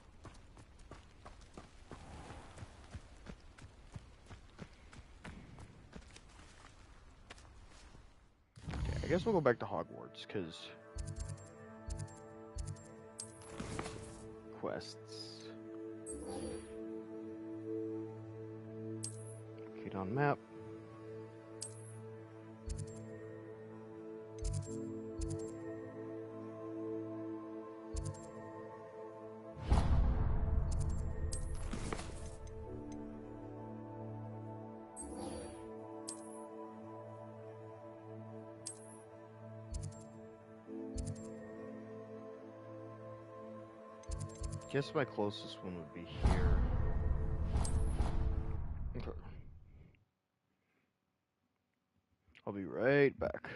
Okay, I guess we'll go back to Hogwarts, because... quests. Locate on map. Guess my closest one would be here. Okay. I'll be right back.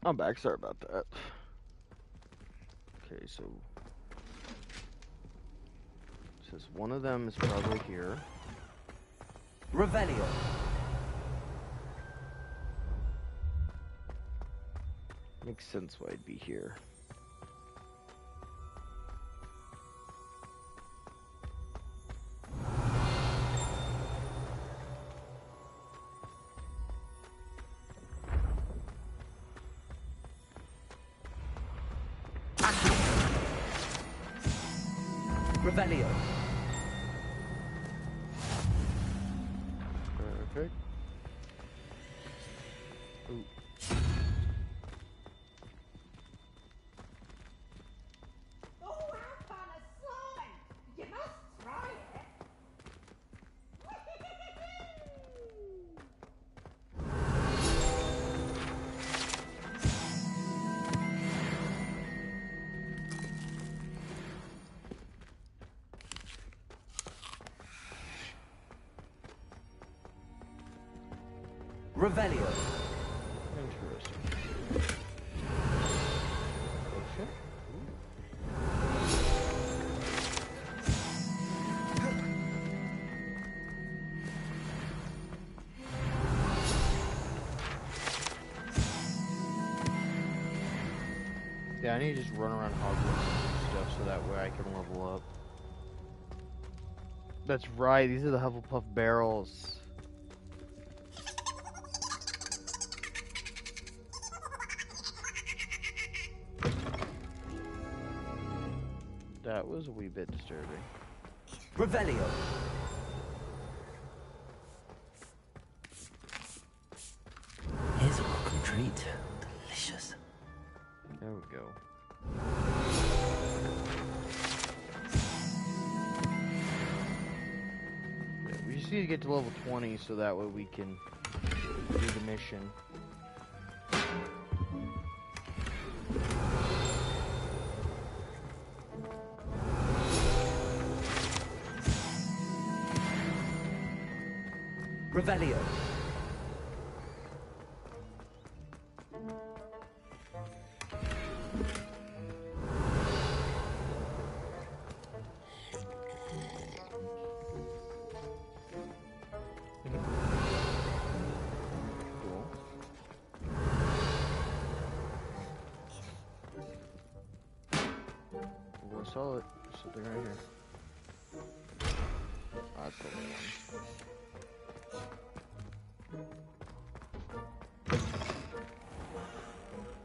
I'm back. Sorry about that. Okay, so it says one of them is probably here. Revelio. Makes sense why I'd be here. Revelio. Perfect. Ooh. Revelio. Interesting. Oh shit. Yeah, I need to just run around Hogwarts and do stuff so that way I can level up. That's right, these are the Hufflepuff barrels. That was a wee bit disturbing. Revelio. Here's a welcome treat. Delicious. There we go. Yeah, we just need to get to level 20 so that way we can do the mission. Revelio. Oh, I saw it. Something right here. That's the one.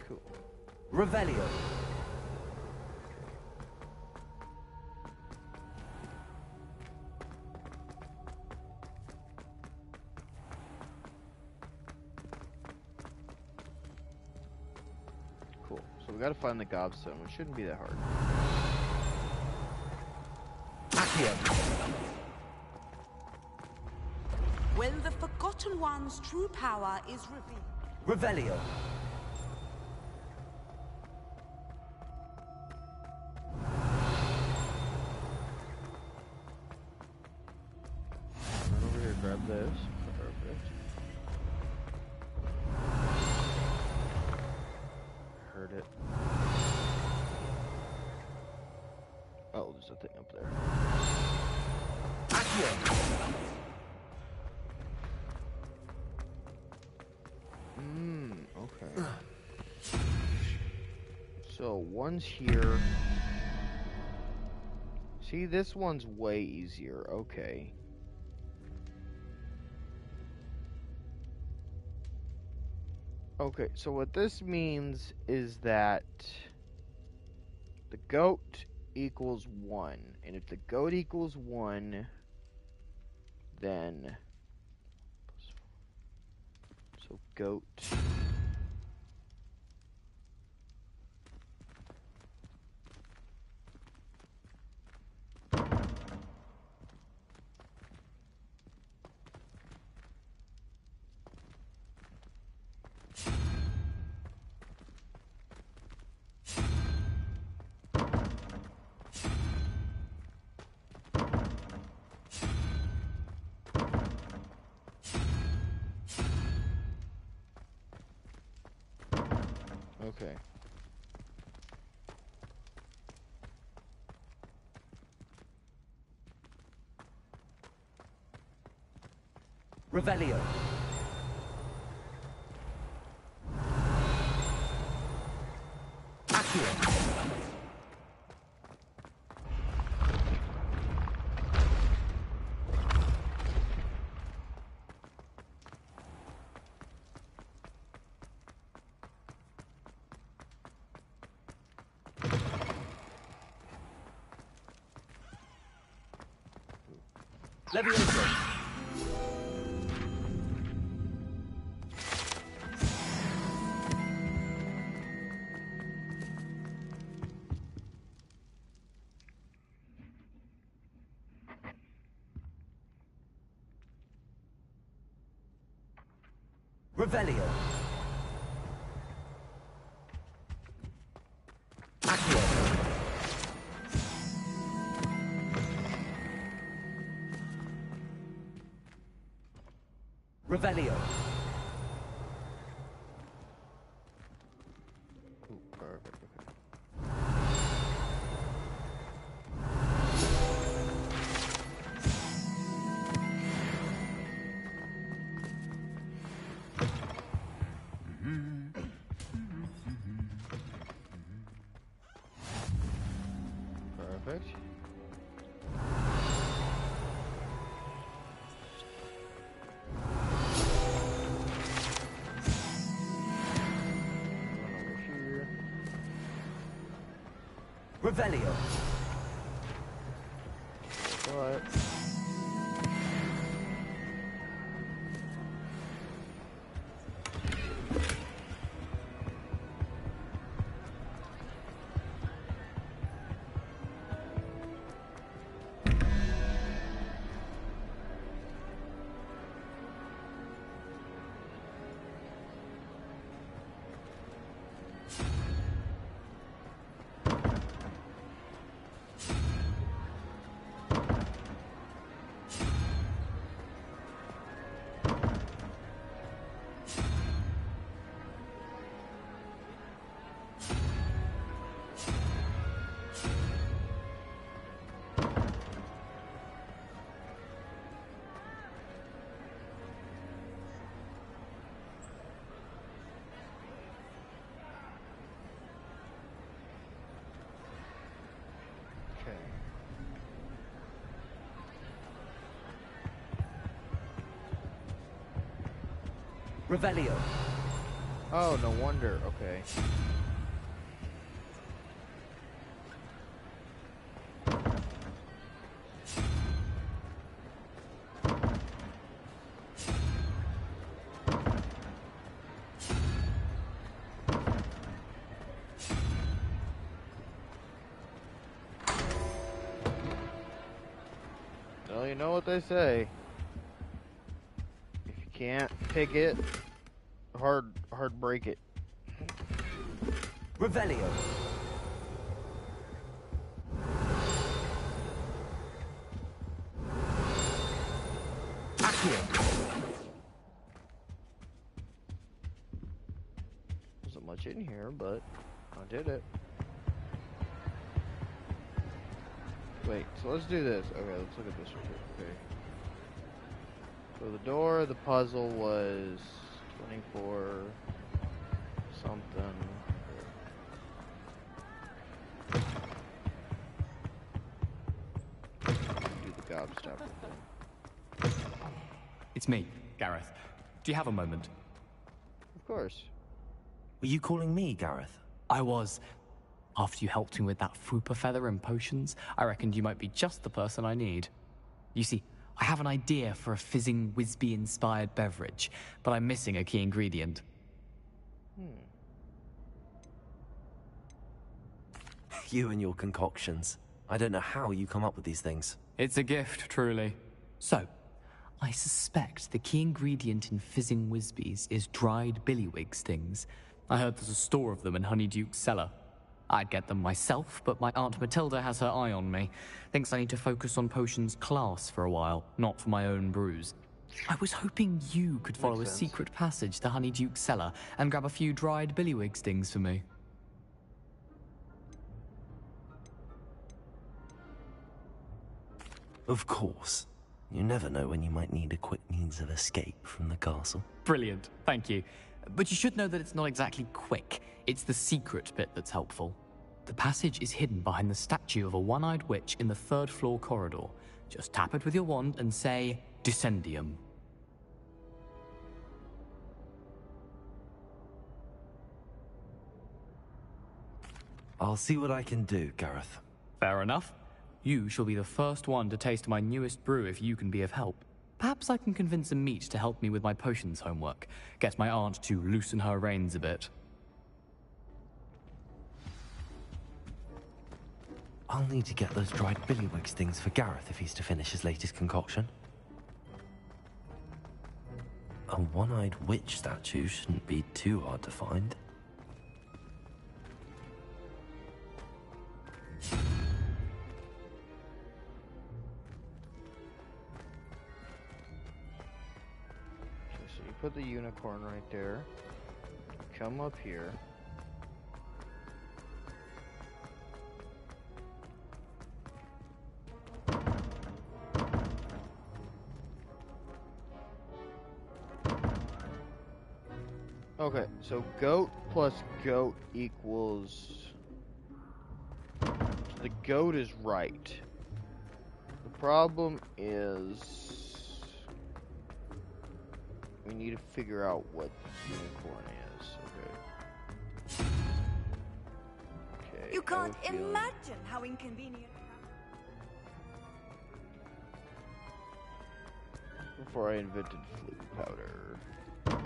Cool. Revelio. Cool. So we gotta find the gobstone, which shouldn't be that hard. When the Forgotten One's true power is revealed. Revelio. Run over here, grab this. Perfect. Heard it. Oh, there's a thing up there. Okay. So, one's here. See, this one's way easier. Okay. Okay, so what this means is that the goat equals 1. And if the goat equals 1, then... So, goat... Okay. Revelio. Accio. Levioso. Revelio. Accio. Revelio. Ooh, perfect. Perfect. Revelio. But Revelio. oh, no wonder. Okay. Well, you know what they say. If you can't pick it, hard break it. Revelio. Accio. Wasn't much in here, but I did it. Wait, so let's do this. Okay, let's look at this one too. Okay. So the door, the puzzle was 24 something. Do the gobstopper thing. It's me, Gareth. Do you have a moment? Of course. Were you calling me, Gareth? I was. After you helped me with that Fupa feather and potions, I reckoned you might be just the person I need. You see, I have an idea for a fizzing Wisby-inspired beverage, but I'm missing a key ingredient. You and your concoctions. I don't know how you come up with these things. It's a gift, truly. So, I suspect the key ingredient in fizzing Wisbies is dried billywig stings. I heard there's a store of them in Honeyduke's cellar. I'd get them myself, but my Aunt Matilda has her eye on me. Thinks I need to focus on potions class for a while, not for my own brews. I was hoping you could follow a sense. secret passage to Honeyduke's cellar and grab a few dried billywig stings for me. Of course. You never know when you might need a quick means of escape from the castle. Brilliant, thank you. But you should know that it's not exactly quick. It's the secret bit that's helpful. The passage is hidden behind the statue of a one-eyed witch in the 3rd floor corridor. Just tap it with your wand and say, Descendium. I'll see what I can do, Gareth. Fair enough. You shall be the first one to taste my newest brew if you can be of help. Perhaps I can convince a meat to help me with my potions homework. Get my aunt to loosen her reins a bit. I'll need to get those dried billywig stings for Gareth if he's to finish his latest concoction. A one-eyed witch statue shouldn't be too hard to find. So you put the unicorn right there. Come up here. Okay, so goat plus goat equals... So the goat is right. The problem is... we need to figure out what unicorn is. Okay. Okay. You can't imagine how inconvenient. Before I invented flute powder. Okay.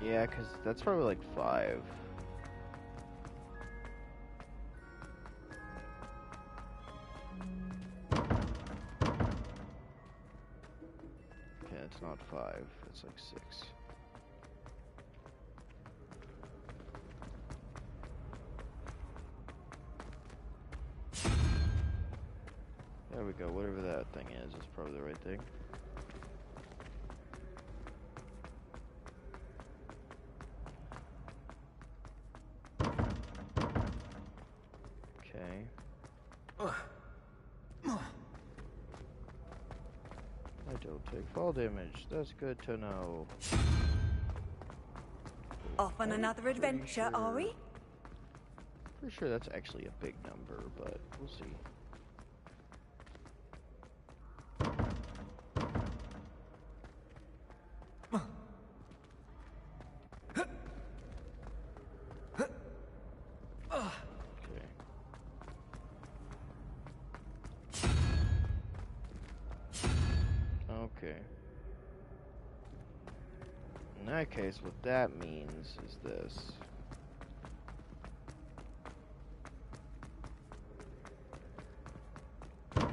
Yeah, because that's probably like 5. Okay, it's not 5. It's like 6. There we go, whatever that thing is probably the right thing. Okay. I don't take fall damage, that's good to know. Off on another adventure, are we? Pretty sure that's actually a big number, but we'll see. Okay. In that case, what that means is this. Okay.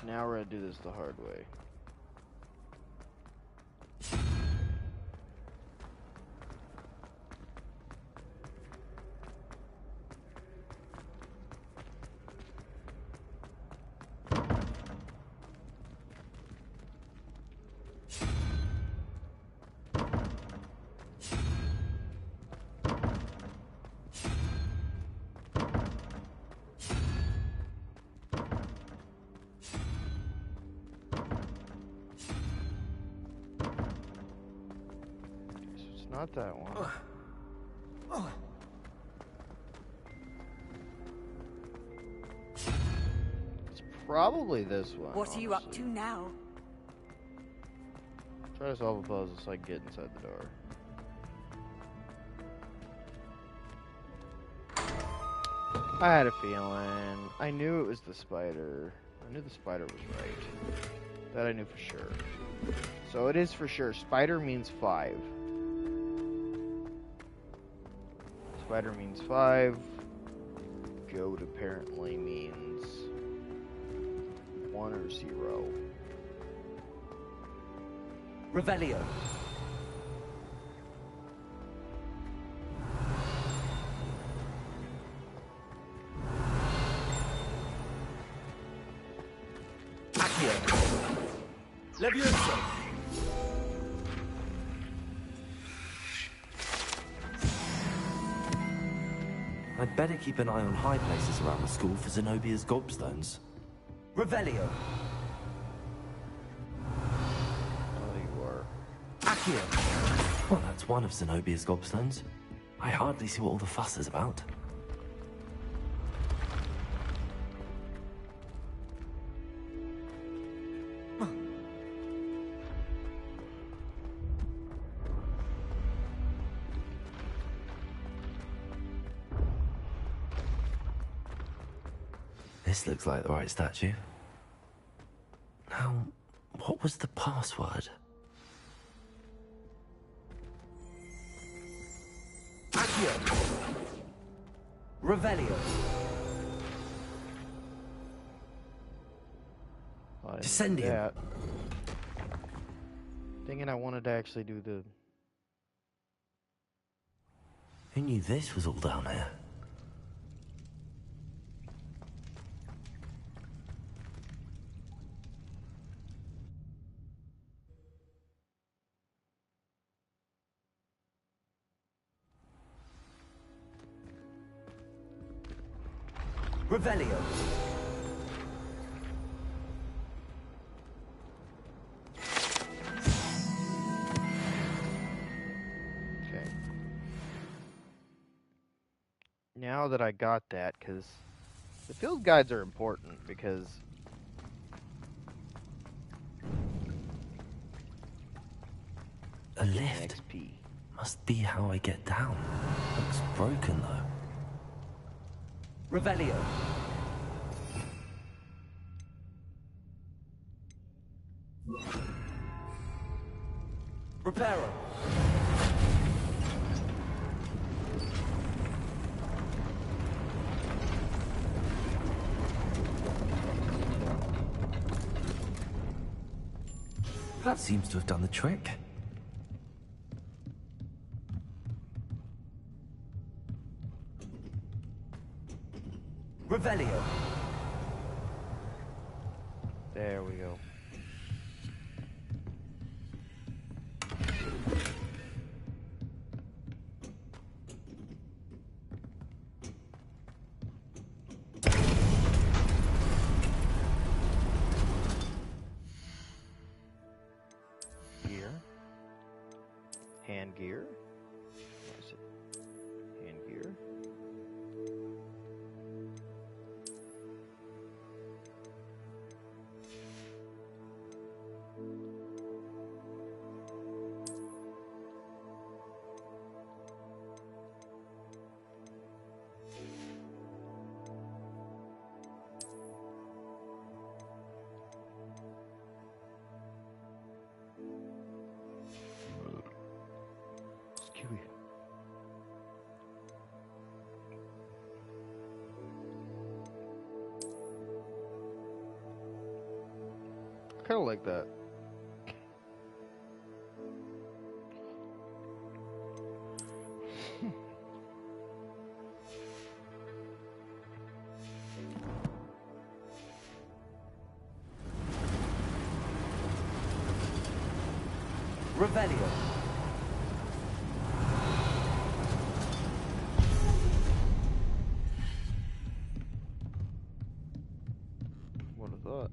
Now we're gonna do this the hard way. Not that one. It's probably this one. What are you up to now? Try to solve a puzzle so I can get inside the door. I had a feeling. I knew it was the spider. I knew the spider was right. That I knew for sure. So it is for sure. Spider means 5. Spider means 5. Goat apparently means 1 or 0. Revelio. Levioso! I'd better keep an eye on high places around the school for Zenobia's gobstones. Revelio! Oh, you are. Accio! Well, that's one of Zenobia's gobstones. I hardly see what all the fuss is about. This looks like the right statue. Now, what was the password? Accio! Revelio! Descendium. Thinking I wanted to actually do the... Who knew this was all down here? Revelio! Okay. Now that I got that, because the field guides are important, because a lift. XP. Must be how I get down. Looks broken though. Revelio! Reparo! That seems to have done the trick. Revelio! There we go. Gear. Hand gear. What is it? Hand gear. Scooby. Kind of like that. Revelio! What I thought.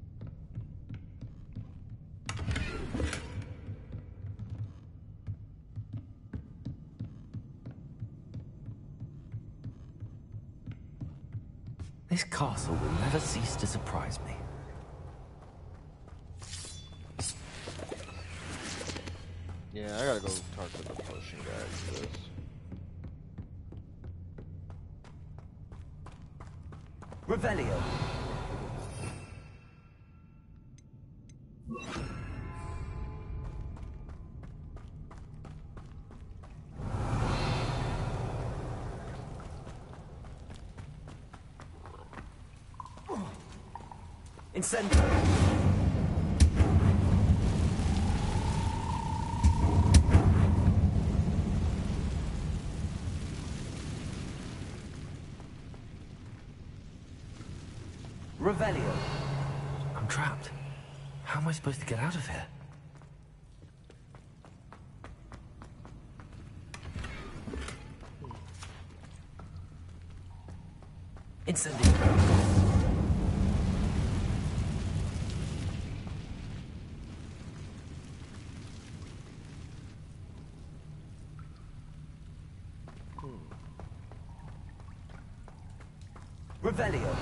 This castle will never cease to surprise me. Yeah, I gotta go talk to the potion guy for this. Revelio. Incendio. Revelio. I'm trapped. How am I supposed to get out of here? Incendio. Revelio.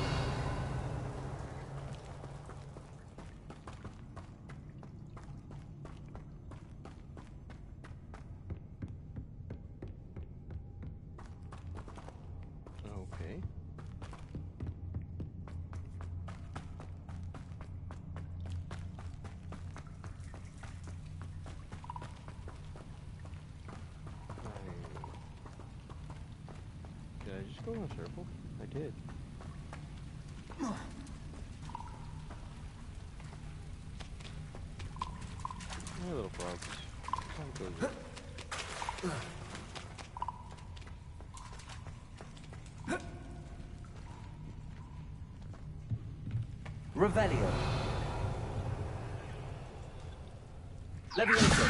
Okay. Did I just go in a circle? I did. Hey, little frogs. Time goes Revelio. Levioso.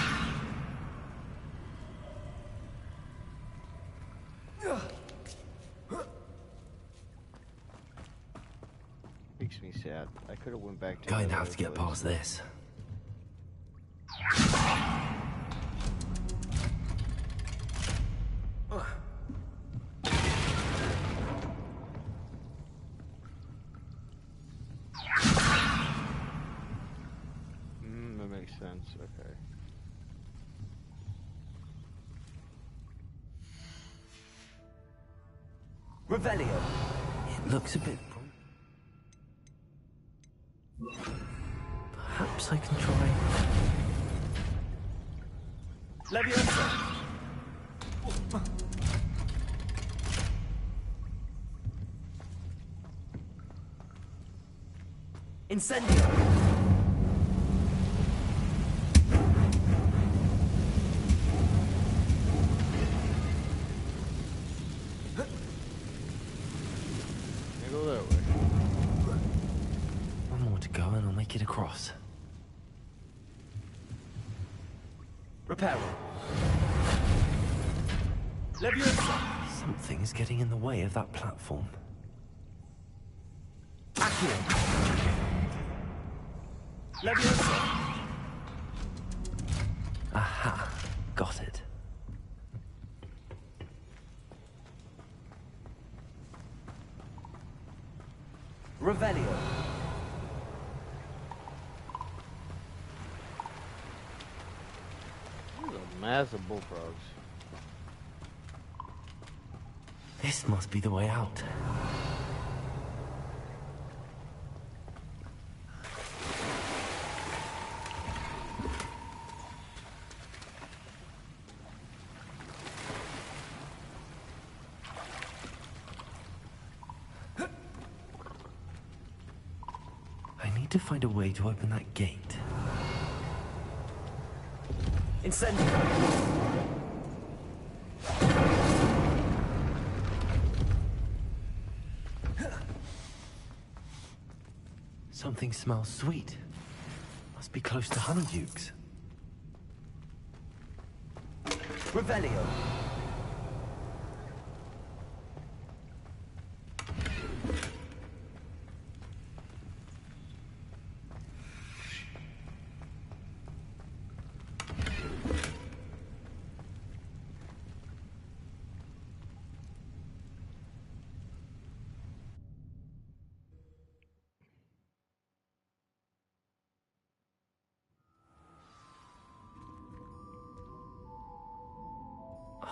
Makes me sad. I could have went back to. Going to have to get past this. That makes sense. Okay. Revelio. It looks a bit. Perhaps I can try. Leviosa. Incendio. Go that way. One more to go and I'll make it across. Reparo. Leviosa. Something's getting in the way of that platform. Accio. Leviosa. Aha. Got it. Revelio. These are massive bullfrogs. This must be the way out. I need to find a way to open that gate. Incendio. Something smells sweet. Must be close to honeydukes. Revelio.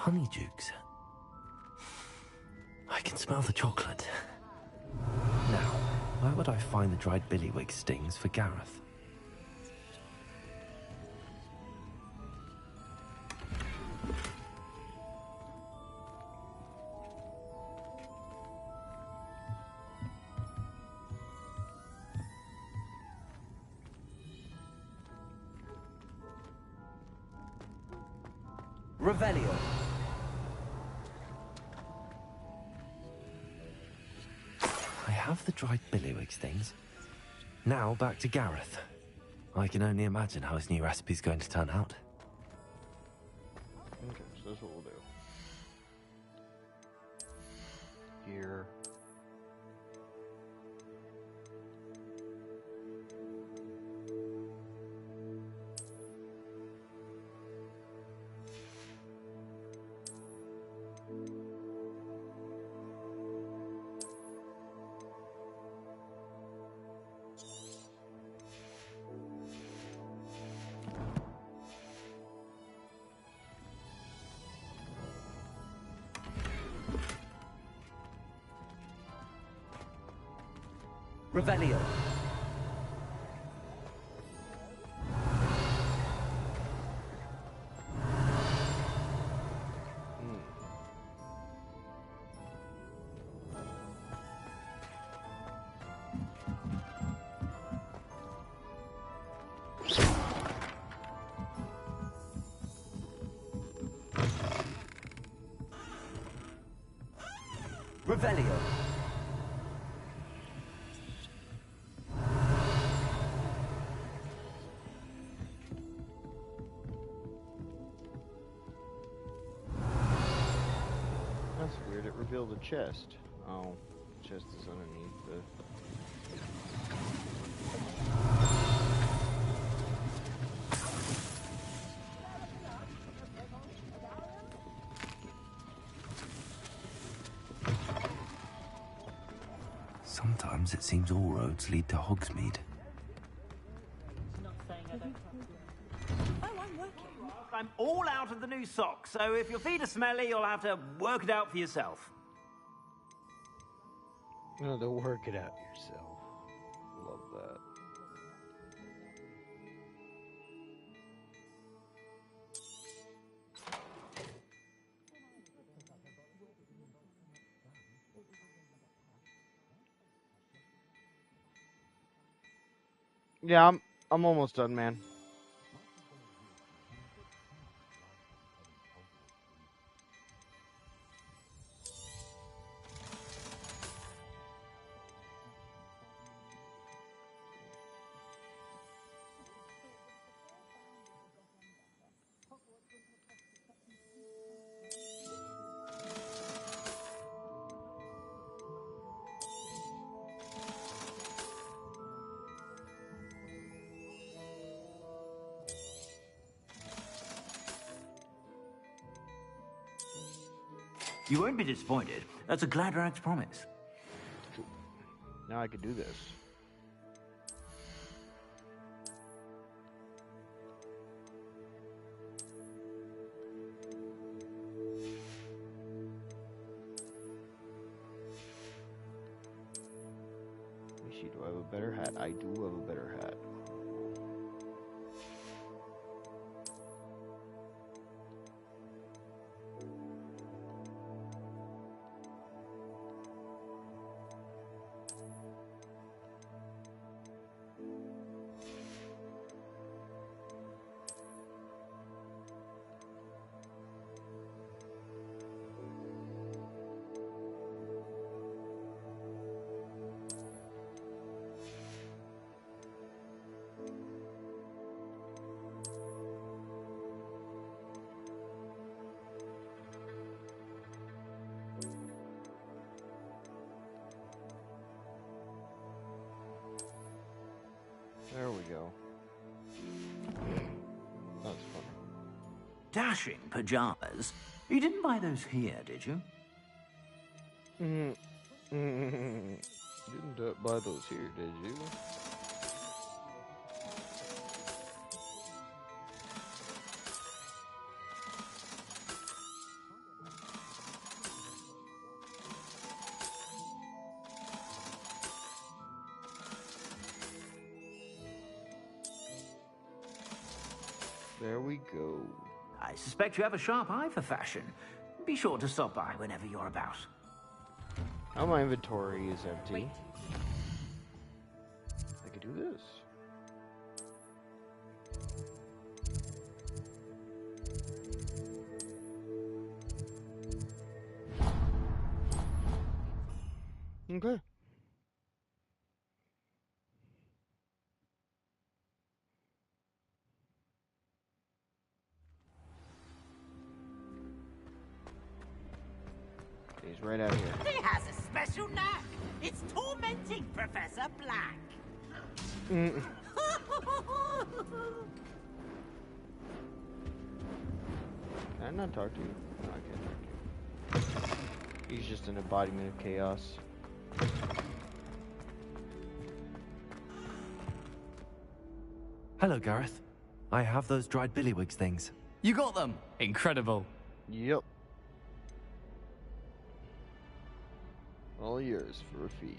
Honeydukes. I can smell the chocolate. Now, where would I find the dried billywig stings for Gareth? Revelio. I have the dried billywig stings. Now back to Gareth. I can only imagine how his new recipe's going to turn out. Okay, so that's what we'll do. Here. Revelio. Revelio. That's weird, it revealed a chest. Oh, the chest is underneath the... Sometimes it seems all roads lead to Hogsmeade. I'm all out of the new socks, so if your feet are smelly, you'll have to work it out for yourself. You know, to work it out yourself. Love that. Yeah, I'm almost done, man. You won't be disappointed. That's a Gladrax promise. Now I can do this. Let me see, do I have a better hat? I do have a better hat. There we go. That's funny. Dashing pajamas. You didn't buy those here, did you? Didn't buy those here, did you? There we go. I suspect you have a sharp eye for fashion. Be sure to stop by whenever you're about. Now my inventory is empty. I could do this. Okay. He's right out here. He has a special knack. It's tormenting Professor Black. Mm. Can I not talk to you? No, I can't talk to you. He's just an embodiment of chaos. Hello, Gareth. I have those dried billywigs things. You got them! Incredible. Yep. All yours for a fee.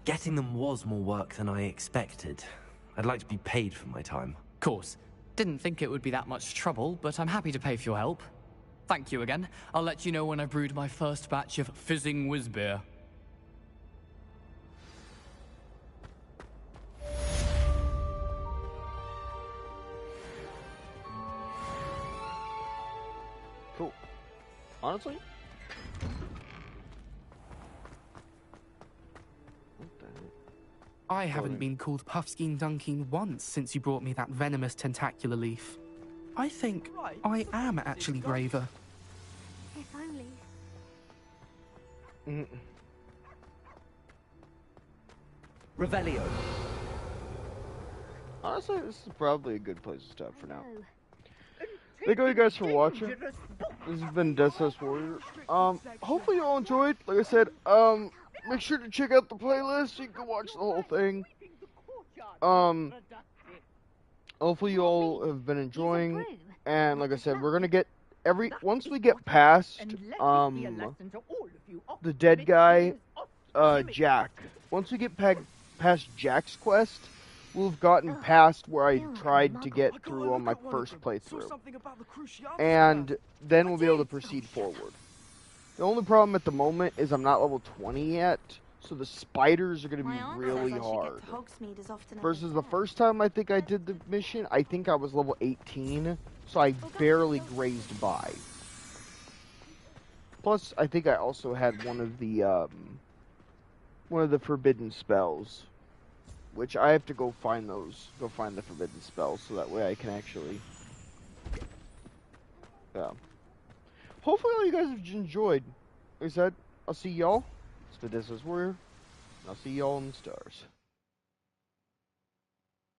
Getting them was more work than I expected. I'd like to be paid for my time. Course. Didn't think it would be that much trouble, but I'm happy to pay for your help. Thank you again. I'll let you know when I've brewed my first batch of fizzing whiz beer. Cool. Honestly? I haven't been called Puffskein Dunking once since you brought me that venomous tentacular leaf. I think I am actually braver. If only. Revelio. Honestly, this is probably a good place to stop for now. Thank you guys for watching. This has been Death's Warrior. Hopefully you all enjoyed. Like I said, make sure to check out the playlist so you can watch the whole thing. Hopefully you all have been enjoying. And like I said, we're gonna get once we get past the dead guy, Jack. Once we get past Jack's quest, we'll have gotten past where I tried to get through on my first playthrough. And then we'll be able to proceed forward. The only problem at the moment is I'm not level 20 yet, so the spiders are going to be really hard. Versus the first time I think I did the mission, I think I was level 18, so I barely grazed by. Plus, I think I also had one of the forbidden spells, which I have to go find those. Go find the forbidden spells, so that way I can actually. Yeah. Hopefully, all you guys have enjoyed. Like I said, I'll see y'all. It's been Death's Warrior. I'll see y'all in the stars.